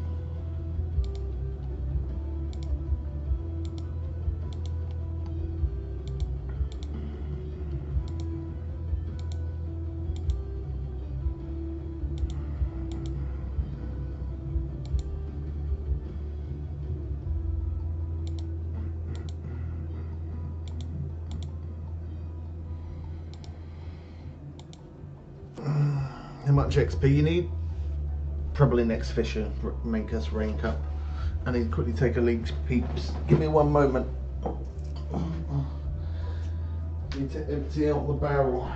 How much XP you need? Probably next Fisher make us rank up. I need to quickly take a leak, peeps. Give me one moment. Need to empty out the barrel.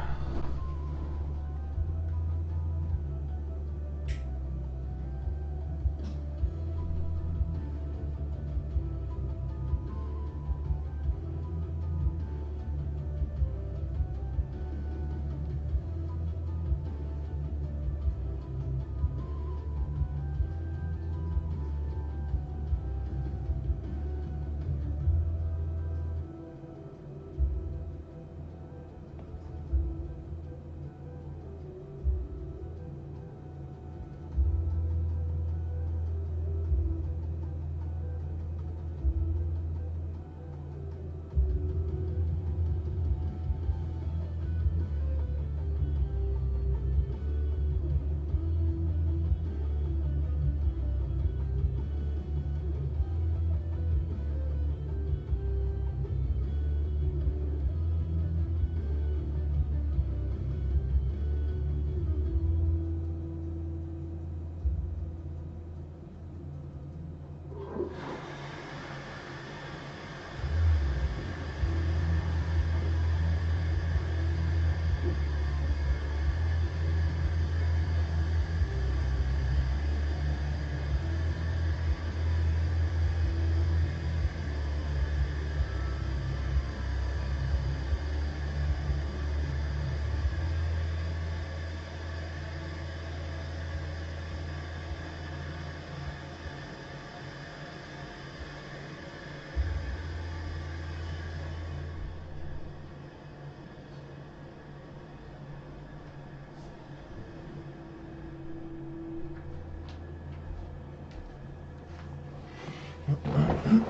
Be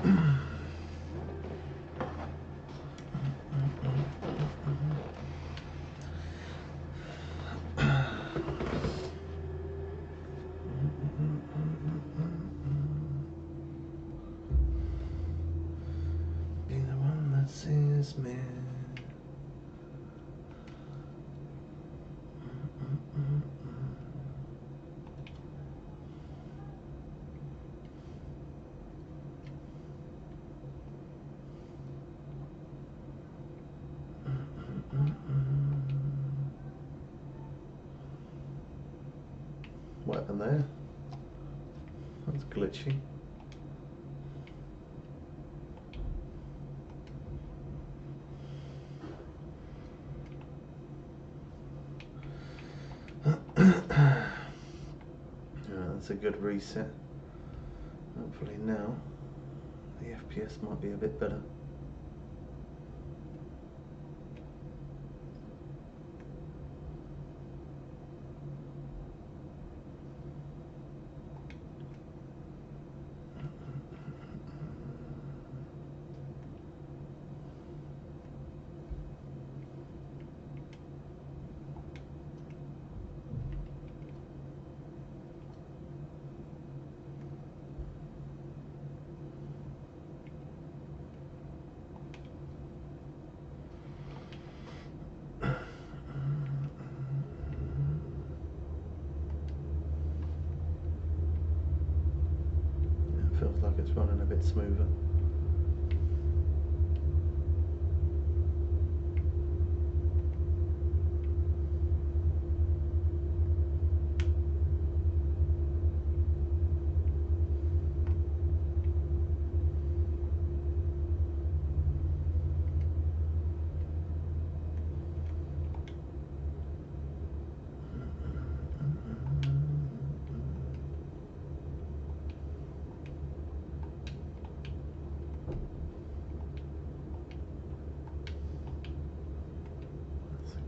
the one that sees me. What happened there? That's glitchy. That's a good reset. Hopefully now the FPS might be a bit better. Feels like it's running a bit smoother.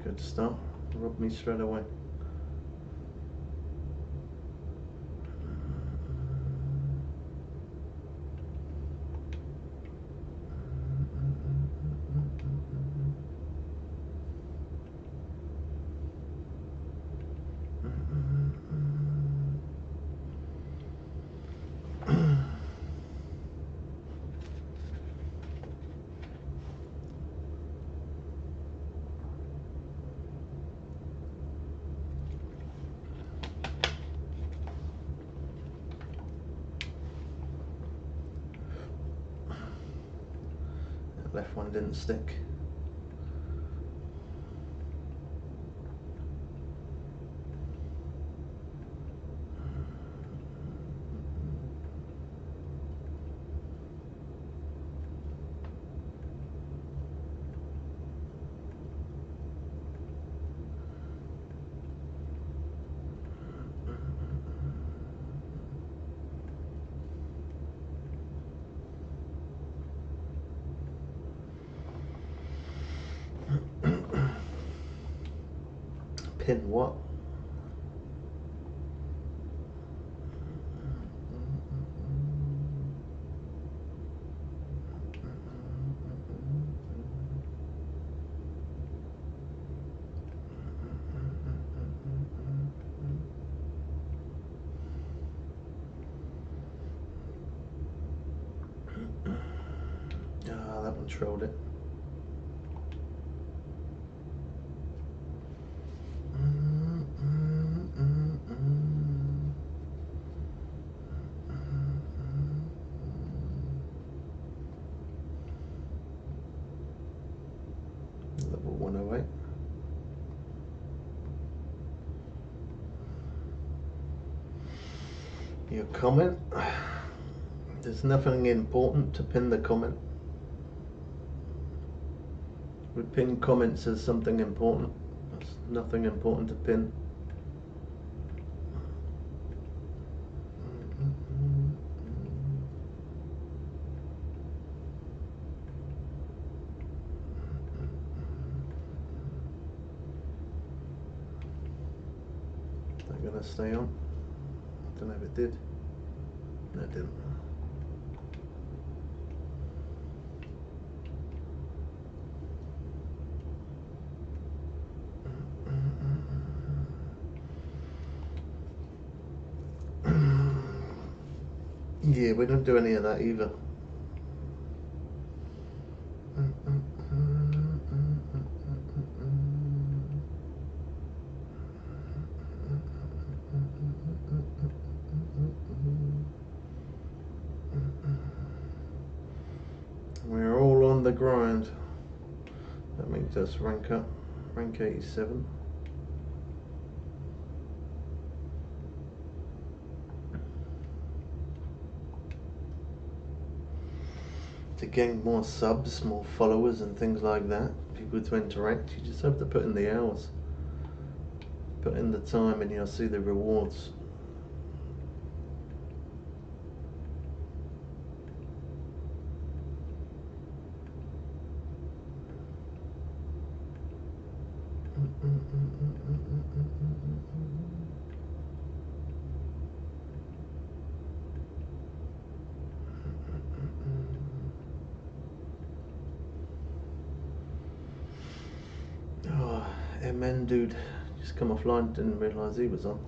Good start. Rub me straight away. Left one didn't stick. Pin what? Ah, that one trolled it. Level 108. Your comment. There's nothing important to pin the comment. We pin comments as something important. There's nothing important to pin. Is that gonna stay on? I don't know if it did. No, it didn't. Yeah, we don't do any of that either. We're all on the grind. That makes us rank up, rank 87. To gain more subs, more followers and things like that, people to interact, you just have to put in the hours. Put in the time and you'll see the rewards. Oh, MN dude just come offline, didn't realise he was on.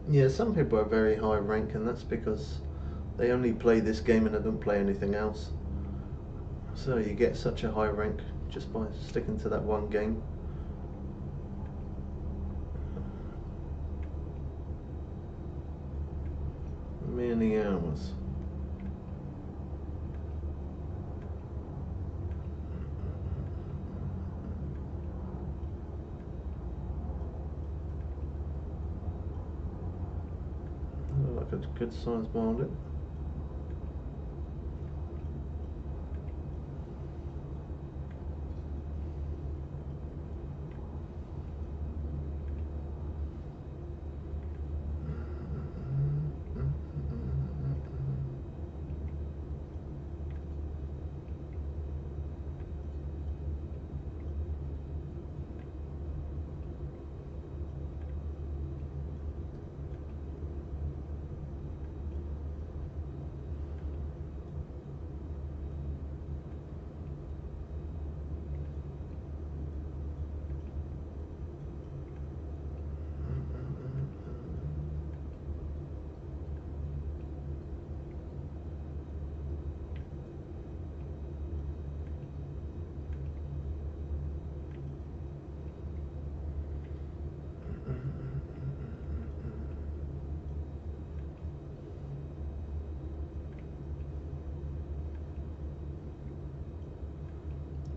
Yeah, some people are very high rank, and that's because they only play this game and they don't play anything else. So you get such a high rank just by sticking to that one game. Many hours. Like a good sized marlet.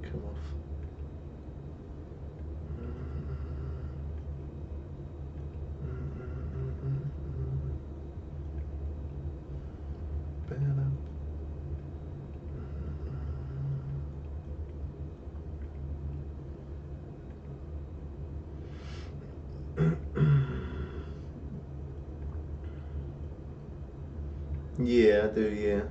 Come off. Better. Yeah, I do, yeah.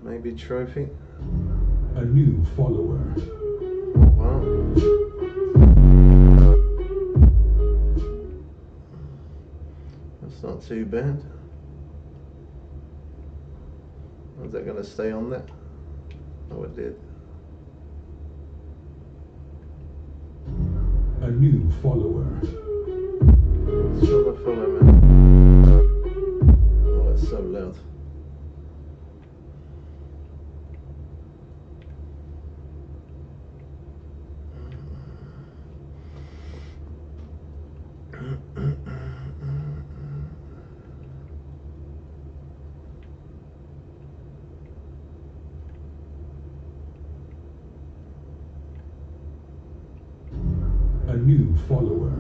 Maybe trophy. A new follower. Wow. That's not too bad. Is that going to stay on there? Oh, it did. A new follower. Still a follow, man. Oh, it's so loud. A new follower.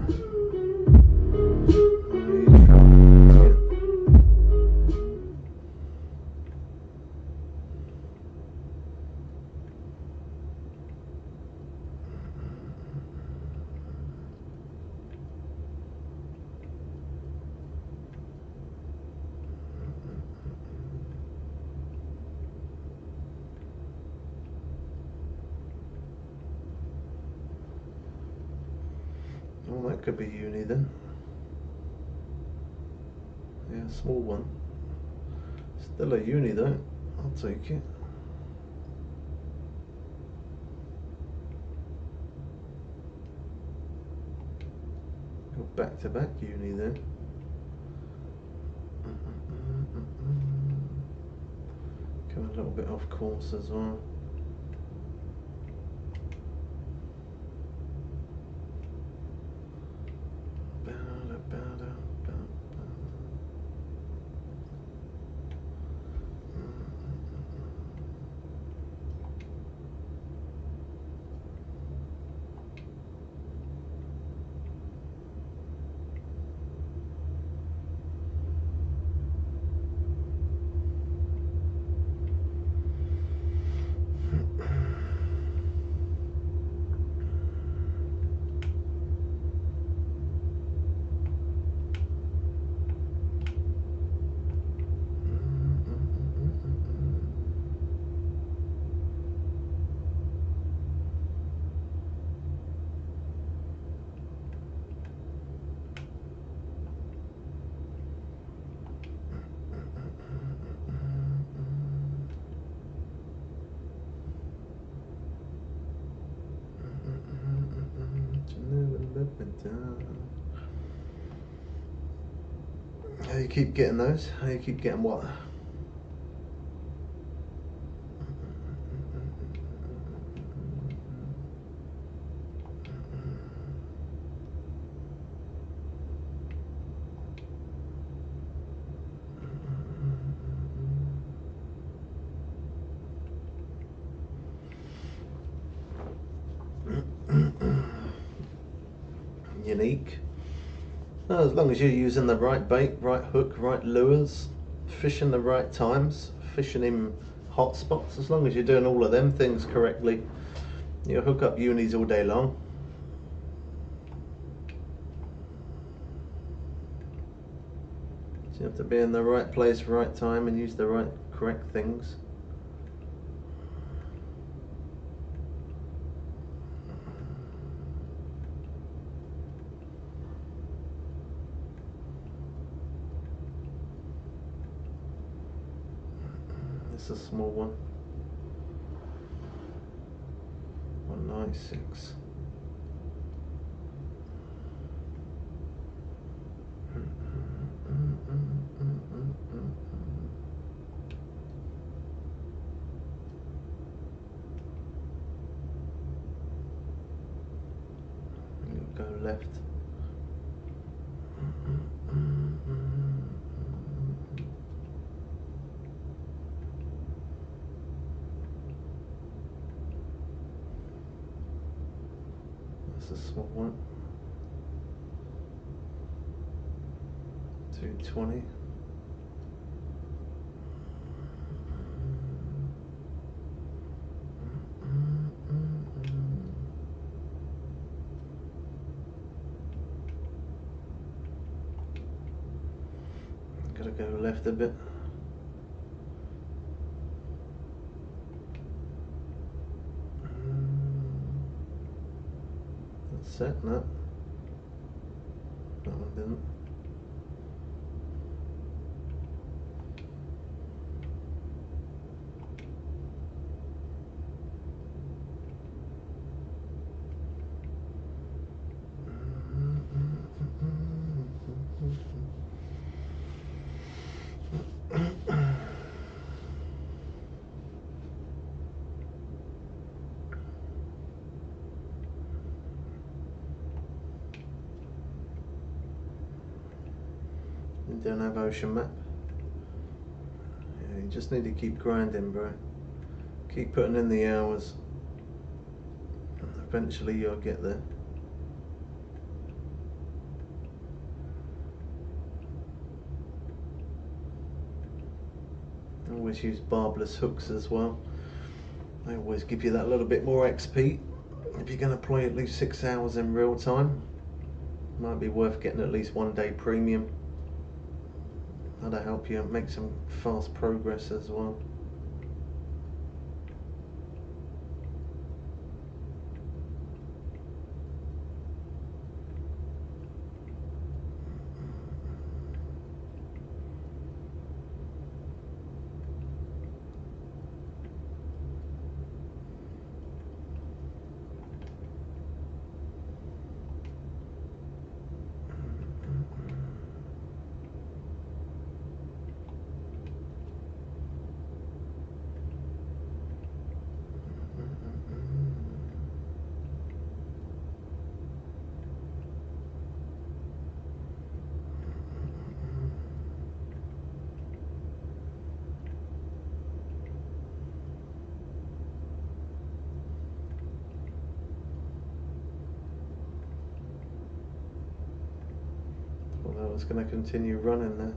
Well, that could be uni then. Yeah, small one. Still a uni though. I'll take it. Go back to back uni then. Come a little bit off course as well. How you keep getting those? How you keep getting what? Unique. As long as you're using the right bait, right hook, right lures, fishing the right times, fishing in hot spots, as long as you're doing all of them things correctly, you'll hook up unis all day long. So you have to be in the right place, right time, and use the right correct things. It's a small one. 196. Go left. That's a small one. 220. Gotta go left a bit. That's set, no. That one didn't. You don't have ocean map. Yeah, you just need to keep grinding, bro. Keep putting in the hours. Eventually you'll get there. always use barbless hooks as well. They always give you that little bit more XP. If you're going to play at least 6 hours in real time, might be worth getting at least 1 day premium. That'll help you make some fast progress as well. Although I was going to continue running there.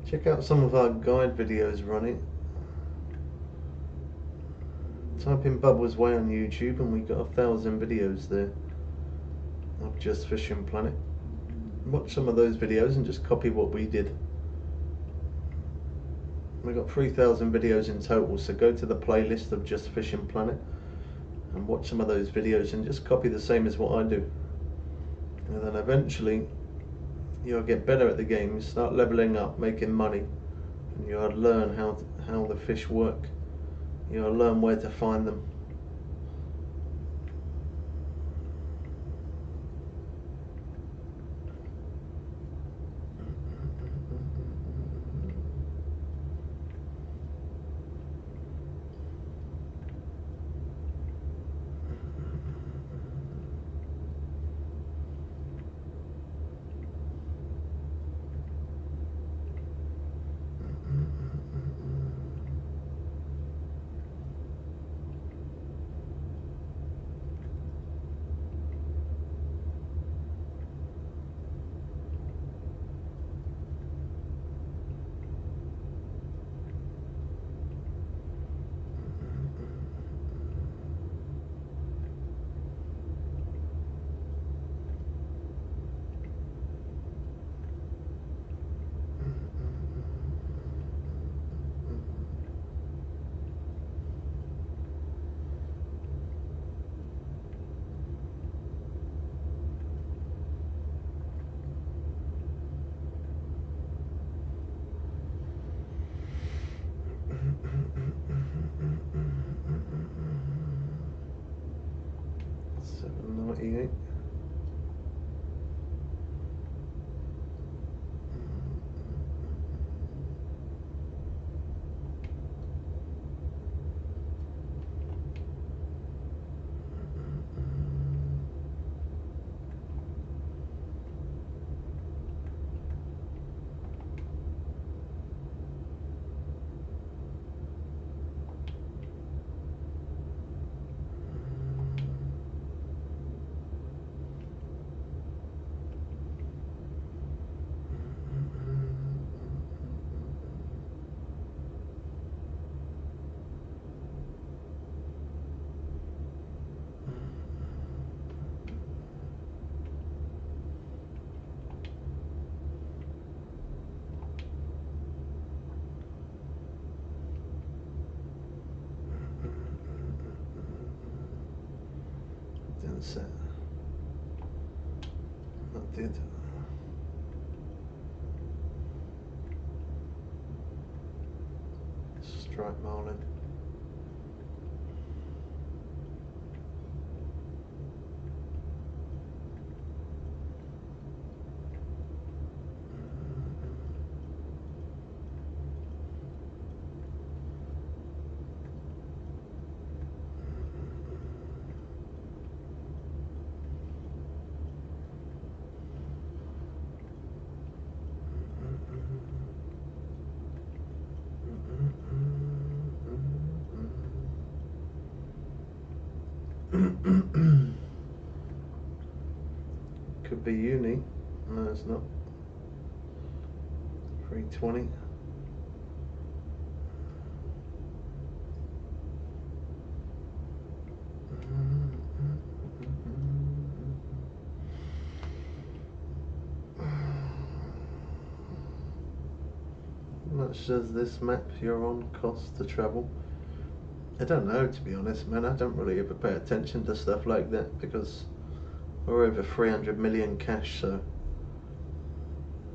Check out some of our guide videos running. Type in Bubbles Way on YouTube and we got 1,000 videos there of just Fishing Planet. Watch some of those videos and just copy what we did. We got 3,000 videos in total, so go to the playlist of just Fishing Planet and watch some of those videos and just copy the same as what I do. And then eventually you'll get better at the game, you start leveling up, making money, and you'll learn how the fish work. You'll learn where to find them. set. That did. Strike marlin. Could be uni. No, it's not. 320. Much does this map you're on cost to travel? I don't know, to be honest, man. I don't really ever pay attention to stuff like that because we're over 300 million cash, so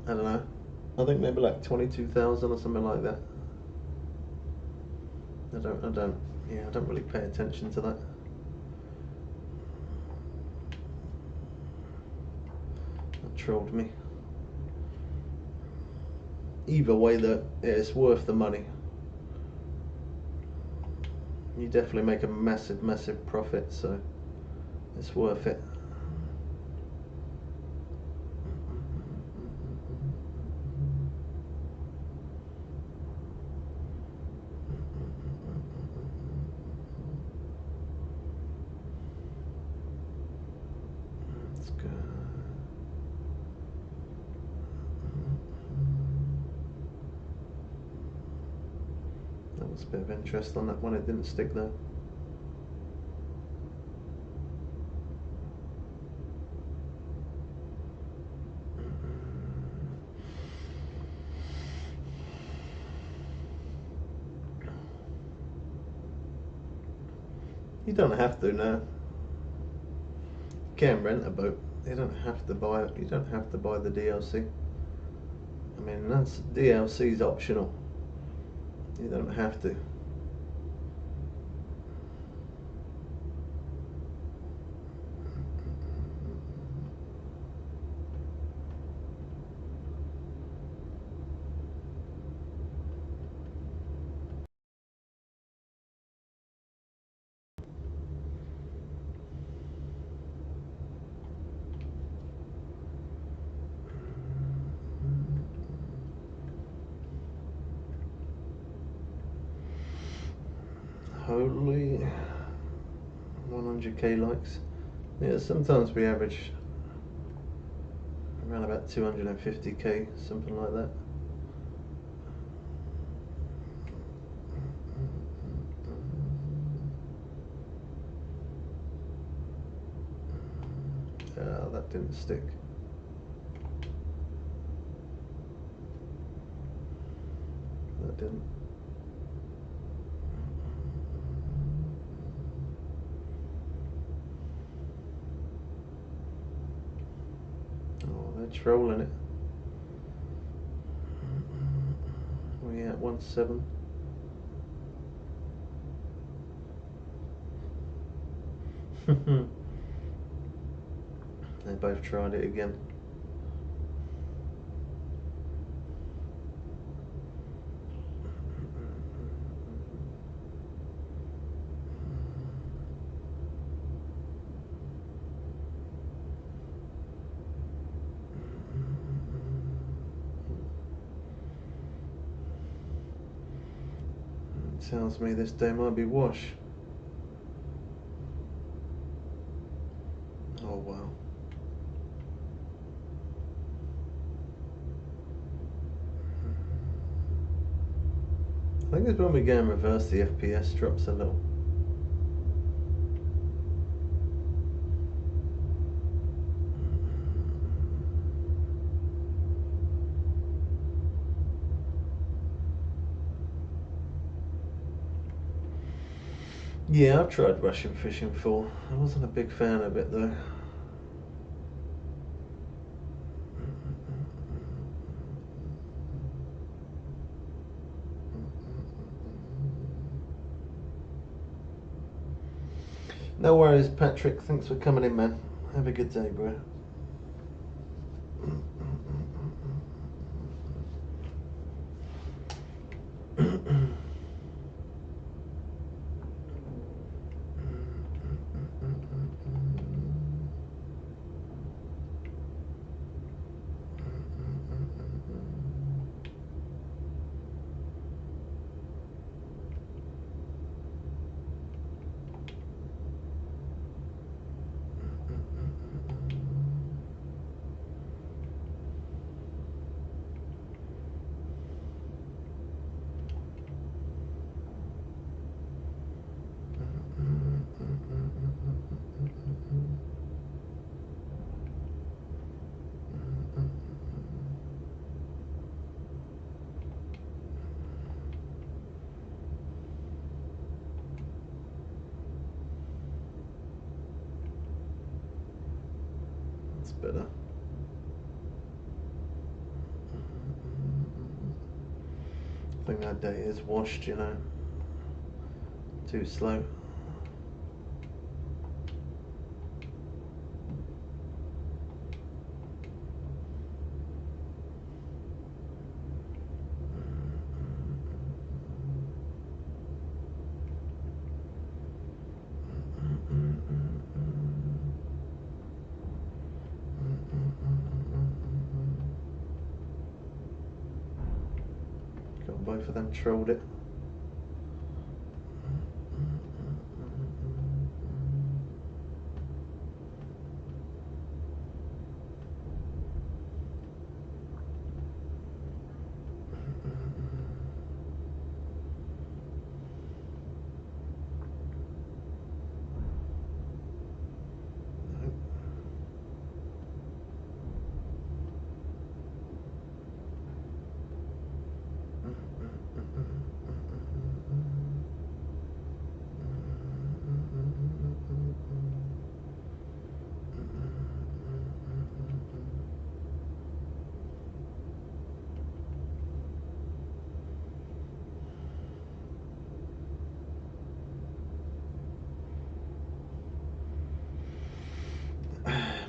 I don't know. I think maybe like 22,000 or something like that. I don't really pay attention to that. That trolled me. Either way though, yeah, it's worth the money. You definitely make a massive profit, so it's worth it. Let's go. That was a bit of interest on that one, it didn't stick though. You don't have to now. You can rent a boat. You don't have to buy it. You don't have to buy the DLC. I mean, that's DLC is optional. You don't have to. Holy 100k likes. Yeah, sometimes we average around about 250k, something like that. That didn't stick. That didn't. Oh, they're trolling it. We at 1.7. They both tried it again. Tells me this day might be wash. Oh wow. I think it's when we go in reverse the FPS drops a little. Yeah, I've tried Russian fishing before. I wasn't a big fan of it though. No worries, Patrick. Thanks for coming in, man. Have a good day, bro. That's better. I think that day is washed, you know. Too slow. Got both of them trolled it.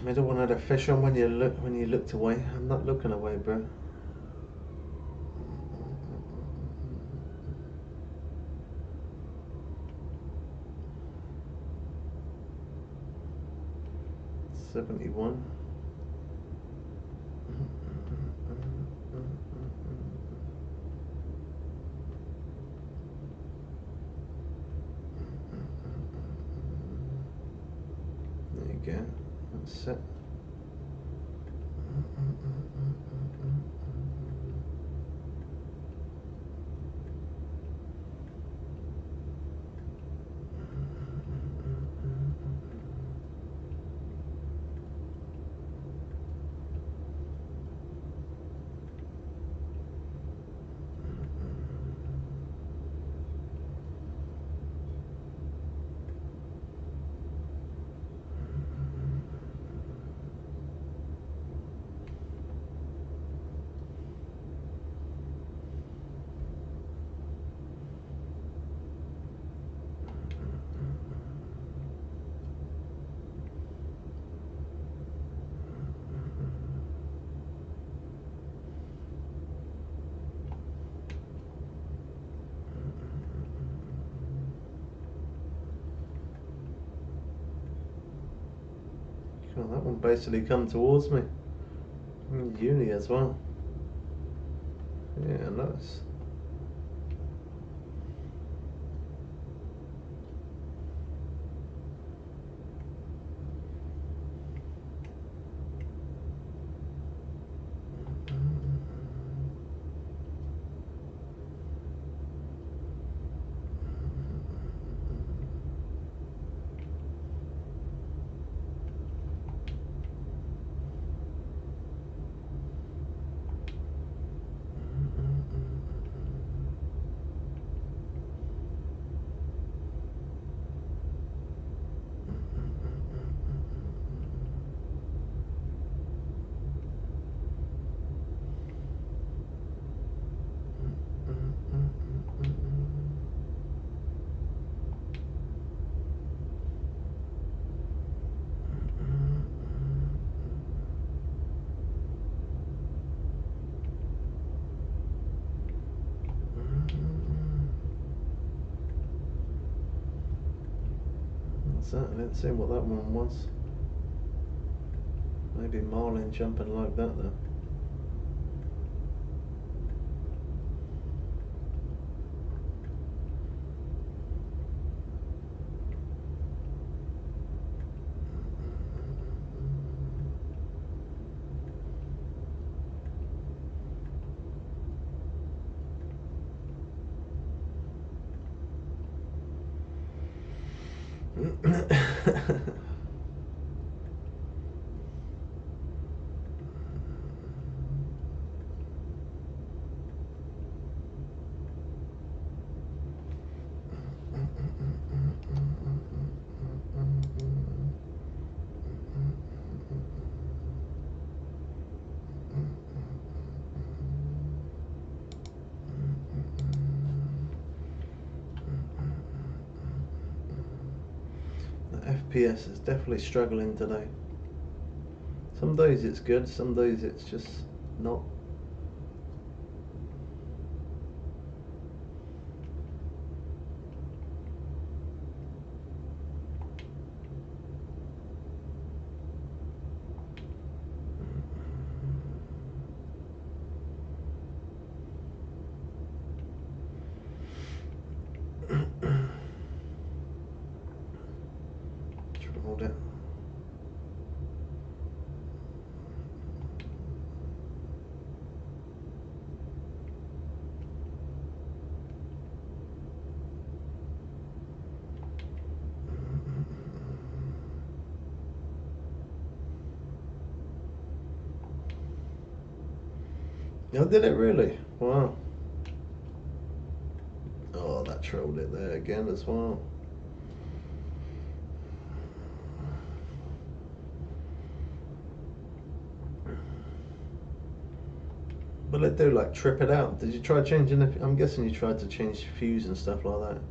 Middle one had a fish on when you looked away. I'm not looking away, bro. $71. There you go. That's it. Well, that one basically come towards me. Uni as well. Yeah, nice. What's that? I didn't see what that one was. Maybe marlin jumping like that though. FPS is definitely struggling today. Some days it's good, some days it's just not. Hold it. Oh, did it really? Wow. Oh, that trolled it there again as well. But they do like trip it out. Did you try changing the? I'm guessing you tried to change the fuse and stuff like that.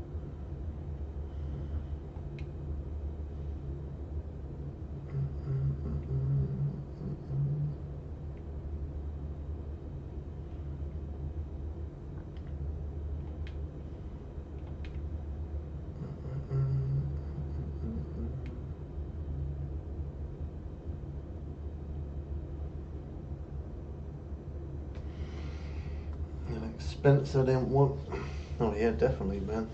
Expense I didn't want. Oh yeah, definitely, man.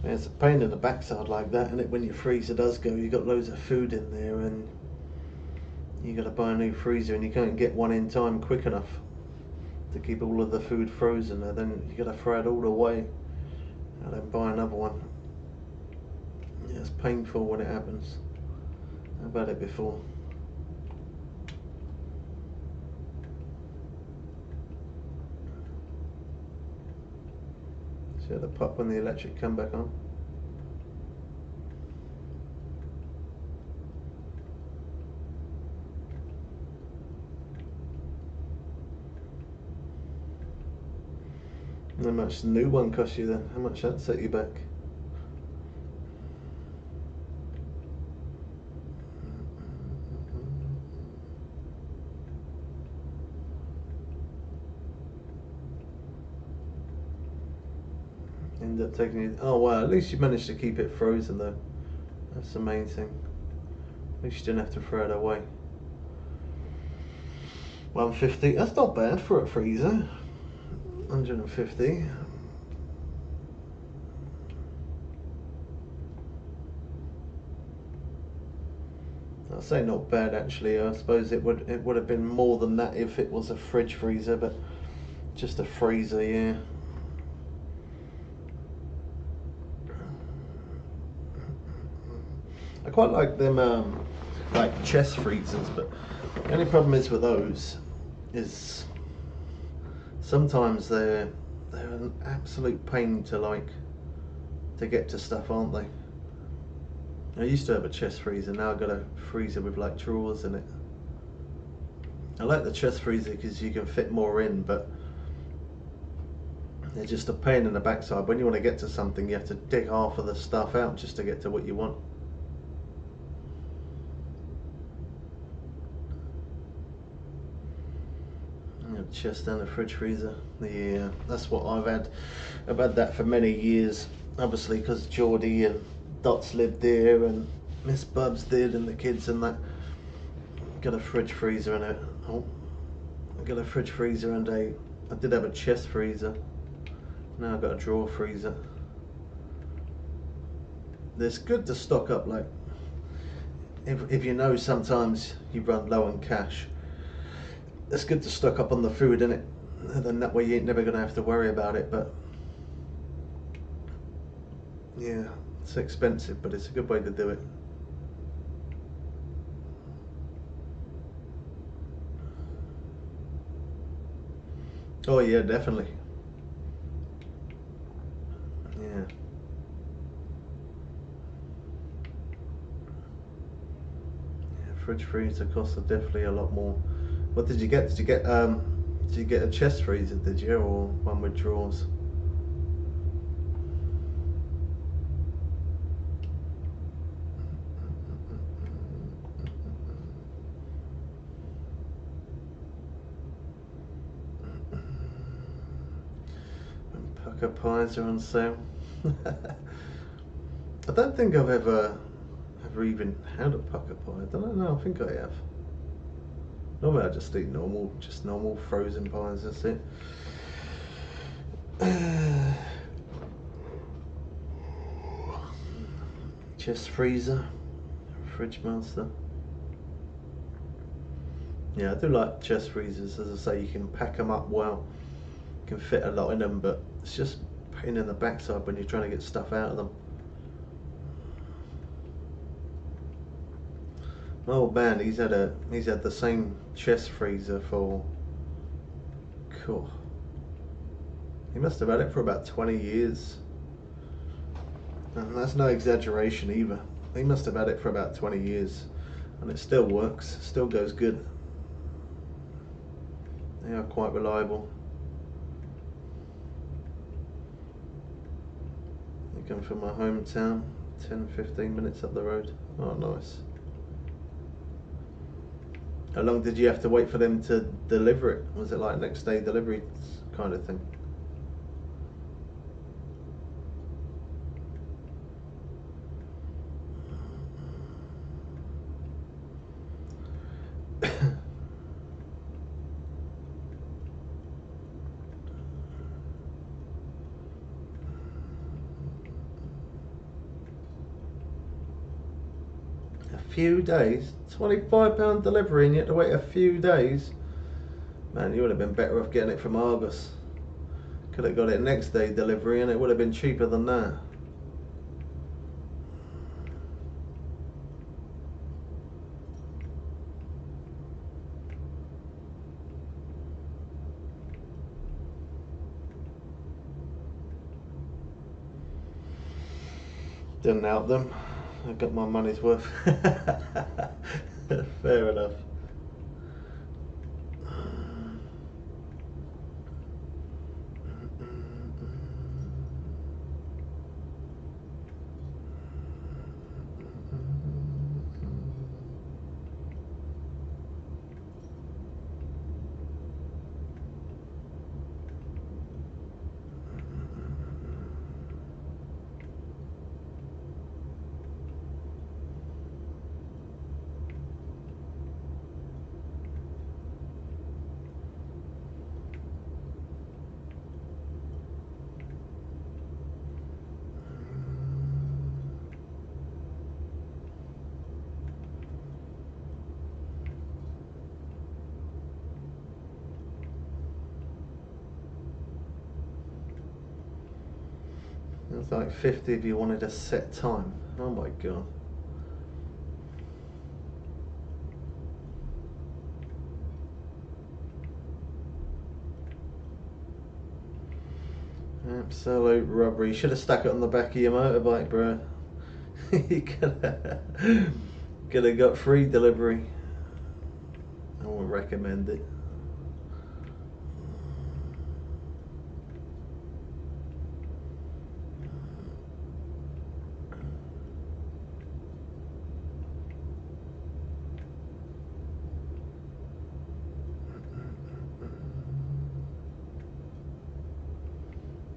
I mean, it's a pain in the backside like that, and when your freezer does go, you got loads of food in there, and you got to buy a new freezer, and you can't get one in time quick enough to keep all of the food frozen, and then you got to throw it all away, and then buy another one. Yeah, it's painful when it happens. I've had it before. See the pop when the electric come back on. How much the new one cost you then? How much that set you back? End up taking it. Oh wow, at least you managed to keep it frozen though. That's the main thing. At least you didn't have to throw it away. 150, that's not bad for a freezer. 150. I'll say not bad actually. I suppose it would have been more than that if it was a fridge freezer, but just a freezer, yeah. I quite like them like chest freezers, but the only problem is with those is sometimes they're an absolute pain to get to stuff, aren't they? I used to have a chest freezer, now I've got a freezer with like drawers in it. I like the chest freezer because you can fit more in, but they're just a pain in the backside. When you want to get to something, you have to dig half of the stuff out just to get to what you want. Chest and a fridge freezer. That's what I've had. I've had that for many years, obviously because Geordie and Dots lived here and Miss Bubs did and the kids and that. Got a fridge freezer and I got a fridge freezer and I did have a chest freezer. Now I've got a drawer freezer. It's good to stock up, like if you know sometimes you run low on cash, it's good to stock up on the food, innit? Then that way you ain't never gonna have to worry about it. But yeah, it's expensive, but it's a good way to do it. Oh yeah, definitely. Yeah. Fridge freezer costs definitely a lot more. What did you get? Did you get a chest freezer, did you, or one with drawers? And pucker pies are on sale. I don't think I've ever even had a pucker pie. I don't know. I think I have. Normally I just eat normal frozen pies. That's it. Chest freezer, fridge master. Yeah, I do like chest freezers. As I say, you can pack them up well. You can fit a lot in them, but it's just a pain in the backside when you're trying to get stuff out of them. My old man, he's had the same chest freezer for, cool. He must have had it for about 20 years. And that's no exaggeration either. He must have had it for about 20 years. And it still works, still goes good. They are quite reliable. They come from my hometown, 10-15 minutes up the road. Oh, nice. How long did you have to wait for them to deliver it? Was it like next day delivery kind of thing? A few days? £25 delivery and you had to wait a few days? Man, you would have been better off getting it from Argos. Could have got it next day delivery and it would have been cheaper than that. Didn't help them. I got my money's worth. Fair enough. It was like 50 if you wanted a set time. Oh my god. Absolute rubbery. You should have stuck it on the back of your motorbike, bro. You could have got free delivery. I wouldn't recommend it.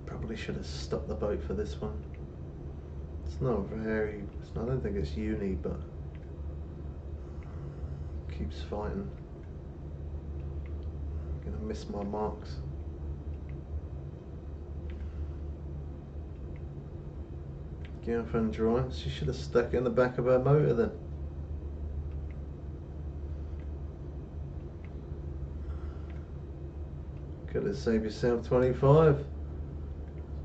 Probably should have stopped the boat for this one. It's not very. I don't think it's uni, but keeps fighting. I'm gonna miss my marks. Girlfriend drives. She should have stuck it in the back of her motor then. Could have saved yourself 25.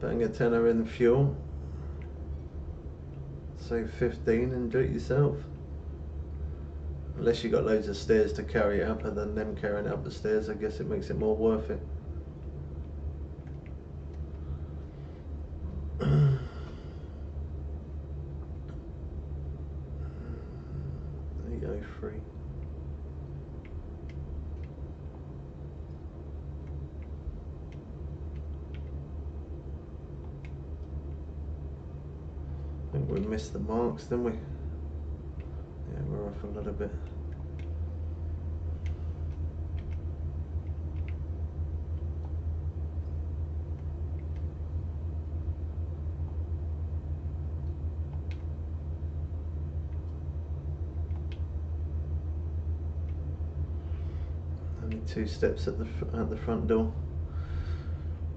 Bang a tenner in fuel. Save 15 and do it yourself. Unless you got loads of stairs to carry it up, and then them carrying it up the stairs, I guess it makes it more worth it. Free. I think we missed the marks, didn't we? Yeah, we're off a little bit. Only 2 steps at the front door.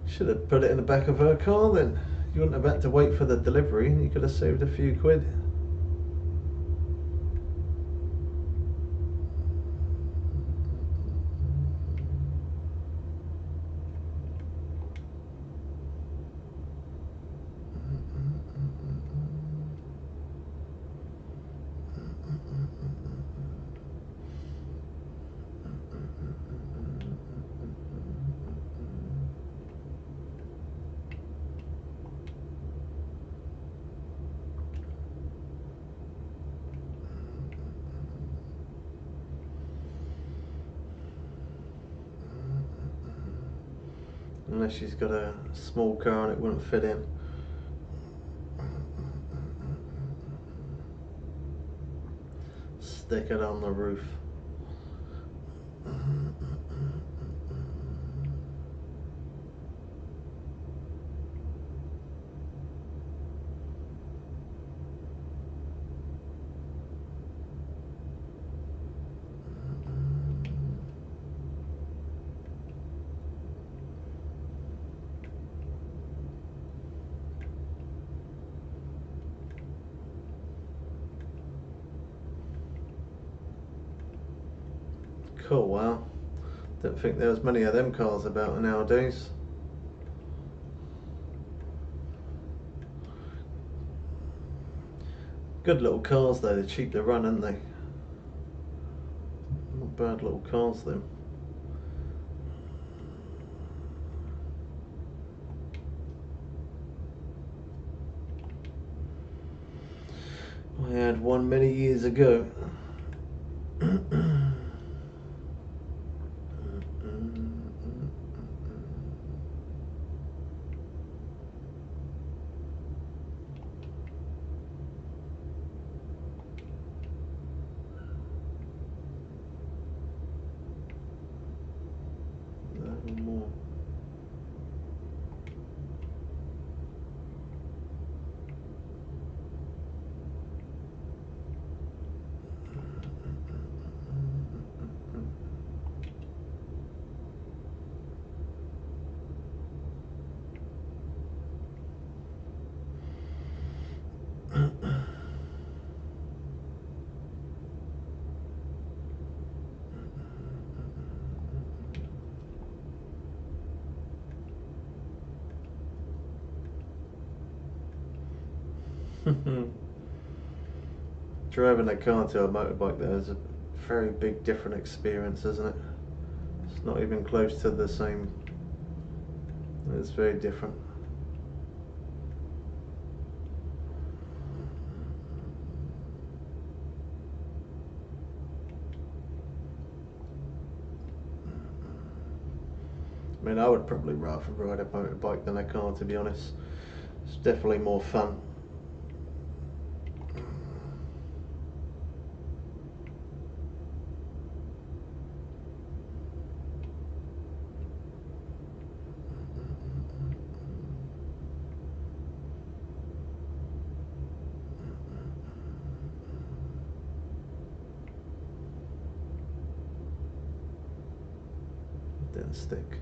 Should have put it in the back of her car then. You wouldn't have had to wait for the delivery and you could have saved a few quid. Unless she's got a small car and it wouldn't fit in. Stick it on the roof. Cool, wow. Didn't think there was many of them cars about nowadays. Good little cars though, they're cheap to run, aren't they? Not bad little cars them. I had one many years ago. More. Driving a car to a motorbike there is a very big different experience, isn't it? It's not even close to the same. It's very different. I mean, I would probably rather ride a motorbike than a car, to be honest. It's definitely more fun. stick.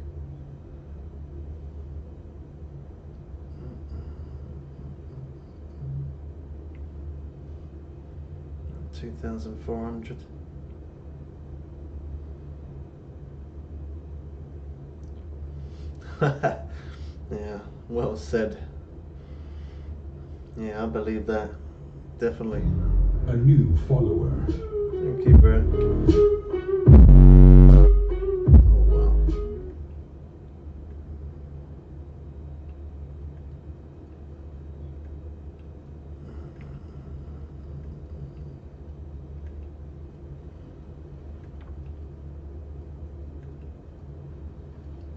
$2,400. Yeah, well said. Yeah, I believe that. Definitely. A new follower. Thank you, bro. Oh, wow.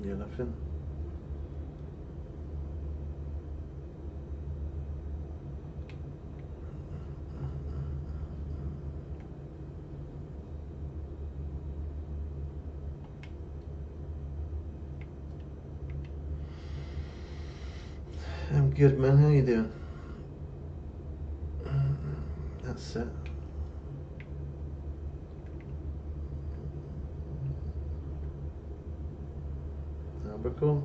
Yeah, nothing. I'm good, man. How you doing? That's it. Albacore.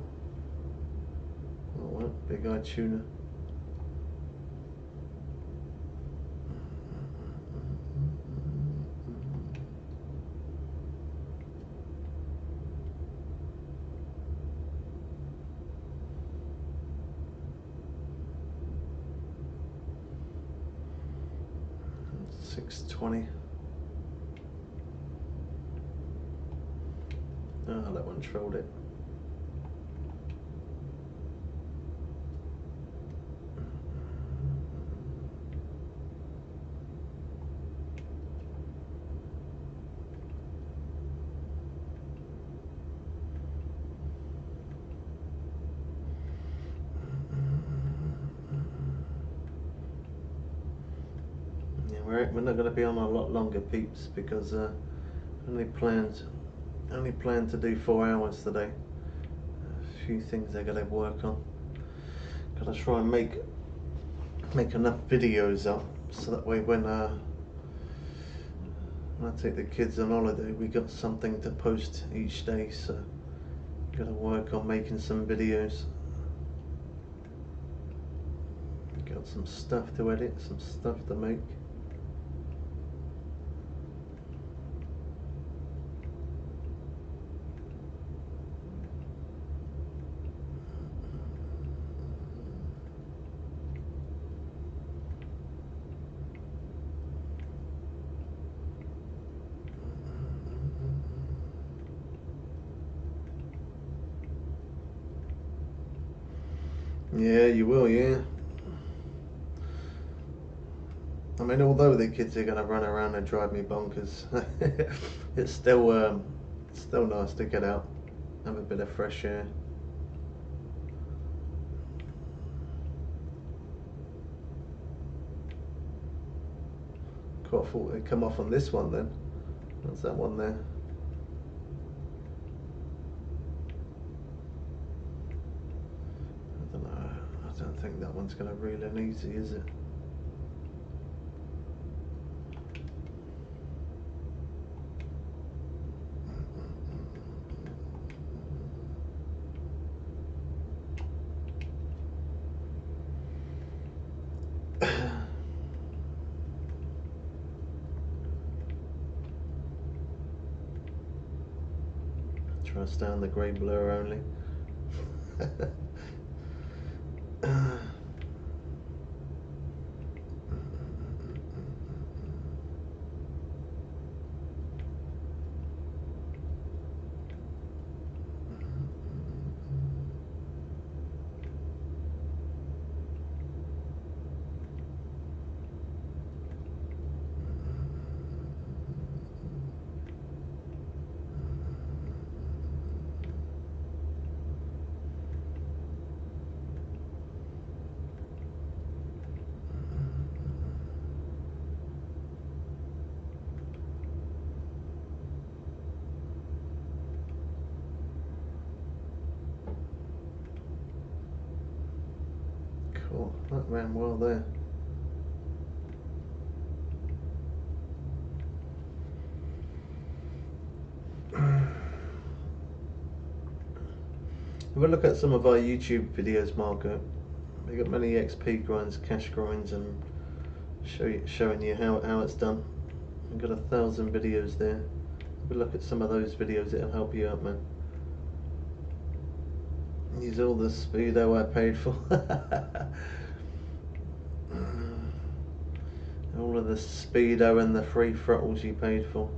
Oh, what? Big eye tuna. $6.20. Oh, that one trolled it. Yeah, we're not going to be on a lot longer, peeps, because only planned to do 4 hours today. A few things I got to work on. Got to try and make enough videos up so that way when I take the kids on holiday, we got something to post each day. So got to work on making some videos. Got some stuff to edit, some stuff to make. Yeah, you will, yeah. I mean, although the kids are going to run around and drive me bonkers, it's still nice to get out, have a bit of fresh air. Quite thought they'd come off on this one then. That's that one there. I don't know. I don't think that one's going to reel in easy, is it? Try to stay on the grey blur only. Cool, that ran well there. Have a look at some of our YouTube videos, Margaret. We got many XP grinds, cash grinds, and showing you how it's done. We've got 1,000 videos there. Have a look at some of those videos, it'll help you out, man. Use all the speedo I paid for. All of the speedo and the free throttles you paid for.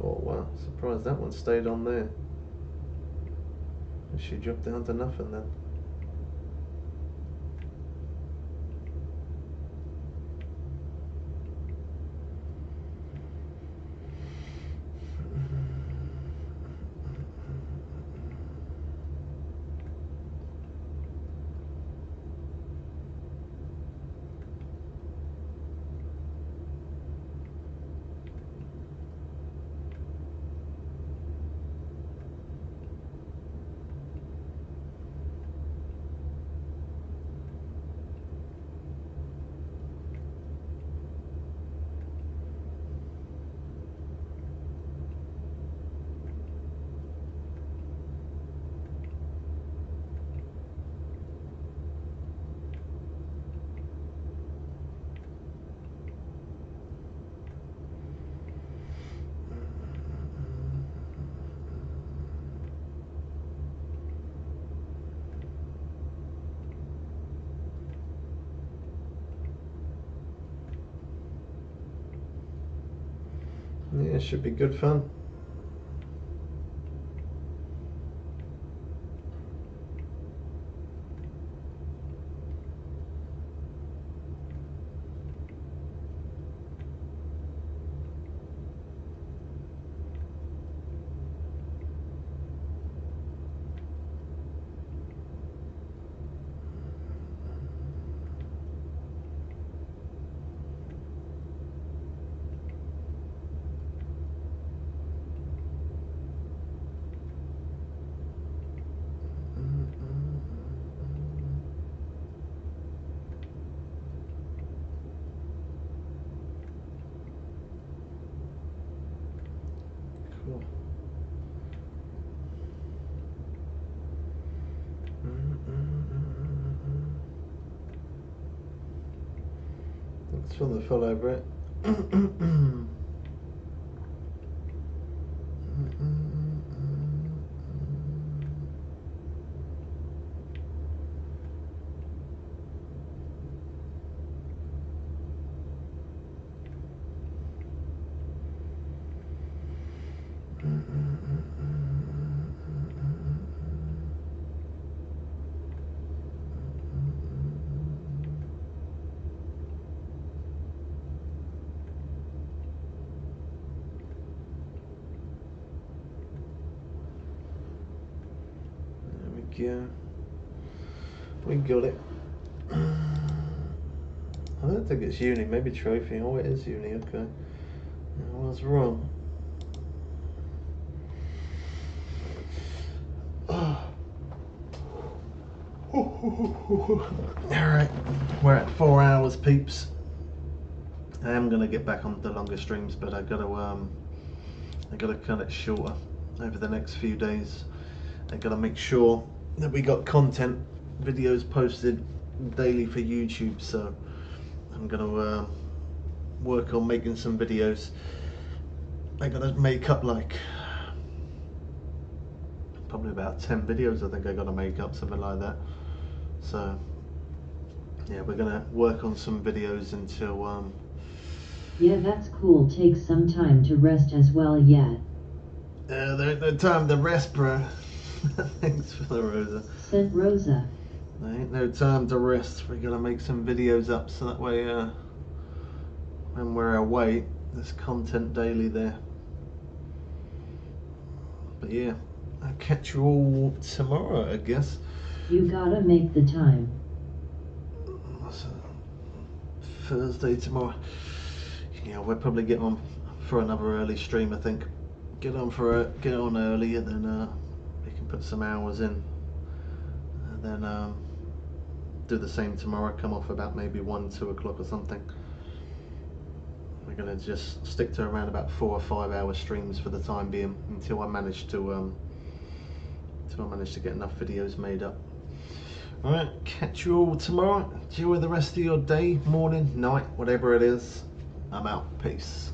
Oh wow, surprised that one stayed on there. She dropped down to nothing then. Yeah, it should be good fun. Cool. Thanks for the follow, Brett. Yeah, we got it. I don't think it's uni, maybe trophy. Oh, it is uni, okay. I was wrong. Alright, we're at 4 hours, peeps. I am gonna get back on the longer streams, but I gotta cut it shorter over the next few days. I gotta make sure that we got content videos posted daily for YouTube, so I'm gonna work on making some videos. I gotta make up like probably about 10 videos. I think I gotta make up, something like that. So yeah, we're gonna work on some videos until Yeah, that's cool. Take some time to rest as well yet. there ain't no time to rest, bro. Thanks for the Rosa. Sent Rosa. There ain't no time to rest. We're gonna make some videos up so that way when we're away there's content daily there. But yeah, I'll catch you all tomorrow, I guess. You gotta make the time. Thursday tomorrow. Yeah, we'll probably get on for another early stream. I think get on early, and then we can put some hours in, and then do the same tomorrow. Come off about maybe 1-2 o'clock or something. We're gonna just stick to around about 4 or 5 hour streams for the time being until I manage to get enough videos made up. Alright, catch you all tomorrow. Enjoy the rest of your day, morning, night, whatever it is. I'm out. Peace.